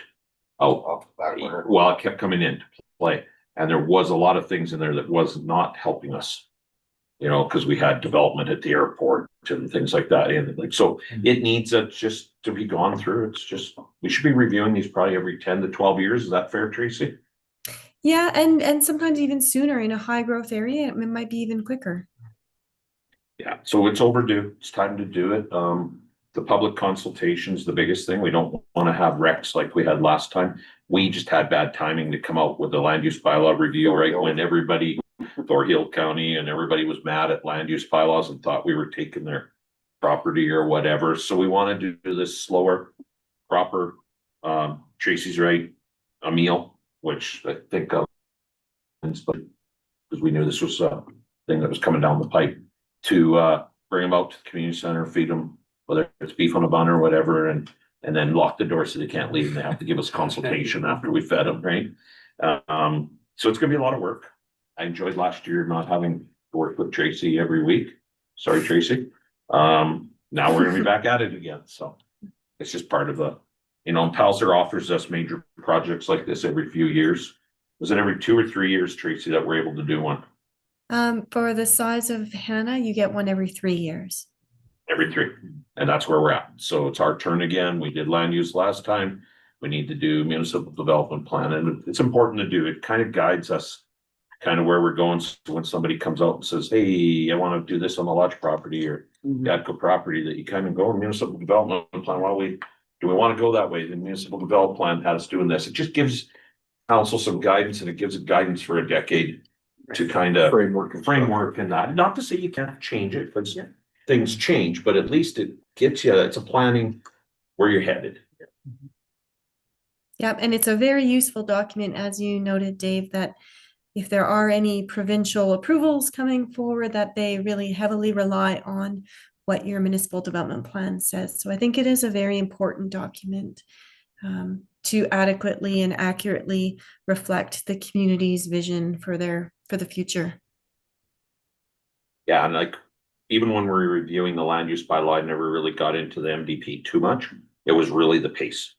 out. Well, it kept coming into play, and there was a lot of things in there that was not helping us, you know, because we had development at the airport and things like that, and like, so it needs just to be gone through. It's just, we should be reviewing these probably every 10 to 12 years. Is that fair, Tracy? Yeah, and sometimes even sooner in a high growth area, it might be even quicker. Yeah, so it's overdue. It's time to do it. The public consultation's the biggest thing. We don't want to have wrecks like we had last time. We just had bad timing to come out with the land use bylaw review, right? When everybody, Thorhill County and everybody was mad at land use bylaws and thought we were taking their property or whatever. So we wanted to do this slower, proper, Tracy's right, a meal, which I think, because we knew this was a thing that was coming down the pipe, to bring them out to the community center, feed them, whether it's beef on a bun or whatever, and then lock the door so they can't leave, and they have to give us consultation after we fed them, right? So it's gonna be a lot of work. I enjoyed last year not having to work with Tracy every week. Sorry, Tracy. Now we're gonna be back at it again, so it's just part of the, you know, Palliser offers us major projects like this every few years. Was it every 2 or 3 years, Tracy, that we're able to do one? For the size of Hanna, you get one every 3 years. Every 3, and that's where we're at. So it's our turn again. We did land use last time. We need to do municipal development plan, and it's important to do. It kind of guides us kind of where we're going. So when somebody comes out and says, hey, I want to do this on the lodge property or Dadco property, that you kind of go municipal development plan. Well, do we want to go that way? The municipal development plan had us doing this. It just gives council some guidance, and it gives it guidance for a decade to kind of framework in that. Not to say you can't change it, but things change, but at least it gets you, it's a planning where you're headed. Yep, and it's a very useful document, as you noted, Dave, that if there are any provincial approvals coming forward, that they really heavily rely on what your municipal development plan says. So I think it is a very important document to adequately and accurately reflect the community's vision for the future. Yeah, and like, even when we were reviewing the land use bylaw, I never really got into the MDP too much. It was really the PACE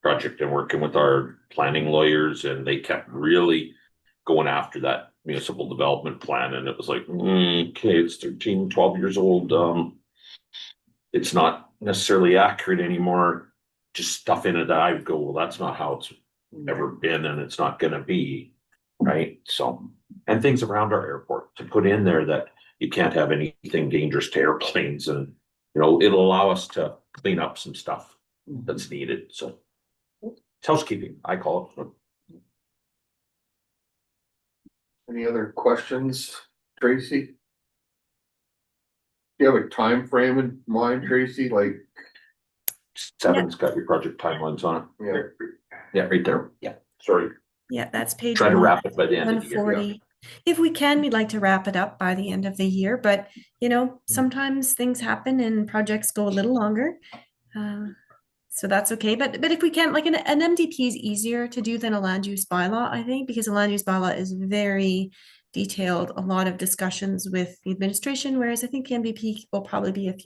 project and working with our planning lawyers, and they kept really going after that municipal development plan. And it was like, okay, it's 13, 12 years old. It's not necessarily accurate anymore. Just stuff in it that I would go, well, that's not how it's ever been, and it's not gonna be, right? So, and things around our airport to put in there that you can't have anything dangerous to airplanes, and, you know, it'll allow us to clean up some stuff that's needed, so. It's housekeeping, I call it. Any other questions, Tracy? Do you have a time frame in mind, Tracy? Like, 7's got your project timelines on it. yeah, Yeah, right there. Yeah, sorry. Yeah, that's page Try to wrap it by the end of the year. 140. If we can, we'd like to wrap it up by the end of the year, but you know, sometimes things happen and projects go a little longer. So that's okay, but if we can, like an MDP is easier to do than a land use bylaw, I think, because a land use bylaw is very detailed, a lot of discussions with the administration, whereas I think the MVP will probably be a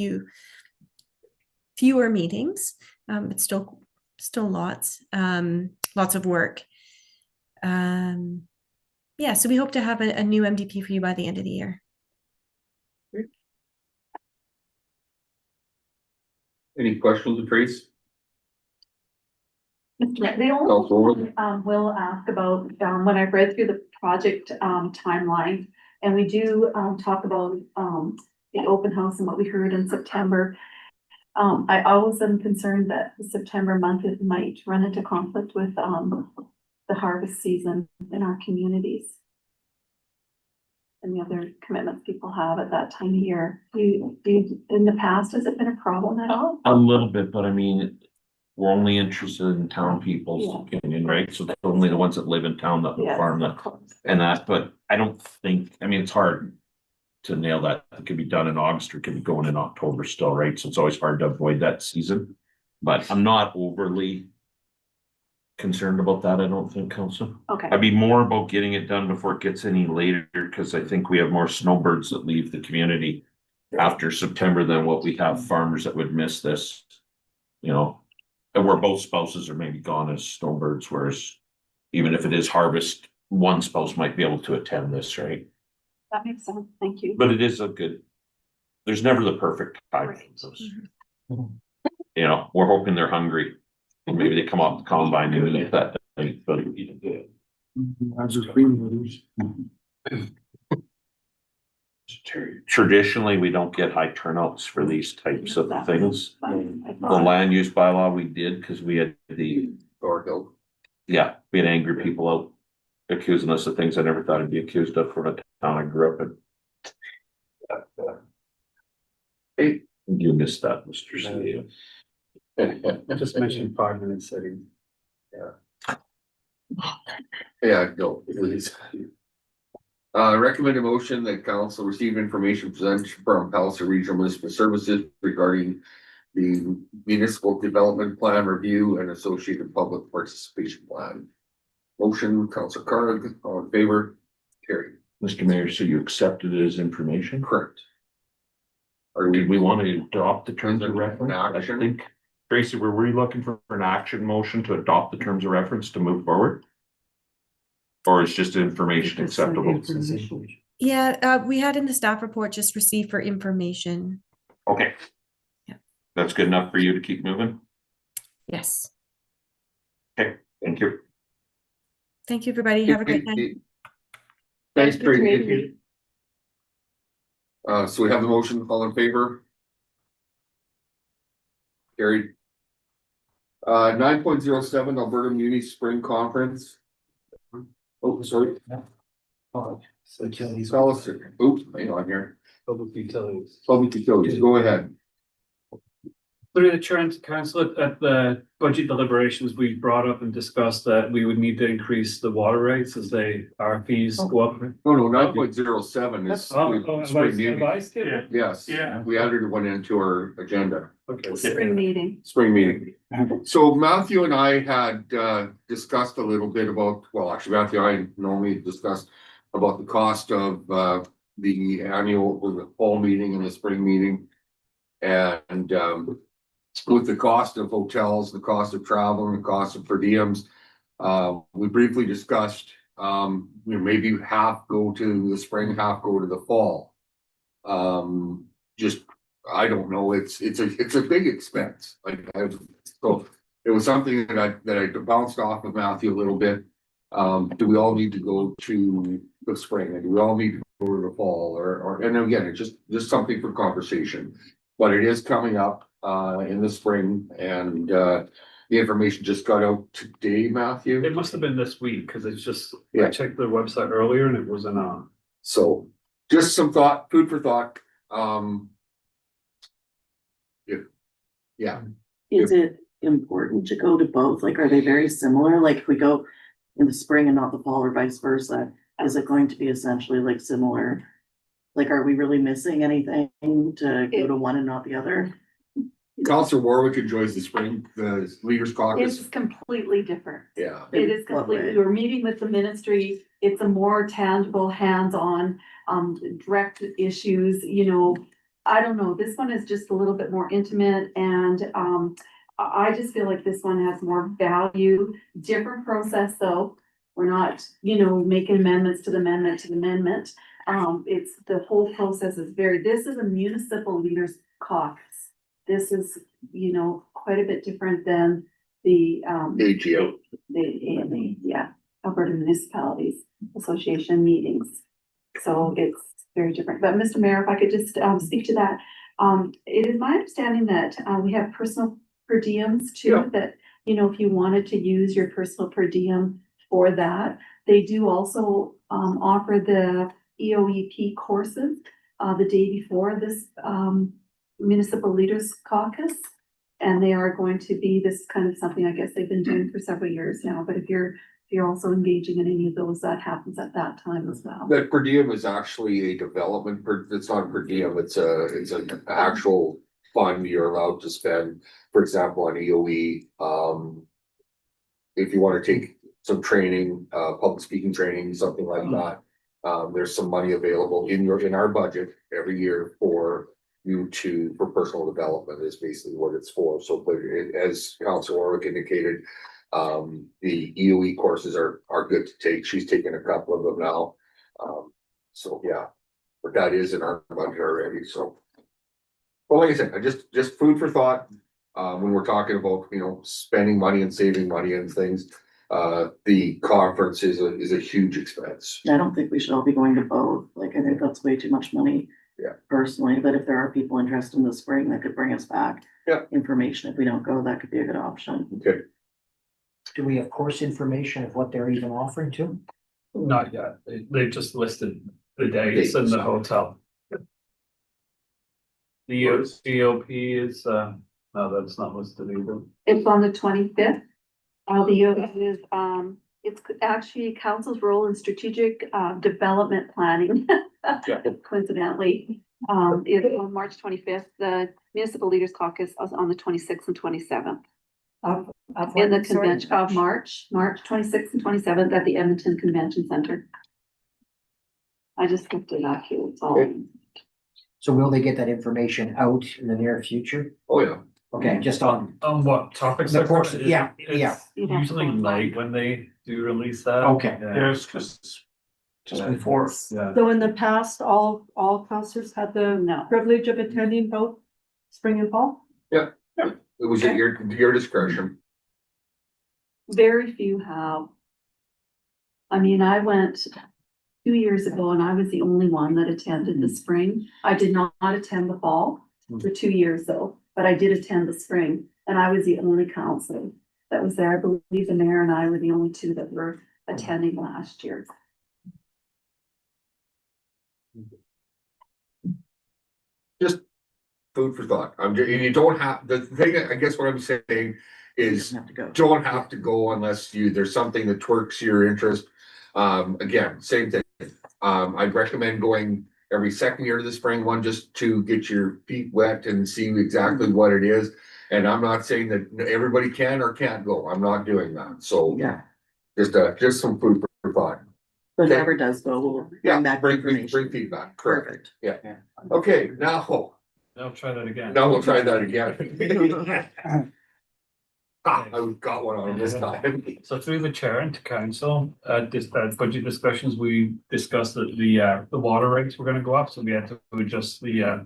fewer meetings, but still lots of work. Yeah, so we hope to have a new MDP for you by the end of the year. any questions, Trace? The only will ask about, when I've read through the project, timeline, and we do, talk about, the open house and what we heard in September. I always am concerned that the September month it might run into conflict with, the harvest season in our communities. And the other commitments people have at that time of year. Do you, in the past, has it been a problem at all? A little bit, but I mean, we're only interested in town people's opinion, right? So it's only the ones that live in town that will Yes, farm that and that, but I don't think, I mean, it's hard to nail that. It could be done in August or it could be going in October still, right? So it's always hard to avoid that season. But I'm not overly concerned about that, I don't think, Council. Okay. I'd be more about getting it done before it gets any later, because I think we have more snowbirds that leave the community after September than what we have farmers that would miss this, you know, and where both spouses are maybe gone as snowbirds, whereas even if it is harvest, one spouse might be able to attend this, right? That makes sense. Thank you. But it is a good, there's never the perfect time. Right. You know, we're hoping they're hungry. And maybe they come off the combine and eat that thing, but traditionally, we don't get high turnouts for these types of things. The land use bylaw we did because we had we had angry people out accusing us of things I never thought I'd be accused of from a town I grew up in. Hey, you missed that, Mr. C. I just mentioned 5 minutes setting. Yeah, no, please. Recommend a motion that council receive information presented from Palliser Regional Municipal Services regarding the municipal development plan review and associated public participation plan. Motion, Council Carg, all in favor, carried. Mr. Mayor, so you accepted it as information? Correct. Or did we want to adopt the terms of reference? I Action. think, Tracy, were we looking for an action motion to adopt the terms of reference to move forward? Or is just information acceptable? Yeah, we had in the staff report just received for information. Okay. Yeah. That's good enough for you to keep moving? Yes. Okay, thank you. Thank you, everybody. Have a great night. Thanks, Tracy. So we have the motion, all in favor? Carried. 9.07 Alberta Muni Spring Conference. Oh, sorry. Palliser. Oops, hang on here. Public utilities. Public utilities, go ahead. Through the current council at the budget deliberations, we brought up and discussed that we would need to increase the water rates as our fees go up. No, 9.07 is. spring meeting. Yes, Yeah. we added one into our agenda. Okay. Spring meeting. Spring meeting. So Matthew and I had discussed a little bit about, well, actually Matthew and I normally discussed about the cost of the annual, the fall meeting and the spring meeting. And, with the cost of hotels, the cost of travel, and the cost of per diems, we briefly discussed, maybe half go to the spring, half go to the fall. Just, I don't know, it's a big expense, so it was something that I bounced off of Matthew a little bit. Do we all need to go to the spring, and do we all need to go to the fall, and again, it's just something for conversation. But it is coming up, in the spring, and, the information just got out today, Matthew. It must have been this week, cause it's just, I Yeah. checked their website earlier and it wasn't on. So just some thought, food for thought. Yeah, Is it important to go to both? Like, are they very similar? Like, if we go in the spring and not the fall or vice versa, is it going to be essentially like similar? Like, are we really missing anything to go to one and not the other? Counselor Warwick enjoys the spring, the leaders caucus. It's completely different. Yeah, It is What way? completely, we're meeting with the ministry, it's a more tangible, hands-on, direct issues, I don't know, this one is just a little bit more intimate and, I just feel like this one has more value, different process though. We're not, making amendments to the amendment to the amendment. It's, the whole process is this is a municipal leaders caucus. This is, quite a bit different than the, AGO. the AMA, yeah, Alberta Municipalities Association meetings. So it's very different. But Mr. Mayor, if I could just speak to that. It is my understanding that we have personal per diems too, Yeah. that, if you wanted to use your personal per diem for that, they do also offer the EOEP courses the day before this Municipal Leaders Caucus. And they are going to be this kind of something, I guess they've been doing for several years now, but if you're also engaging in any of those, that happens at that time as well. That per diem is actually a development, it's not per diem, it's an actual fund you're allowed to spend, for example, on EOE. If you wanna take some training, public speaking training, something like that. There's some money available in our budget every year for for personal development is basically what it's for. So, but as Councilor Warwick indicated, the EOE courses are good to take. She's taken a couple of them now. So yeah, but that is in our budget already, so. Well, like I said, just food for thought, when we're talking about, spending money and saving money and things. The conference is a huge expense. I don't think we should all be going to both. Like, I think that's way too much money. Yeah. Personally, but if there are people interested in the spring, that could bring us back. Yeah. Information. If we don't go, that could be a good option. Okay, Do we have course information of what they're even offering to? Not yet, they've just listed the dates and the hotel. The EOP is, no, that's not listed either. It's on the 25th. The it's actually council's role in strategic development planning. Coincidentally, it's on March 25th. The Municipal Leaders Caucus is on the 26th and 27th. In the convention of March 26th and 27th at the Edmonton Convention Center. I just looked it up here. It's all. So will they get that information out in the near future? oh yeah, Okay, just on, What topics? The are course, covered? yeah, It's yeah. Usually night when they do release that. Okay. Yeah. Yes, cause just before. Yeah. So in the past, all councillors had the No. privilege of attending both spring and fall? it was at your discretion. Very few have. I mean, I went 2 years ago and I was the only one that attended the spring. I did not attend the fall for 2 years though, but I did attend the spring and I was the only councillor that was there. I believe the mayor and I were the only two that were attending last year. Just food for thought. You don't have, the thing, I guess what I'm saying is, Doesn't have to go. don't have to go unless there's something that twerks your interest. Again, same thing. I'd recommend going every second year of the spring one, just to get your feet wet and see exactly what it is. And I'm not saying that everybody can or can't go. I'm not doing that. So Yeah. just some food for thought. But whoever does go, we'll Yeah, bring back bring information. feedback, correct. Perfect. Okay, now I'll try that again. we'll try that again. I've got one on this time. So through the chair and to council, budget discussions, we discussed that the water rates were gonna go up, so we had to adjust the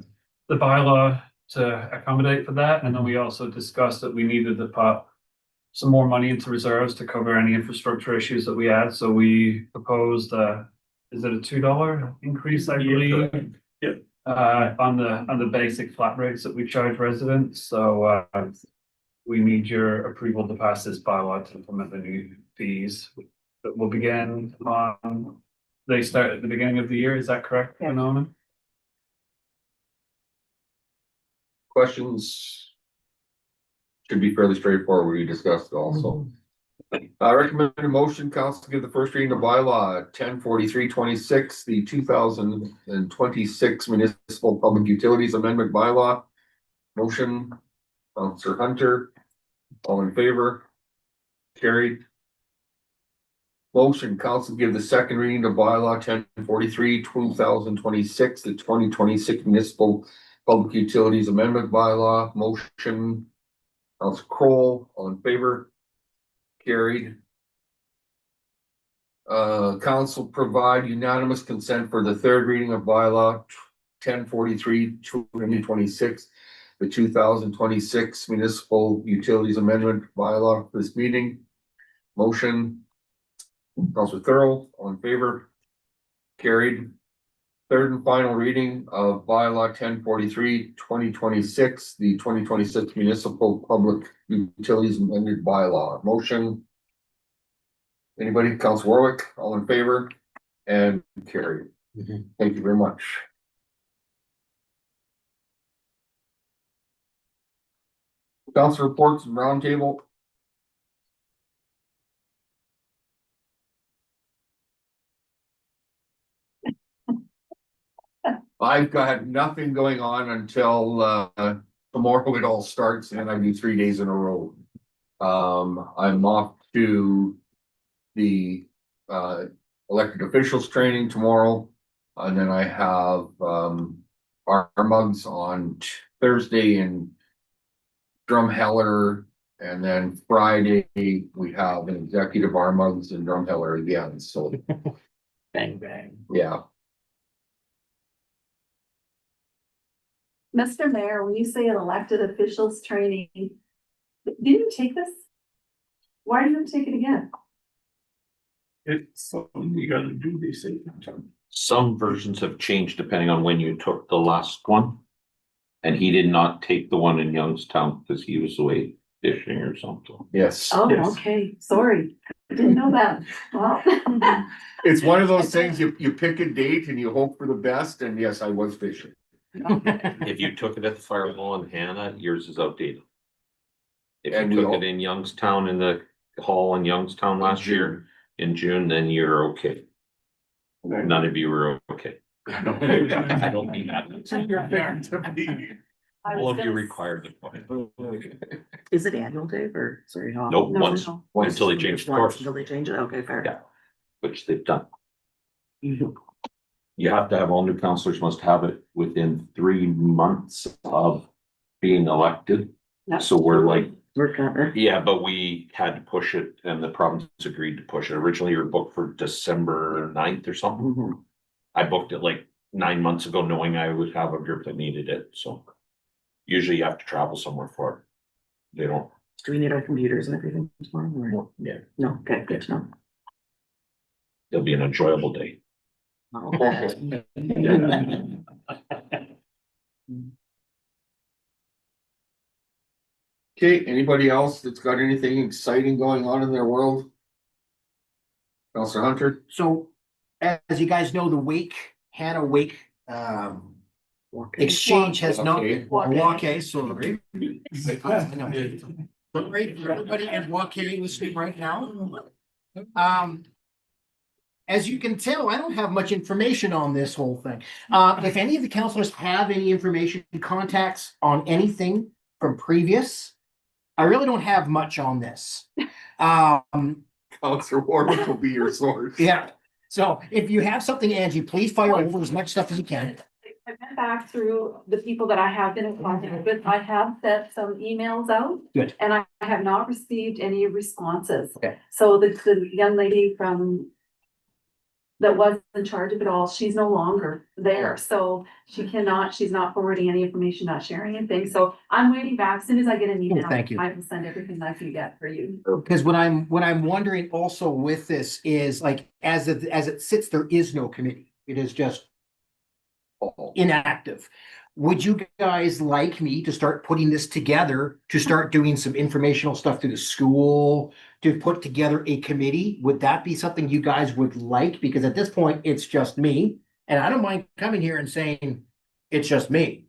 bylaw to accommodate for that, and then we also discussed that we needed to put some more money into reserves to cover any infrastructure issues that we had, so we proposed, is it a $2 increase, I believe? Yeah. On the basic flat rates that we charge residents, so, we need your approval to pass this bylaw to implement the new fees that will begin on, they start at the beginning of the year, is that correct, Yeah. Norman? Questions? Should be fairly straightforward, we discussed also. I recommend a motion, council, to give the first reading of bylaw 1043-26, the 2026 municipal public utilities amendment bylaw. Motion, Counselor Hunter, all in favor? Carried. Motion, council, give the second reading of bylaw 1043, 2026, the 2026 municipal public utilities amendment bylaw. Motion, Council Kroll, all in favor? Carried. Council provide unanimous consent for the third reading of bylaw 1043, 2026, the 2026 municipal utilities amendment bylaw for this meeting. Motion, Councilor Thurl, all in favor? Carried. Third and final reading of bylaw 1043, 2026, the 2026 municipal public utilities amended bylaw. Motion. Anybody? Council Warwick, all in favor? And carried. Thank you very much. Council reports and roundtable. I've got nothing going on until tomorrow it all starts, and I do 3 days in a row. I'm off to the elected officials training tomorrow, and then I have our mugs on Thursday in Drumheller, and then Friday we have an executive mugs in Drumheller again, so Bang, bang. yeah. Mr. Mayor, when you say an elected officials training, didn't you take this? Why didn't you take it again? It's something you gotta do, they say. Some versions have changed depending on when you took the last one. And he did not take the one in Youngstown because he was away fishing or something. Yes. Oh, Yes. okay, sorry, I didn't know that. Well. It's one of those things, you pick a date and you hope for the best, and yes, I was fishing. If you took it at the fire hall in Hanna, yours is outdated. If And you we took all- it in Youngstown in the hall in Youngstown last year, in June, then you're okay. None of you were okay. I don't mean that. I All was of you gonna- required the point. Is it annual, Dave, or, sorry, how? Nope, No, once, no. until they change the Once course, until they change it, okay, fair. Yeah. which they've done. You have to have, all new counselors must have it within 3 months of being elected. Yep. So we're like, We're covered. yeah, but we had to push it and the province agreed to push it. Originally, you were booked for December 9th or something. Mhm. I booked it like 9 months ago, knowing I would have a group that needed it, so. Usually you have to travel somewhere for it. They don't. Do we need our computers and everything tomorrow, or? Yeah, No, okay, good to know. it'll be an enjoyable day. I'll bet. Okay, anybody else that's got anything exciting going on in their world? Counselor Hunter? So, as you guys know, the Hanna Wake, exchange has not. Okay. Wake, sorry. But great for everybody in Wake listening right now. As you can tell, I don't have much information on this whole thing. If any of the counselors have any information, contacts on anything from previous, I really don't have much on this. Counselor Warwick will be your source. Yeah, So if you have something, Angie, please fire over as much stuff as you can. I went back through the people that I have been in contact with. I have sent some emails out. Good. And I have not received any responses. Okay. So the young lady that was in charge of it all, she's no longer there. So she's not forwarding any information, not sharing anything. So I'm waiting back. As soon as I get an email, thank you. I will send everything I can get for you. Because what I'm wondering also with this is like, as it sits, there is no committee. It is just inactive. Would you guys like me to start putting this together, to start doing some informational stuff to the school, to put together a committee? Would that be something you guys would like? Because at this point, it's just me, and I don't mind coming here and saying it's just me.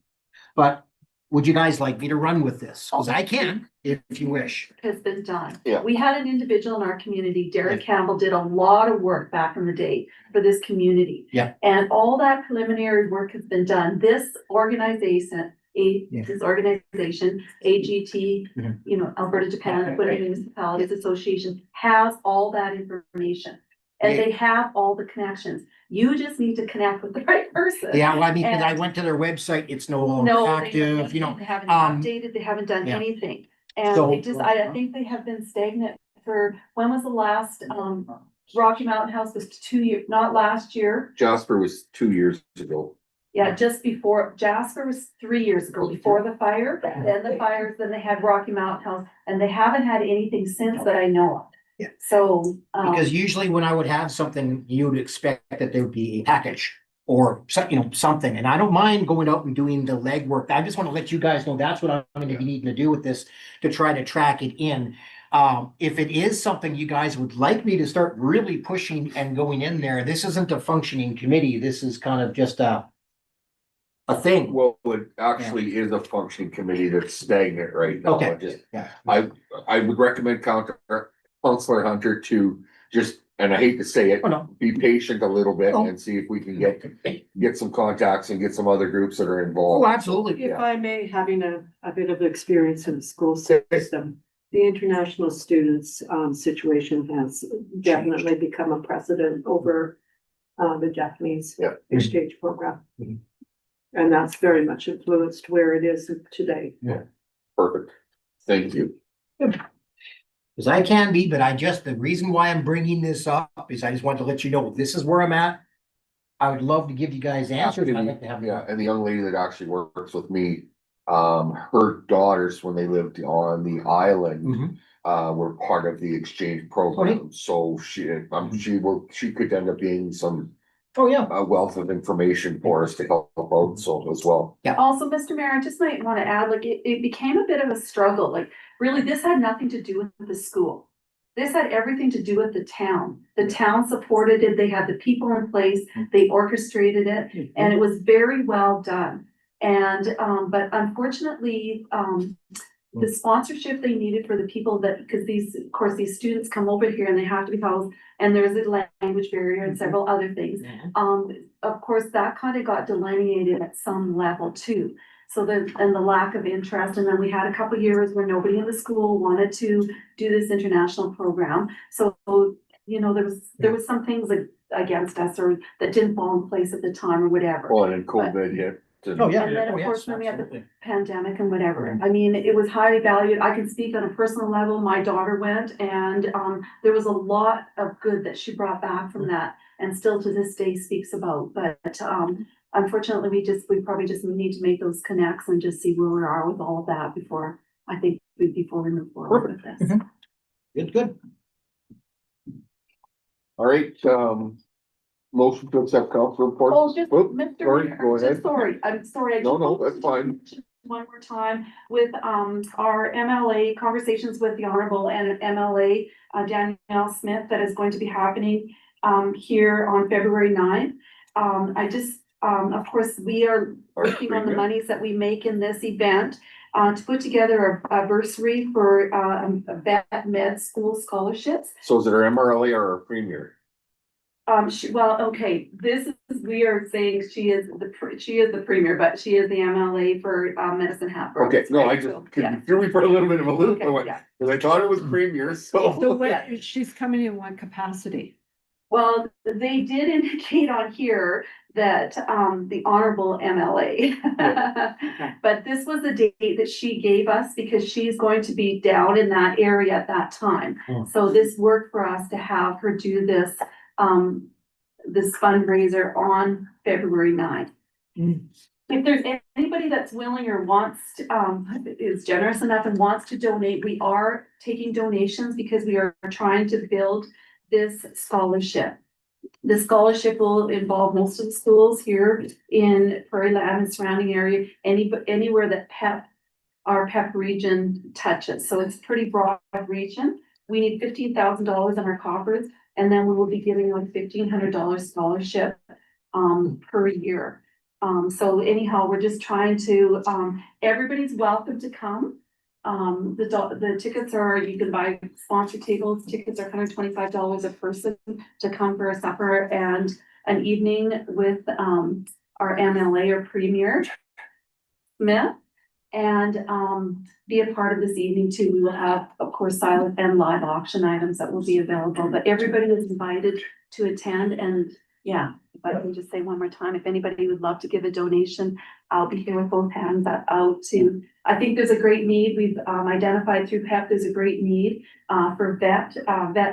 But would you guys like me to run with this? Because I can, if you wish. Has been done. Yeah. We had an individual in our community, Derek Campbell, did a lot of work back in the day for this community. Yeah. And all that preliminary work has been done. This organization, Yeah. AGT, Mhm. Alberta Japan Equipment Municipalities Association has all that information. And Yeah. they have all the connections. You just need to connect with the right person. Yeah, well, I mean, because I And- went to their website, it's no No, longer active, they you know. haven't um, updated, they haven't done yeah. anything. So- And I think they have been stagnant for, when was the last, Rocky Mountain House was 2 years, not last year. Jasper was 2 years ago. Yeah, just before, Jasper was 3 years ago, before the fire, then the fires, then they had Rocky Mountain House, and they haven't had anything since that I know of. Yeah. So, Because usually when I would have something, you would expect that there would be a package or something. And I don't mind going out and doing the legwork. I just want to let you guys know that's what I'm going to be needing to do with this, to try to track it in. If it is something you guys would like me to start really pushing and going in there, this isn't a functioning committee. This is kind of just a thing. Well, it actually is a functioning committee that's stagnant right now. Okay. I just- Yeah. I would recommend Counselor Hunter to just, and I hate to say it, Oh, no. be patient a little bit Oh. and see if we can get some contacts and get some other groups that are Oh, involved. absolutely. If I may, having a bit of experience in the school system, the international students situation has definitely become a precedent over the Japanese Yeah. exchange program. Mhm. And that's very much influenced where it is today. Perfect. Thank you. Because I can be, but the reason why I'm bringing this up is I just want to let you know, this is where I'm at. I would love to give you guys answers. I'd like to have. Yeah, and the young lady that actually works with me, her daughters, when they lived on the island, Mhm. were part of the exchange program. So she could end up being some Oh, yeah. a wealth of information for us to help out so as well. Also, Mr. Mayor, I just might want to add, like, it became a bit of a struggle, like, really, this had nothing to do with the school. This had everything to do with the town. The town supported it, they had the people in place, they orchestrated it, and it was very well done. And, but unfortunately, the sponsorship they needed for the people because of course, these students come over here and they have to be housed, and there's a language barrier and several other things. Of course, that kind of got delineated at some level too. So and the lack of interest, and then we had a couple of years where nobody in the school wanted to do this international program. So, there was some things against us or that didn't fall in place at the time or whatever. Well, and then COVID hit. Oh, yeah. And then, Oh, of yes, course, when we had the absolutely. pandemic and whatever, I mean, it was highly valued. I can speak on a personal level. My daughter went and, there was a lot of good that she brought back from that and still to this day speaks about, but, unfortunately, we probably just need to make those connects and just see where we are with all of that before we move forward with this. Good. All right, motion to accept council report. Oh, just, Oop, Mr. sorry, Mayor, go ahead. just sorry, I'm sorry. I No, just no, wanted that's to fine. mention One more time with, our MLA conversations with the Honorable and MLA, Danielle Smith, that is going to be happening, here on February 9th. Of course, we are working on the monies that we make in this event, to put together a bursary for, vet med school scholarships. So is it our MRLA or our premier? We are saying she is the premier, but she is the MLA for, Medicine Hat. Okay, no, I just, So, yeah. threw me for a little bit of a loop, Okay, yeah. cause I thought it was premier, So so. she's coming in what capacity? Well, they did indicate on here that, the honorable MLA. But this was the date that she gave us because she's going to be down in that area at that time. So this worked for us to have her do this, this fundraiser on February 9th. If there's anybody that's willing or wants to, is generous enough and wants to donate, we are taking donations because we are trying to build this scholarship. The scholarship will involve most of the schools here in Prairie Land and surrounding area, anywhere that our PEP region touches. So it's a pretty broad region. We need $15,000 in our coffers, and then we will be giving like $1,500 scholarship per year. So anyhow, we're just trying to, everybody's welcome to come. The tickets are, you can buy sponsor tables, tickets are $125 a person to come for a supper and an evening with, our MLA or Premier Smith. And, be a part of this evening too. We will have, of course, silent and live auction items that will be available, but everybody is invited to attend. And yeah, if I can just say one more time, if anybody would love to give a donation, I'll be here with both hands out to, I think there's a great need. We've identified through PEP, there's a great need for vet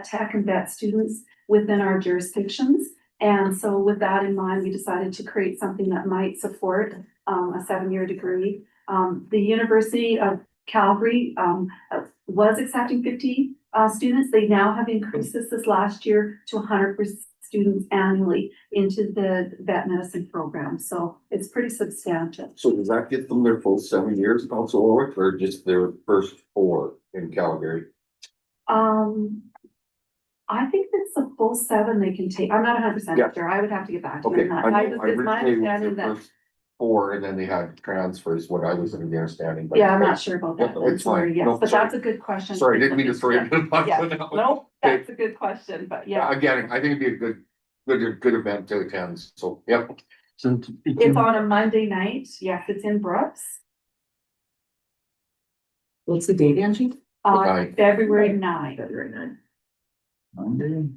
tech and vet students within our jurisdictions. And so with that in mind, we decided to create something that might support a 7-year degree. The University of Calgary was accepting 50 students. They now have increased this last year to 100% students annually into the vet medicine program. So it's pretty substantial. So does that get them their full 7 years, Council Warwick, or just their first 4 in Calgary? I think it's a full 7 they can take. I'm not 100% sure. I would have to get back to you Okay, on I that. know, It's my originally it was understanding their that, first 4 and then they had transfers, what I was understanding. but- yeah, I'm not sure about that. It's fine. Yes, No, but sorry. that's a good question. Sorry, didn't mean to throw you. under the bus Yeah. on that one. No, Okay. that's a good question, but yeah. Again, I think it'd be a good event to attend, so, yep. It's on a Monday night. Yes, it's in Brooks. What's the date, Angie? Nine. February 9th. February 9th. Monday.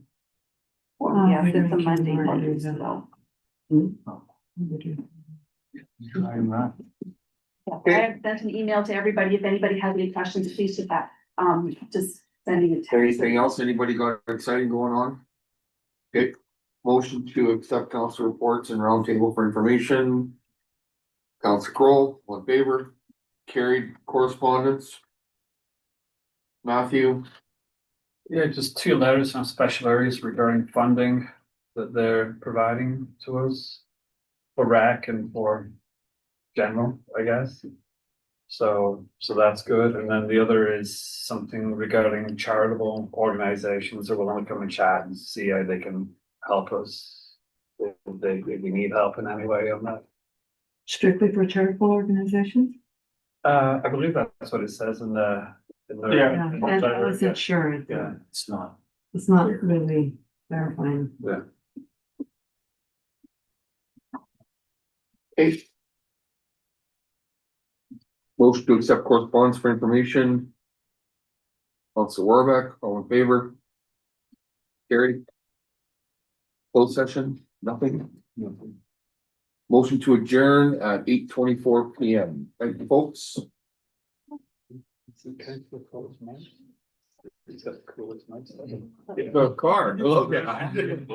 Yes, it's a Monday morning, so. I'm not. Yeah, I have sent an email to everybody. If anybody has any questions, please do that. Just sending it. Anything else? Anybody got exciting going on? Okay, motion to accept council reports and roundtable for information. Council Kroll, all in favor? Carried. Correspondence. Matthew, Yeah, just 2 letters from special areas regarding funding that they're providing to us for RAC and for general, I guess. So that's good. And then the other is something regarding charitable organizations that will only come and chat and see how they can help us. If we need help in any way on that. Strictly for charitable organizations? I believe that's what it says in the. Yeah, and I wasn't sure. Yeah, It's not. It's not really verifying. yeah. eight. Motion to accept correspondence for information. Council Warbeck, all in favor? Carried. Closed session, nothing? Nothing. Motion to adjourn at 8:24 PM. Thank you, folks. The car, look at it.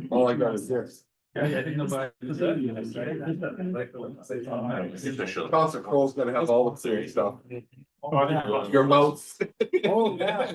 All I got is this. Yeah, I didn't know about Council Kroll's gonna have all the serious stuff. Your mouth. Oh, yeah.